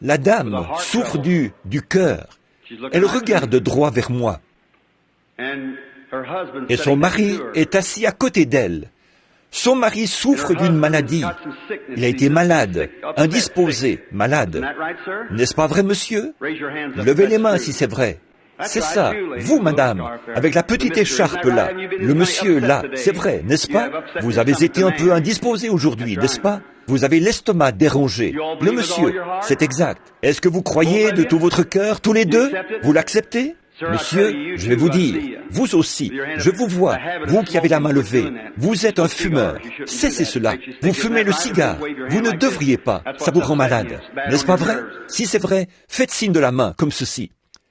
La dame souffre du cœur. Elle regarde droit vers moi. Et son mari est assis à côté d'elle. Son mari souffre d'une maladie. Il a été malade, indisposé, malade. N'est-ce pas vrai, monsieur? Levez les mains si c'est vrai. C'est ça, vous, madame, avec la petite écharpe là, le monsieur là, c'est vrai, n'est-ce pas? Vous avez été un peu indisposé aujourd'hui, n'est-ce pas? Vous avez l'estomac dérangé. Le monsieur, c'est exact. Est-ce que vous croyez de tout votre cœur, tous les deux? Vous l'acceptez? Monsieur, je vais vous dire, vous aussi, je vous vois, vous qui avez la main levée, vous êtes un fumeur, cessez cela, vous fumez le cigare, vous ne devriez pas, ça vous rend malade, n'est-ce pas vrai? Si c'est vrai, faites signe de la main, comme ceci.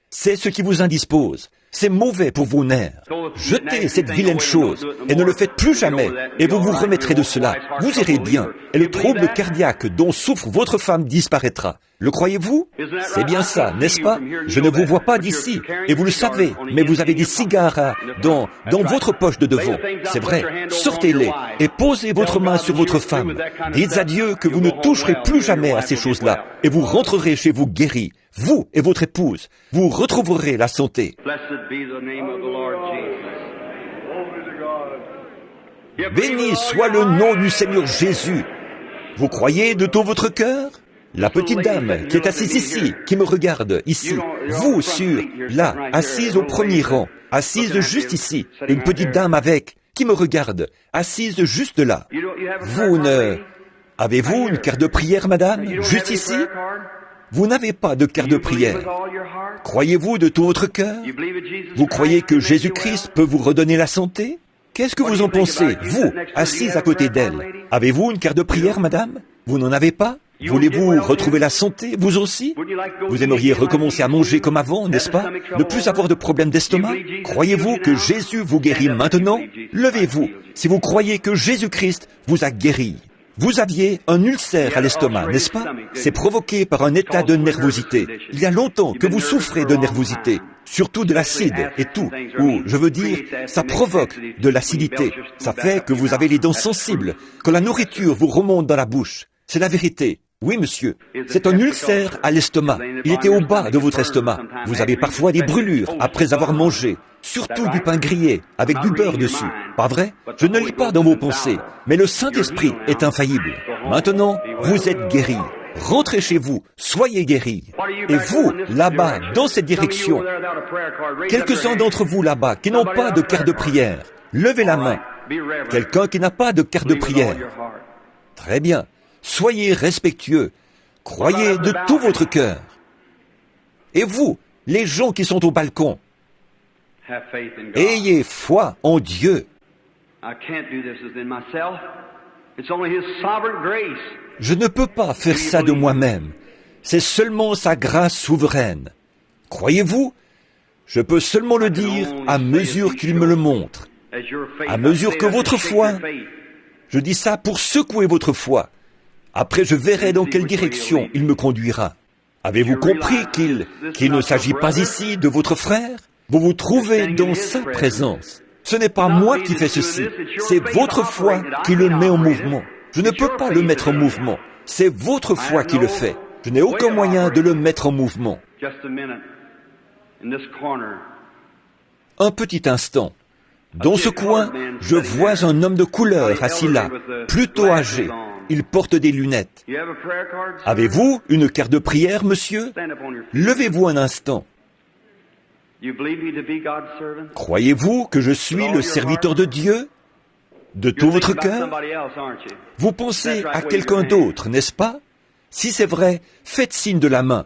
C'est ce qui vous indispose. C'est mauvais pour vos nerfs. Jetez cette vilaine chose et ne le faites plus jamais et vous vous remettrez de cela. Vous irez bien et le trouble cardiaque dont souffre votre femme disparaîtra. Le croyez-vous? C'est bien ça, n'est-ce pas? Je ne vous vois pas d'ici et vous le savez, mais vous avez des cigares dans votre poche de devant. C'est vrai. Sortez-les et posez votre main sur votre femme. Dites à Dieu que vous ne toucherez plus jamais à ces choses-là et vous rentrerez chez vous guéris. Vous et votre épouse, vous retrouverez la santé. Béni soit le nom du Seigneur Jésus. Vous croyez de tout votre cœur? La petite dame qui est assise ici, qui me regarde ici, vous là, assise au premier rang, assise juste ici, une petite dame avec, qui me regarde, assise juste là. Avez-vous une carte de prière, madame, juste ici? Vous n'avez pas de carte de prière. Croyez-vous de tout votre cœur? Vous croyez que Jésus-Christ peut vous redonner la santé? Qu'est-ce que vous en pensez, vous, assise à côté d'elle? Avez-vous une carte de prière, madame? Vous n'en avez pas? Voulez-vous retrouver la santé, vous aussi? Vous aimeriez recommencer à manger comme avant, n'est-ce pas? Ne plus avoir de problème d'estomac? Croyez-vous que Jésus vous guérit maintenant? Levez-vous, si vous croyez que Jésus-Christ vous a guéri. Vous aviez un ulcère à l'estomac, n'est-ce pas? C'est provoqué par un état de nervosité. Il y a longtemps que vous souffrez de nervosité, surtout de l'acide et tout. Ou, je veux dire, ça provoque de l'acidité. Ça fait que vous avez les dents sensibles, que la nourriture vous remonte dans la bouche. C'est la vérité. Oui, monsieur. C'est un ulcère à l'estomac. Il était au bas de votre estomac. Vous avez parfois des brûlures après avoir mangé. Surtout du pain grillé, avec du beurre dessus. Pas vrai? Je ne lis pas dans vos pensées, mais le Saint-Esprit est infaillible. Maintenant, vous êtes guéris. Rentrez chez vous, soyez guéris. Et vous, là-bas, dans cette direction, quelques-uns d'entre vous là-bas qui n'ont pas de carte de prière, levez la main. Quelqu'un qui n'a pas de carte de prière. Très bien. Soyez respectueux. Croyez de tout votre cœur. Et vous, les gens qui sont au balcon, ayez foi en Dieu. Je ne peux pas faire ça de moi-même. C'est seulement sa grâce souveraine. Croyez-vous? Je peux seulement le dire à mesure qu'il me le montre. À mesure que votre foi, je dis ça pour secouer votre foi. Après, je verrai dans quelle direction il me conduira. Avez-vous compris qu'il ne s'agit pas ici de votre frère? Vous vous trouvez dans sa présence. Ce n'est pas moi qui fais ceci, c'est votre foi qui le met en mouvement. Je ne peux pas le mettre en mouvement, c'est votre foi qui le fait. Je n'ai aucun moyen de le mettre en mouvement. Un petit instant. Dans ce coin, je vois un homme de couleur assis là, plutôt âgé. Il porte des lunettes. Avez-vous une carte de prière, monsieur? Levez-vous un instant. Croyez-vous que je suis le serviteur de Dieu? De tout votre cœur? Vous pensez à quelqu'un d'autre, n'est-ce pas? Si c'est vrai, faites signe de la main.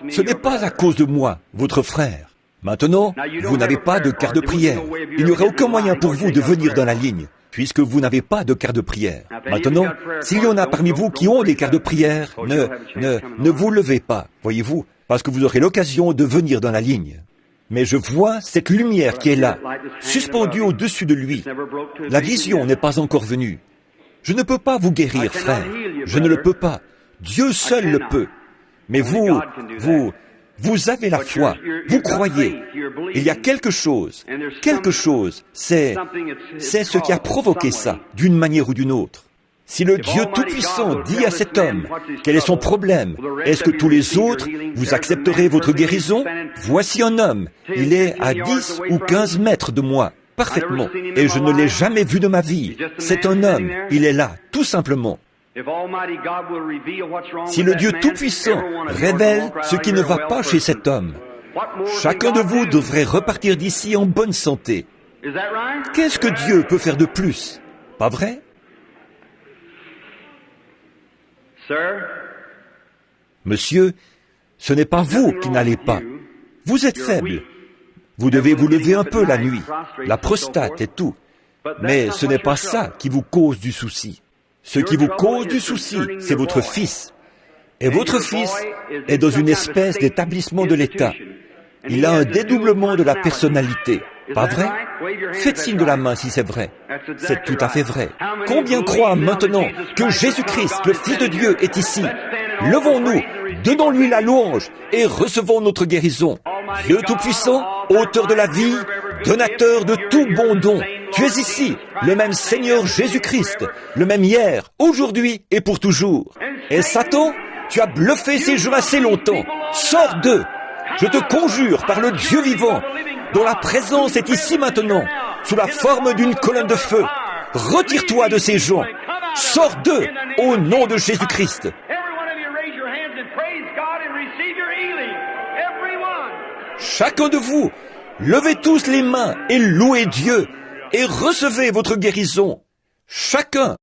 Ce n'est pas à cause de moi, votre frère. Maintenant, vous n'avez pas de carte de prière. Il n'y aurait aucun moyen pour vous de venir dans la ligne, puisque vous n'avez pas de carte de prière. Maintenant, s'il y en a parmi vous qui ont des cartes de prière, ne vous levez pas, voyez-vous, parce que vous aurez l'occasion de venir dans la ligne. Mais je vois cette lumière qui est là, suspendue au-dessus de lui. La vision n'est pas encore venue. Je ne peux pas vous guérir, frère. Je ne le peux pas. Dieu seul le peut. Mais vous Vous avez la foi, vous croyez. Il y a quelque chose, c'est ce qui a provoqué ça, d'une manière ou d'une autre. Si le Dieu Tout-Puissant dit à cet homme quel est son problème, est-ce que tous les autres, vous accepterez votre guérison? Voici un homme, il est à 10 ou 15 mètres de moi, parfaitement, et je ne l'ai jamais vu de ma vie. C'est un homme, il est là, tout simplement. Si le Dieu Tout-Puissant révèle ce qui ne va pas chez cet homme, chacun de vous devrait repartir d'ici en bonne santé. Qu'est-ce que Dieu peut faire de plus? Pas vrai? Monsieur, ce n'est pas vous qui n'allez pas. Vous êtes faible. Vous devez vous lever un peu la nuit, la prostate et tout. Mais ce n'est pas ça qui vous cause du souci. Ce qui vous cause du souci, c'est votre fils. Et votre fils est dans une espèce d'établissement de l'État. Il a un dédoublement de la personnalité. Pas vrai? Faites signe de la main si c'est vrai. C'est tout à fait vrai. Combien croient maintenant que Jésus-Christ, le Fils de Dieu, est ici? Levons-nous, donnons-lui la louange et recevons notre guérison. Dieu Tout-Puissant, auteur de la vie, donateur de tout bon don, tu es ici, le même Seigneur Jésus-Christ, le même hier, aujourd'hui et pour toujours. Et Satan, tu as bluffé ces gens assez longtemps. Sors d'eux. Je te conjure par le Dieu vivant, dont la présence est ici maintenant, sous la forme d'une colonne de feu. Retire-toi de ces gens. Sors d'eux au nom de Jésus-Christ. Chacun de vous, levez tous les mains et louez Dieu et recevez votre guérison. Chacun.